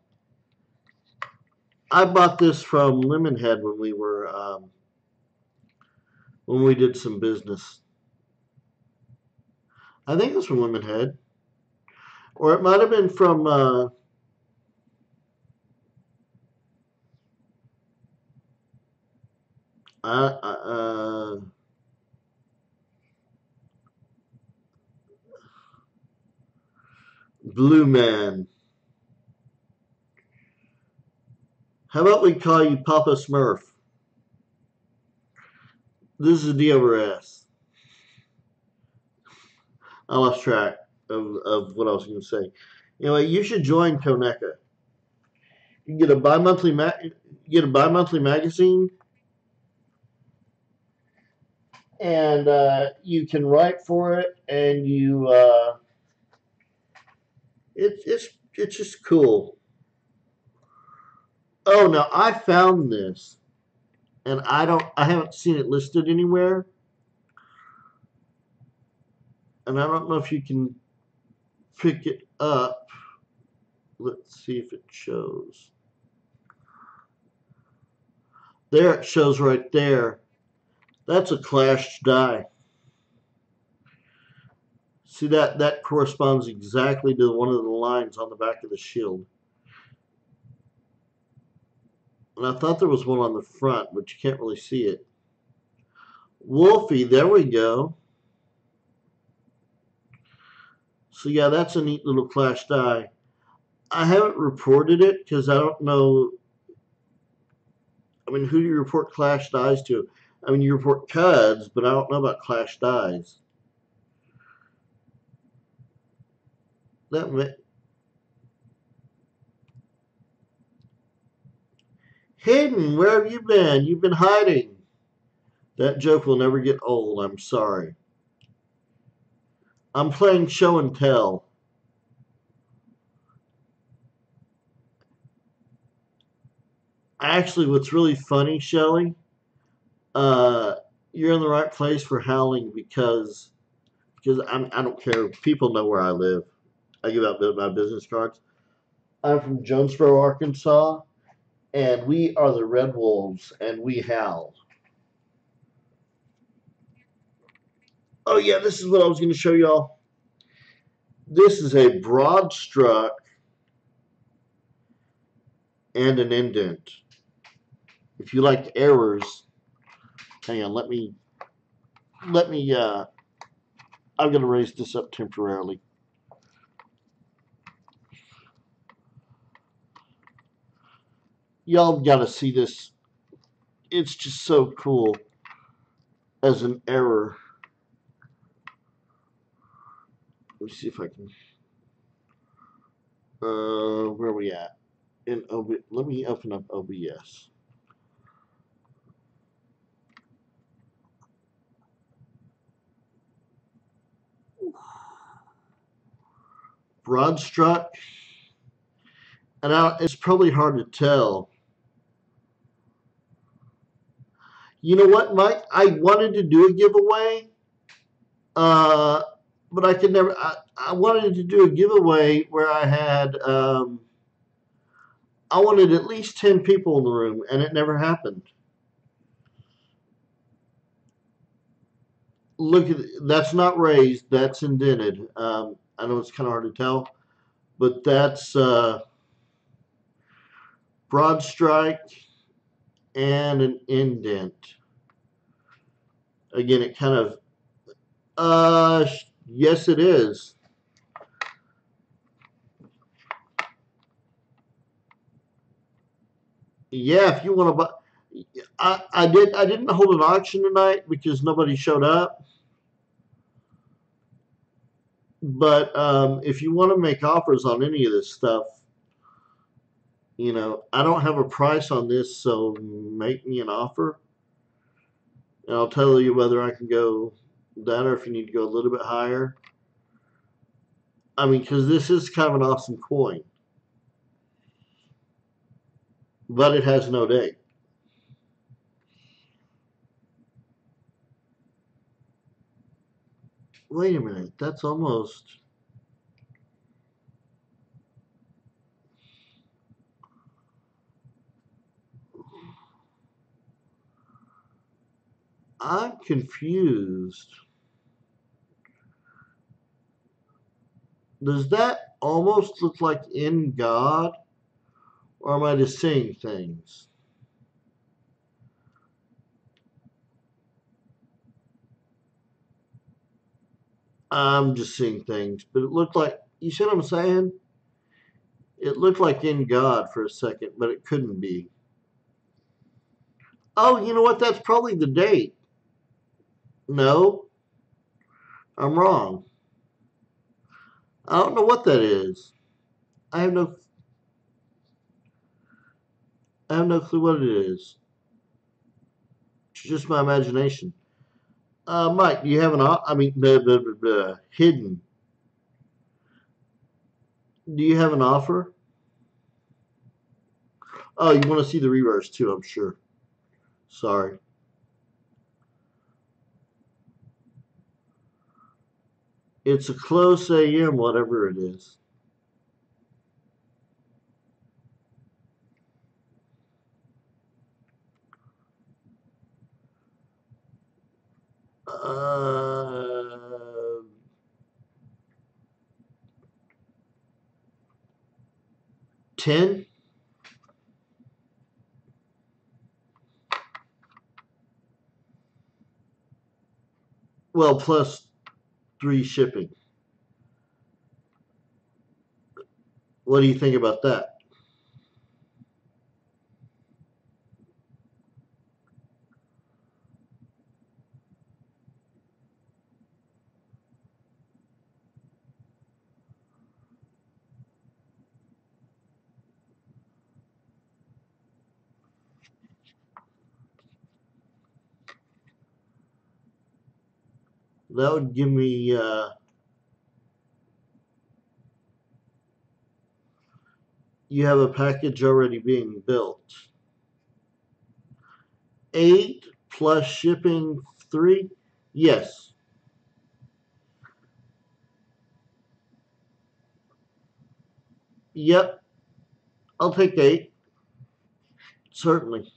I bought this from Lemonhead when we did some business. I think it was from Lemonhead, or it might have been from uh, uh, Blue Man. How about we call you Papa Smurf? This is D over S. I lost track of what I was going to say. Anyway, you should join Koneka. You get a bi-monthly magazine, and you can write for it, and it's just cool. Oh, now I found this, and I haven't seen it listed anywhere, and I don't know if you can pick it up. Let's see if it shows. There it shows right there. That's a clashed die. See that corresponds exactly to one of the lines on the back of the shield. And I thought there was one on the front, but you can't really see it. Wolfie, there we go. So yeah, that's a neat little clash die. I haven't reported it because I don't know. I mean, who do you report clash dies to? I mean, you report cuds, but I don't know about clash dies. That may... Hayden, where have you been? You've been hiding. That joke will never get old. I'm sorry. I'm playing show and tell. Actually, what's really funny, Shelly, uh, you're in the right place for howling because I don't care. People know where I live. I give out my business cards. I'm from Jonesboro, Arkansas, and we are the Red Wolves, and we howl. Oh yeah, this is what I was going to show y'all. This is a broad struck and an indent. If you like errors, hang on. Let me. I'm going to raise this up temporarily. Y'all got to see this. It's just so cool as an error. Let me see if I can. Where are we at? In let me open up OBS. Broad struck, and it's probably hard to tell. You know what, Mike? I wanted to do a giveaway, uh, but I could never. I wanted to do a giveaway where I wanted at least 10 people in the room, and it never happened. Look at that's not raised. That's indented. I know it's kind of hard to tell, but that's broad strike and an indent. Again, it kind of yes, it is. Yeah, if you want to buy, I didn't hold an auction tonight because nobody showed up. But if you want to make offers on any of this stuff, I don't have a price on this, so make me an offer, and I'll tell you whether I can go that or if you need to go a little bit higher. I mean, because this is kind of an awesome coin, but it has no date. Wait a minute, that's almost. I'm confused. Does that almost look like In God, or am I just seeing things? I'm just seeing things, but it looked like, you see what I'm saying? It looked like In God for a second, but it couldn't be. Oh, you know what? That's probably the date. No, I'm wrong. I don't know what that is. I have no, I have no clue what it is. It's just my imagination. Mike, do you have I mean, hidden. Do you have an offer? Oh, you want to see the reverse too, I'm sure. Sorry. It's a close AM, whatever it is. Uh, 10? Well, plus 3 shipping. What do you think about that? That would give me, you have a package already being built. 8 plus shipping 3? Yes. Yep. I'll take 8. Certainly.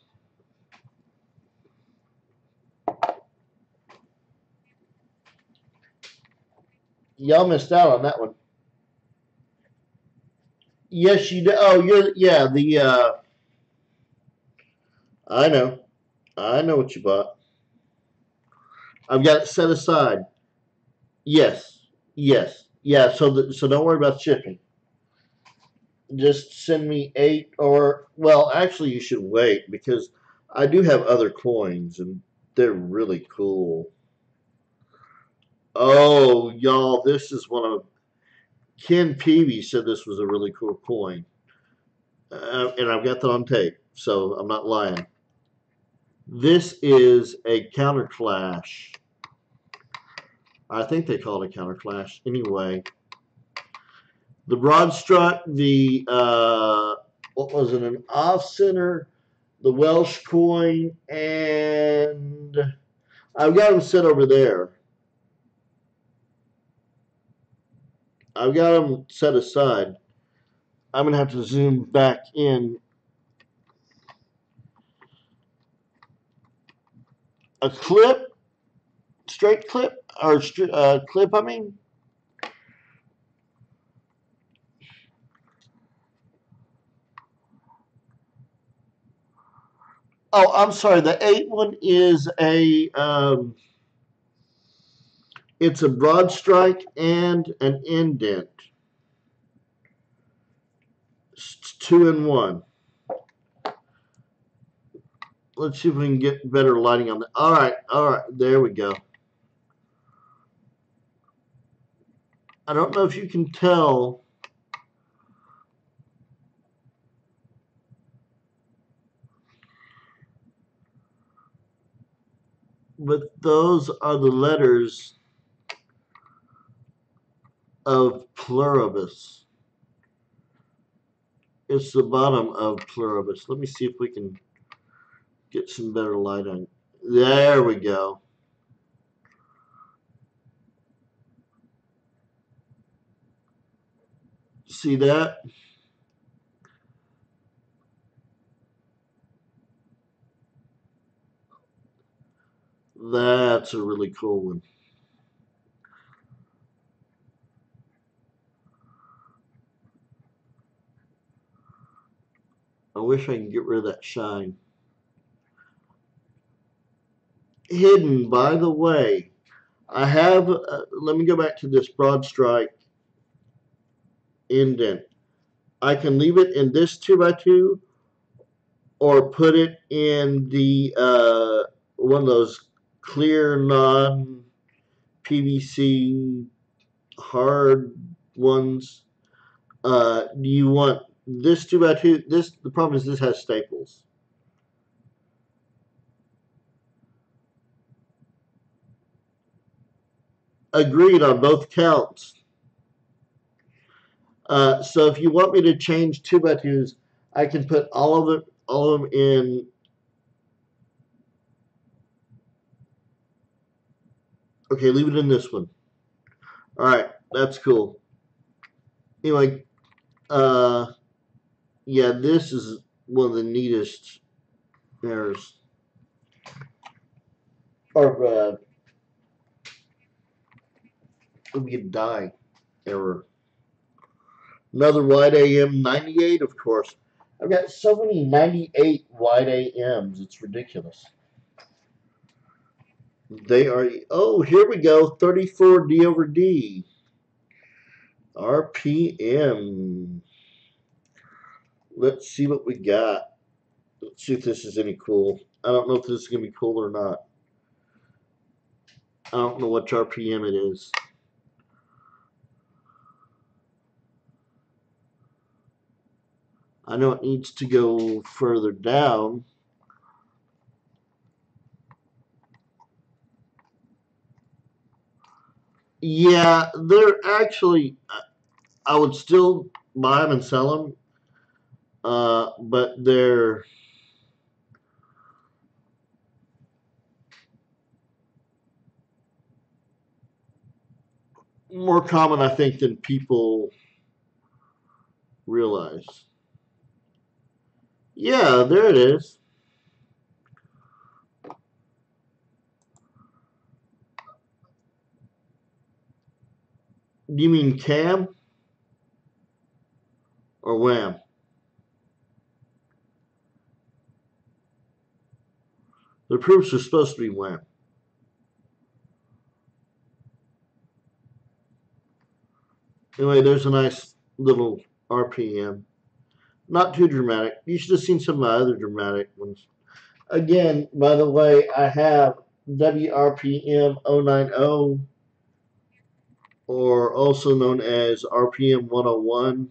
Y'all missed out on that one. Yes, you did. Oh, yeah, I know. I know what you bought. I've got it set aside. Yes. Yes. Yeah, so don't worry about shipping. Just send me 8, or well, actually you should wait because I do have other coins and they're really cool. Oh, y'all, this is one of Ken Peavy said this was a really cool coin. And I've got that on tape, so I'm not lying. This is a counterclash. I think they call it a counterclash. Anyway, the broad strut, the what was it, an off center, the Welsh coin, and I've got them set over there. I've got them set aside. I'm gonna have to zoom back in. A clip, straight clip, or clip. I mean. Oh, I'm sorry. The 8 one is a it's a broad strike and an indent. It's 2 in 1. Let's see if we can get better lighting on that. All right, there we go. I don't know if you can tell, but those are the letters of pluribus. It's the bottom of pluribus. Let me see if we can get some better light on it. There we go. See that? That's a really cool one. I wish I could get rid of that shine. Hidden, by the way, I have, let me go back to this broad strike indent. I can leave it in this 2x2 or put it in the one of those clear non PVC hard ones. Do you want this 2x2? This, the problem is this has staples. Agreed on both counts. So if you want me to change 2x2s, I can put all of them in. Okay, leave it in this one. All right, that's cool. Anyway, uh, yeah, this is one of the neatest errors. Or let me get die error. Another wide AM 98, of course. I've got so many 98 wide AMs, it's ridiculous. They are, oh, here we go, 34 D over D. RPM. Let's see what we got. Let's see if this is any cool. I don't know if this is going to be cool or not. I don't know which RPM it is. I know it needs to go further down. Yeah, they're actually, I would still buy them and sell them, but they're more common, I think, than people realize. Yeah, there it is. Do you mean cam or wham? The proofs are supposed to be wham. Anyway, there's a nice little RPM. Not too dramatic. You should have seen some of my other dramatic ones. Again, by the way, I have WRPM 090, or also known as RPM 101.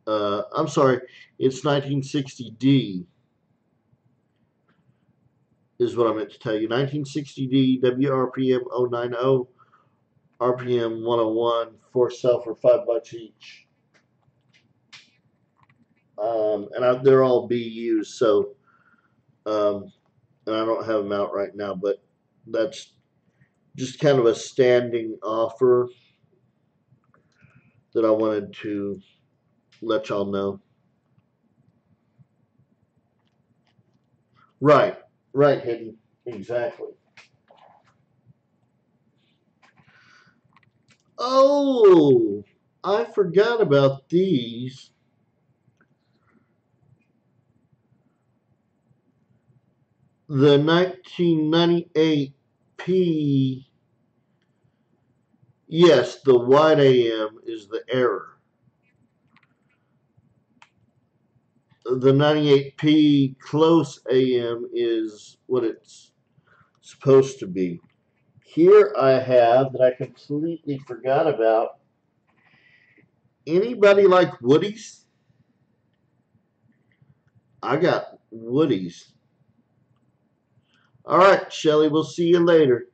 I'm sorry, it's 1960D, is what I meant to tell you. 1960D, WRPM 090, RPM 101, for sale for $5 each. They're all BUs, so um, and I don't have them out right now, but that's just kind of a standing offer that I wanted to let y'all know. Right, right, Hidden, exactly. Oh, I forgot about these. The 1998 P. Yes, the wide AM is the error. The 98P close AM is what it's supposed to be. Here I have, that I completely forgot about, Anybody like Woodies? I got Woodies. All right, Shelly, we'll see you later.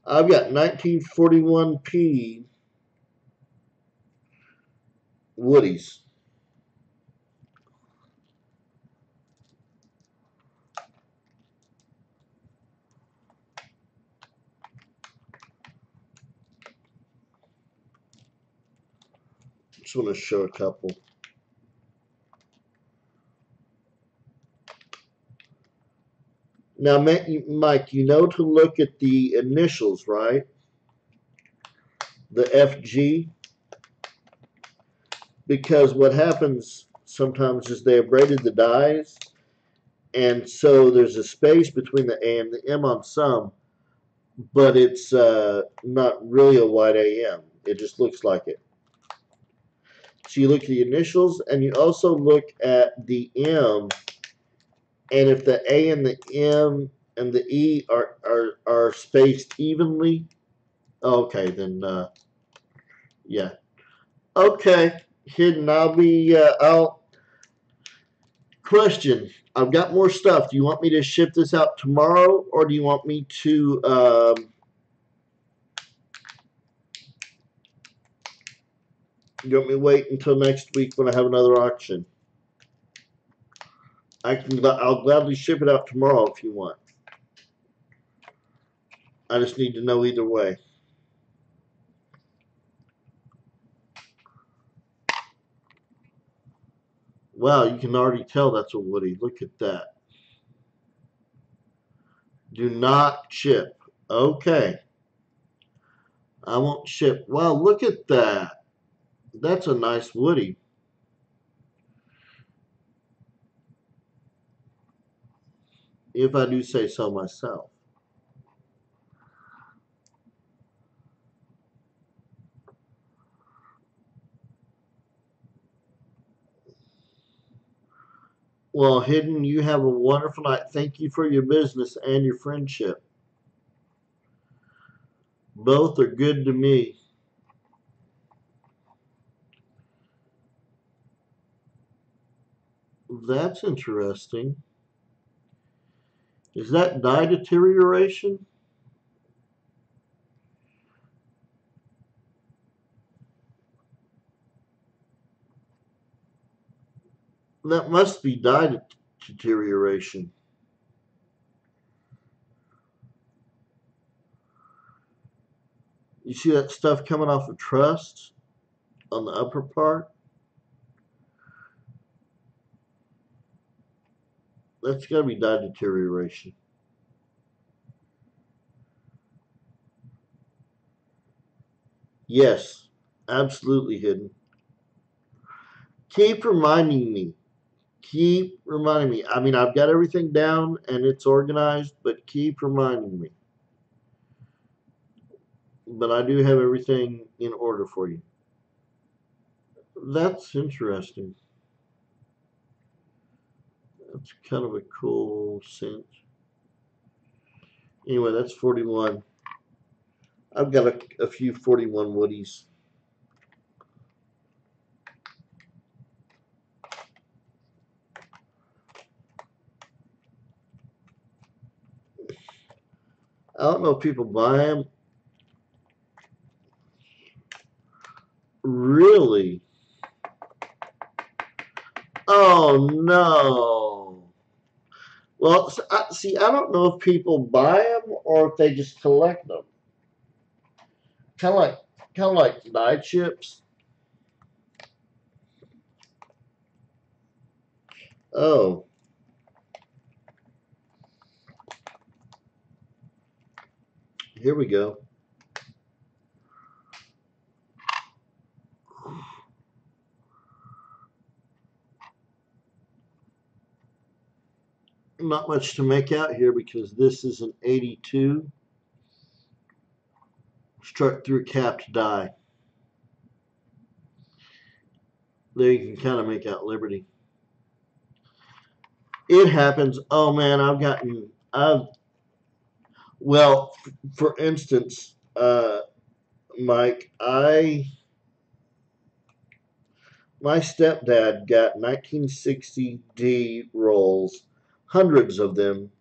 I've got 1941p Woodies. Just want to show a couple. Now, Mike, you know to look at the initials, right? The FG, because what happens sometimes is they abraded the dies, and so there's a space between the A and the M on some, but it's not really a white AM. It just looks like it. So you look at the initials, and you also look at the M, and if the A and the M and the E are spaced evenly, okay, then yeah. Okay, Hidden. I'll question. I've got more stuff. Do you want me to ship this out tomorrow, or do you want me to? You want me to wait until next week when I have another auction? I'll gladly ship it out tomorrow if you want. I just need to know either way. Wow, you can already tell that's a Woody. Look at that. Do not ship. Okay. I won't ship. Wow, look at that. That's a nice Woody. If I do say so myself. Well, Hidden, you have a wonderful night. Thank you for your business and your friendship. Both are good to me. That's interesting. Is that dye deterioration? That must be dye deterioration. You see that stuff coming off of truss on the upper part? That's got to be dye deterioration. Yes, absolutely, Hidden. Keep reminding me. Keep reminding me. I mean, I've got everything down and it's organized, but keep reminding me. But I do have everything in order for you. That's interesting. That's kind of a cool scent. Anyway, that's 41. I've got a few 41 Woodies. I don't know if people buy them. Really? Oh no. Well, see, I don't know if people buy them or if they just collect them. Kind of like, kind of like dye chips. Oh, here we go. Not much to make out here because this is an 82 struck through capped die. There you can kind of make out Liberty. It happens. Oh man, well, for instance, Mike, I My stepdad got 1960D rolls, hundreds of them,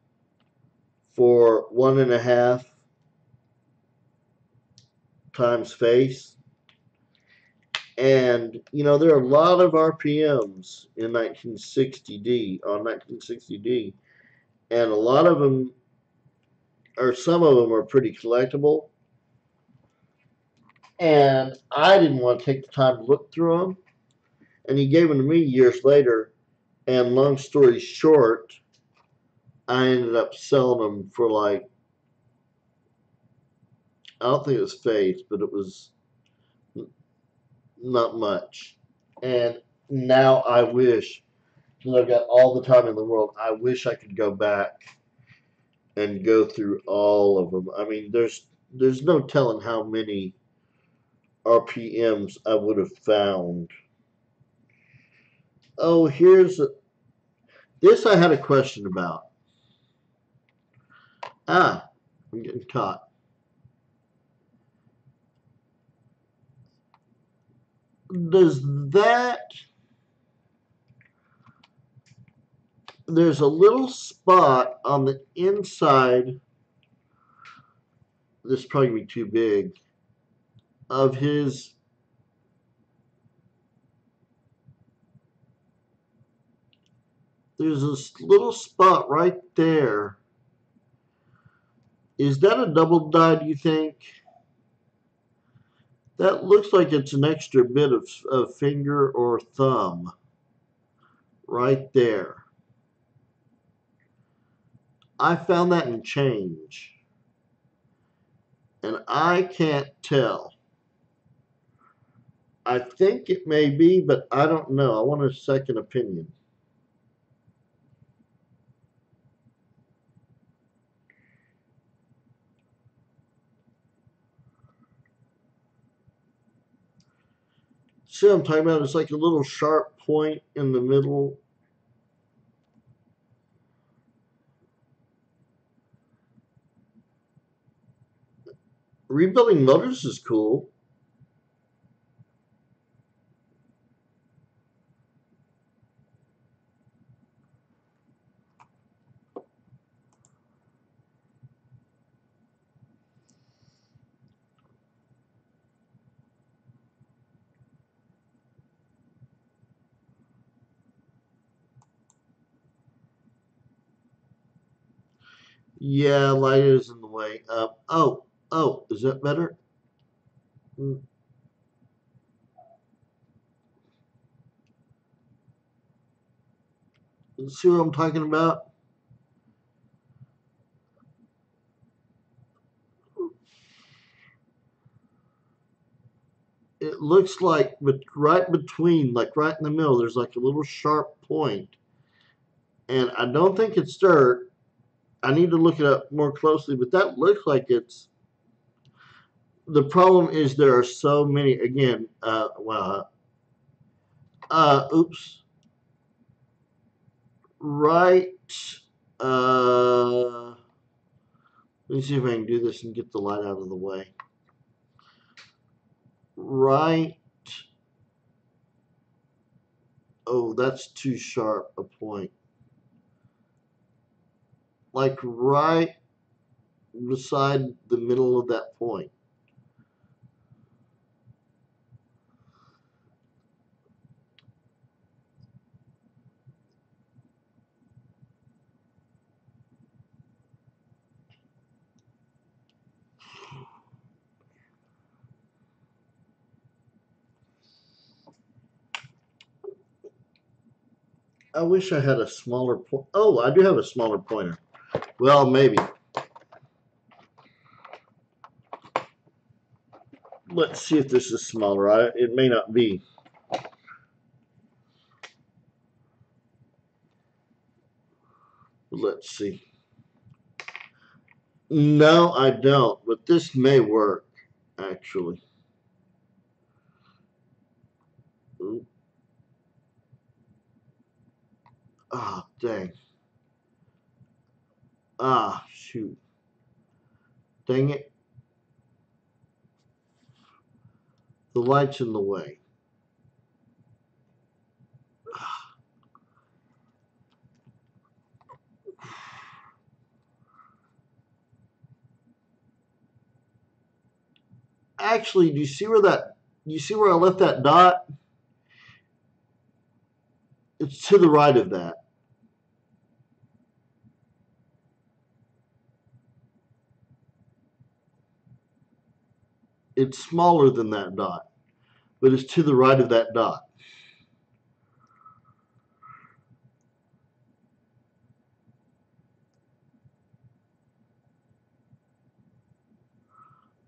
for 1.5 times face. And there are a lot of RPMs in 1960D on 1960D, and a lot of them, or some of them, are pretty collectible. And I didn't want to take the time to look through them, and he gave them to me years later. And long story short, I ended up selling them for like, I don't think it was face, but it was not much. And now I wish, because I've got all the time in the world, I wish I could go back and go through all of them. I mean, there's no telling how many RPMs I would have found. Oh, this I had a question about. Ah, I'm getting caught. Does that There's a little spot on the inside, this is probably gonna be too big, of his, there's this little spot right there. Is that a double die, do you think? That looks like it's an extra bit of finger or thumb right there. I found that in change, and I can't tell. I think it may be, but I don't know. I want a second opinion. See what I'm talking about? It's like a little sharp point in the middle. Rebuilding motors is cool. Yeah, light is in the way. Oh, is that better? Mm, see what I'm talking about? It looks like, but right between, like right in the middle, there's like a little sharp point, and I don't think it's dirt. I need to look it up more closely, but that looks like it's. The problem is there are so many. Again, well, oops, right. Let me see if I can do this and get the light out of the way. Right. Oh, that's too sharp a point. Like right beside the middle of that point. I wish I had a smaller point. Oh, I do have a smaller pointer. Well, maybe. Let's see if this is smaller. It may not be. Let's see. No, I don't. But this may work, actually. Ah, dang. Ah, shoot. Dang it. The light's in the way. Actually, do you see where that? You see where I left that dot? It's to the right of that. It's smaller than that dot, but it's to the right of that dot.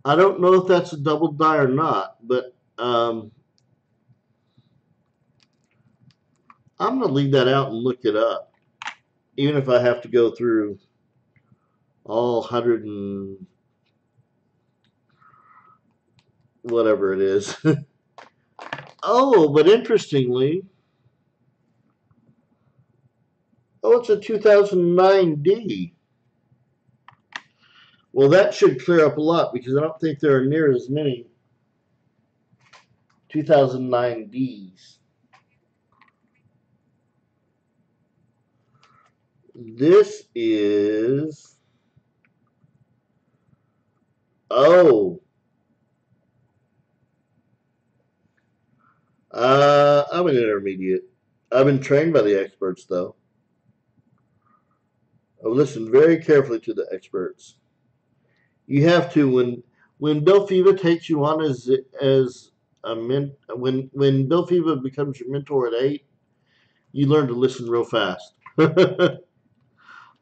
I don't know if that's a double die or not, but I'm going to leave that out and look it up, even if I have to go through all 100 and whatever it is. Oh, but interestingly, oh, it's a 2009D. Well, that should clear up a lot because I don't think there are near as many 2009Ds. This is, oh, I'm an intermediate. I've been trained by the experts, though. I've listened very carefully to the experts. You have to when Bill Fiva takes you on as a when Bill Fiva becomes your mentor at 8, you learn to listen real fast.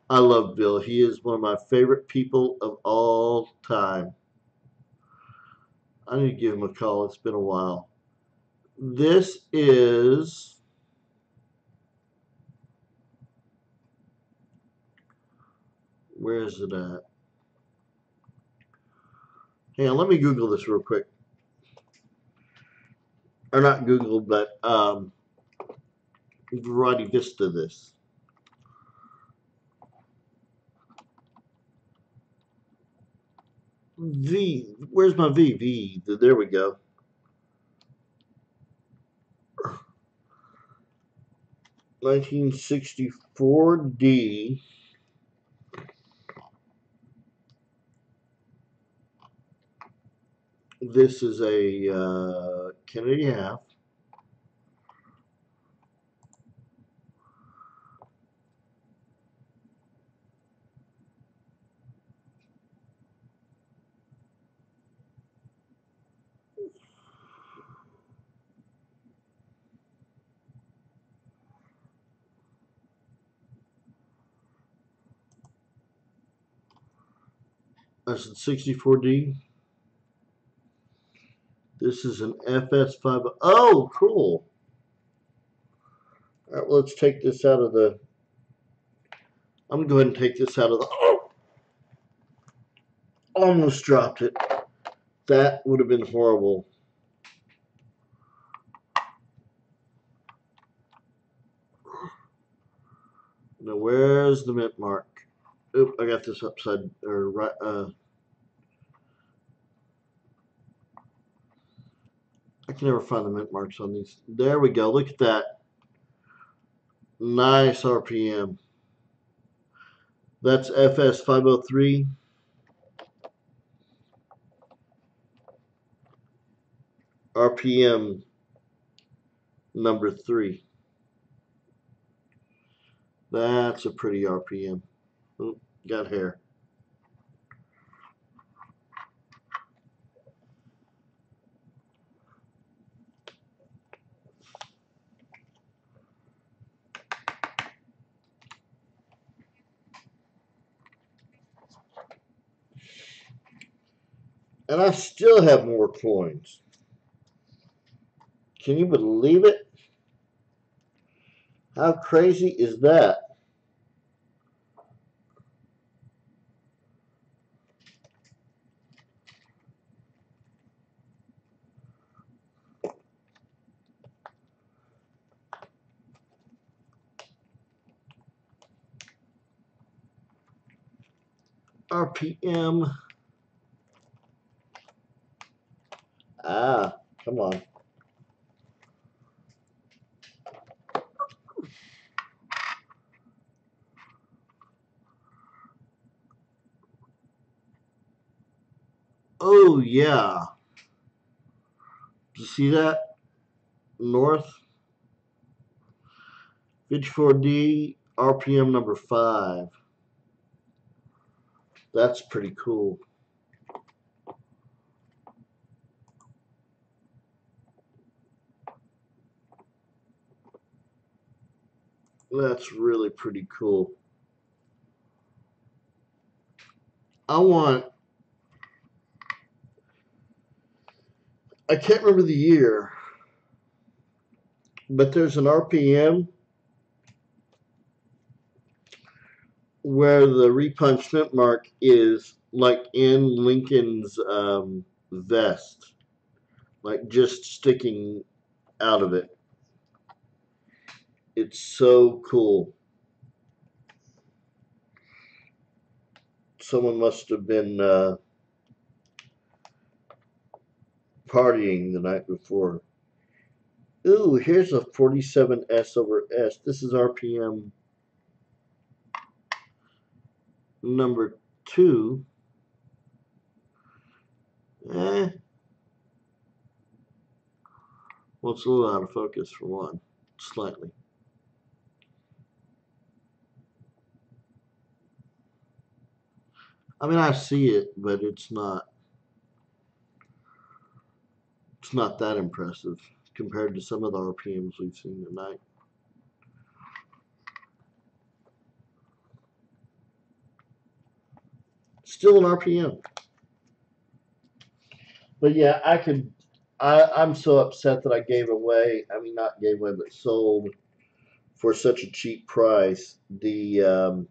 I love Bill. He is one of my favorite people of all time. I need to give him a call. It's been a while. This is, where is it at? Hang on, let me Google this real quick. Or not Google, but Variety Vista this. V, where's my V? V, there we go. $1964D. This is a Kennedy half. That's a 64D. This is an FS5. Oh, cool. All right, let's take this out of the. I'm going to go ahead and take this out of the. Oh, almost dropped it. That would have been horrible. Now, where's the mint mark? Oop, I got this upside or right. I can never find the mint marks on these. There we go. Look at that. Nice RPM. That's FS 503. RPM number 3. That's a pretty RPM. Oop, got hair. And I still have more coins. Can you believe it? How crazy is that? RPM. Ah, come on. Oh, yeah. See that? North 54D RPM number 5. That's pretty cool. That's really pretty cool. I can't remember the year, but there's an RPM where the repunchment mark is like in Lincoln's vest, like just sticking out of it. It's so cool. Someone must have been partying the night before. Ooh, here's a 47S over S. This is RPM number 2. Eh, well, it's a little out of focus for one, slightly. I mean, I see it, but it's not that impressive compared to some of the RPMs we've seen tonight. Still an RPM. But yeah, I'm so upset that I gave away, I mean, not gave away, but sold for such a cheap price the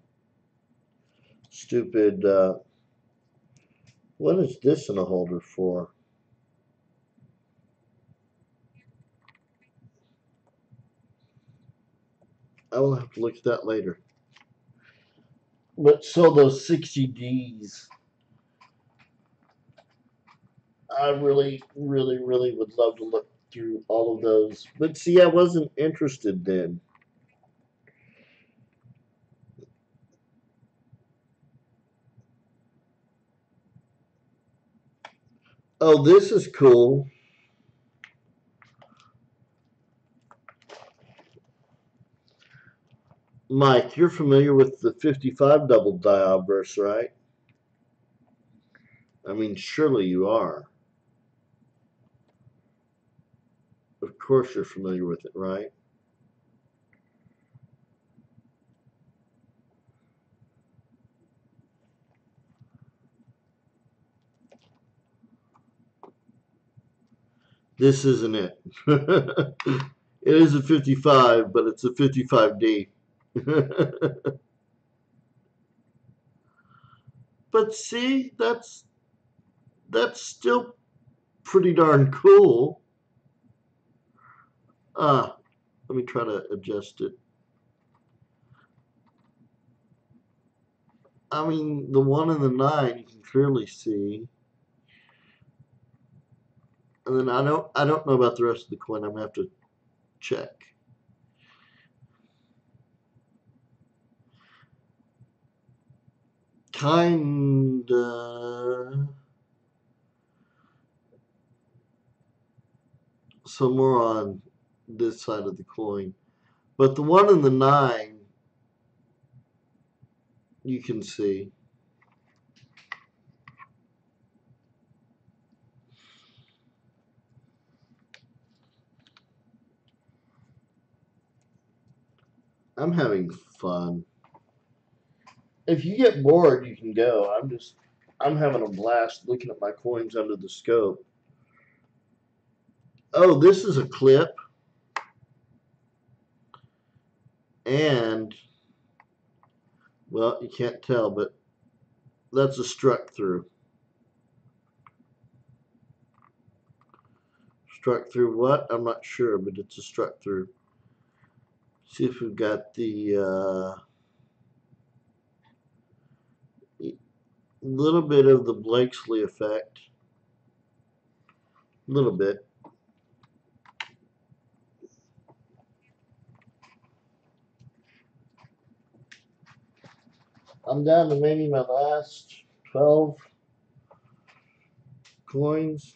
stupid, what is this in a holder for? I will have to look at that later. But so those 60Ds, I really, really, really would love to look through all of those. But see, I wasn't interested then. Oh, this is cool. Mike, you're familiar with the 55 double die obverse, right? I mean, surely you are. Of course you're familiar with it, right? This isn't it. It is a 55, but it's a 55D. But see, that's still pretty darn cool. Ah, let me try to adjust it. I mean, the 1 and the 9 you can clearly see. And then I don't know about the rest of the coin. I'm gonna have to check. Kinda. Some more on this side of the coin. But the 1 and the 9 you can see. I'm having fun. If you get bored, you can go. I'm having a blast looking at my coins under the scope. Oh, this is a clip, and well, you can't tell, but that's a struck through. Struck through what? I'm not sure, but it's a struck through. See if we've got the little bit of the Blakesley effect. A little bit. I'm down to maybe my last 12 coins.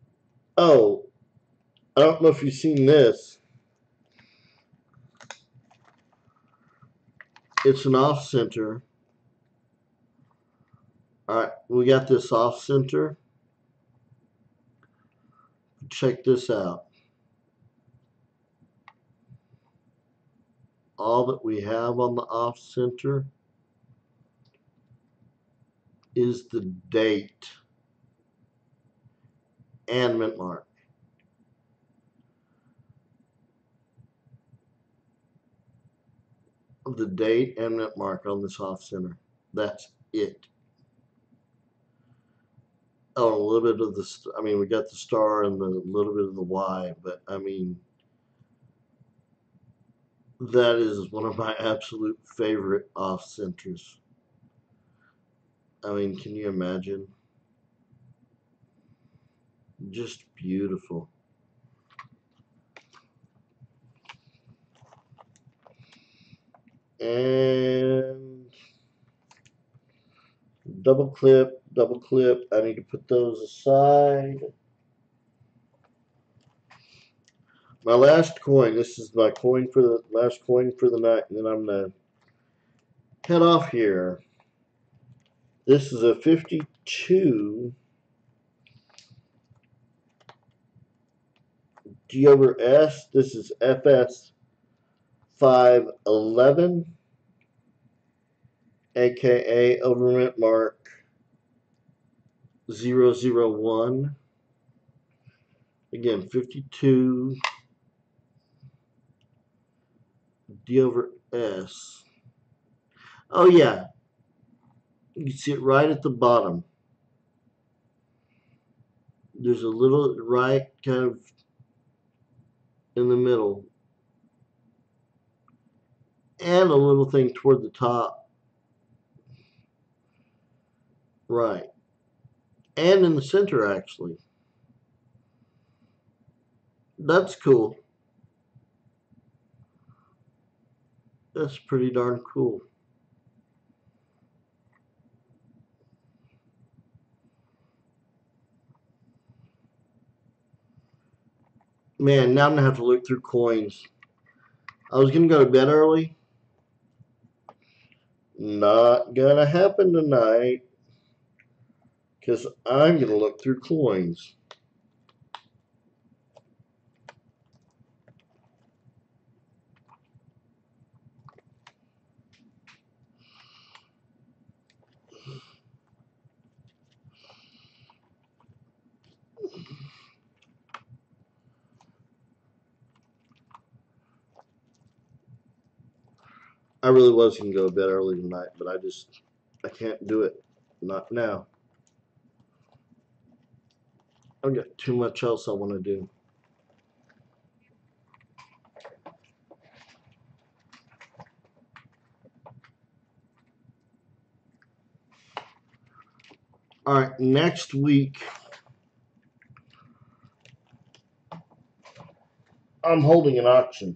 Oh, I don't know if you've seen this. It's an off center. All right, we got this off center. Check this out. All that we have on the off center is the date and mint mark. The date and mint mark on this off center. That's it. Oh, a little bit of the, I mean, we got the star and the little bit of the Y, but I mean, that is one of my absolute favorite off centers. I mean, can you imagine? Just beautiful. And double clip, double clip. I need to put those aside. My last coin. This is my coin for the last coin for the night, and then I'm gonna head off here. This is a 52 D over S. This is FS 511, aka overmint mark 001. Again, 52 D over S. Oh yeah, you can see it right at the bottom. There's a little right kind of in the middle, and a little thing toward the top. Right. And in the center, actually. That's cool. That's pretty darn cool. Man, now I'm going to have to look through coins. I was going to go to bed early. Not going to happen tonight. Because I'm going to look through coins. I really was going to go to bed early tonight, but I can't do it. Not now. I've got too much else I want to do. All right, next week, I'm holding an auction.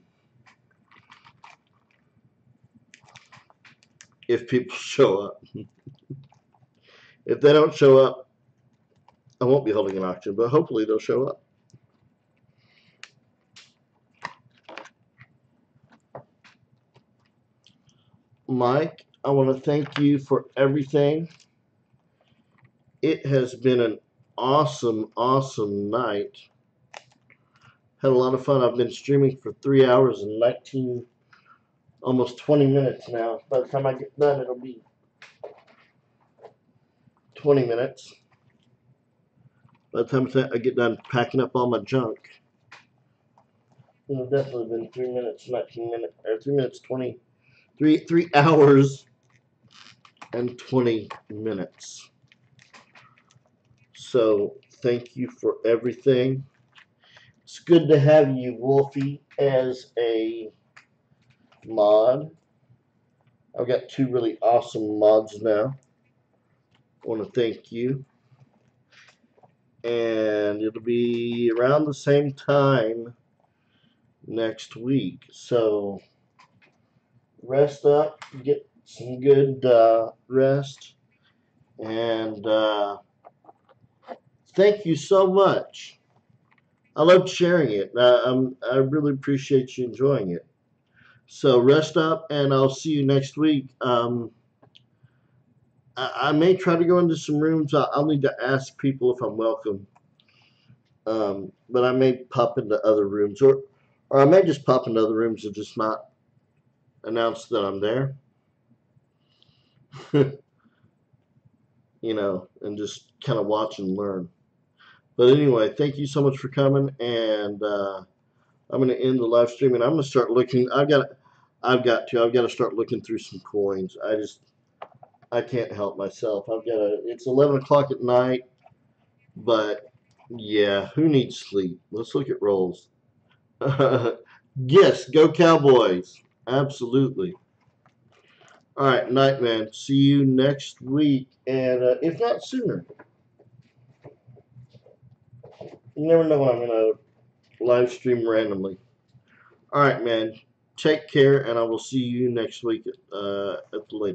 If people show up. If they don't show up, I won't be holding an auction, but hopefully they'll show up. Mike, I want to thank you for everything. It has been an awesome, awesome night. Had a lot of fun. I've been streaming for 3 hours and 19, almost 20 minutes now. By the time I get done, it'll be 20 minutes. By the time I get done packing up all my junk, it'll definitely been 3 minutes, 19 minutes, or 3 minutes, 20, 3 hours and 20 minutes. So thank you for everything. It's good to have you, Wolfie, as a mod. I've got 2 really awesome mods now. I want to thank you. And it'll be around the same time next week. So rest up, get some good rest, and thank you so much I loved sharing it. I really appreciate you enjoying it. So rest up, and I'll see you next week. I may try to go into some rooms. I'll need to ask people if I'm welcome. But I may pop into other rooms, or I may just pop into other rooms and just not announce that I'm there. And just kind of watch and learn. But anyway, thank you so much for coming, and I'm going to end the live stream, and I'm going to start looking. I've got to start looking through some coins. I can't help myself. It's 11 o'clock at night, but yeah, who needs sleep? Let's look at rolls. Yes, go Cowboys. Absolutely. All right, night, man. See you next week, and if not sooner. You never know when I'm going to live stream randomly. All right, man. Take care, and I will see you next week at the latest.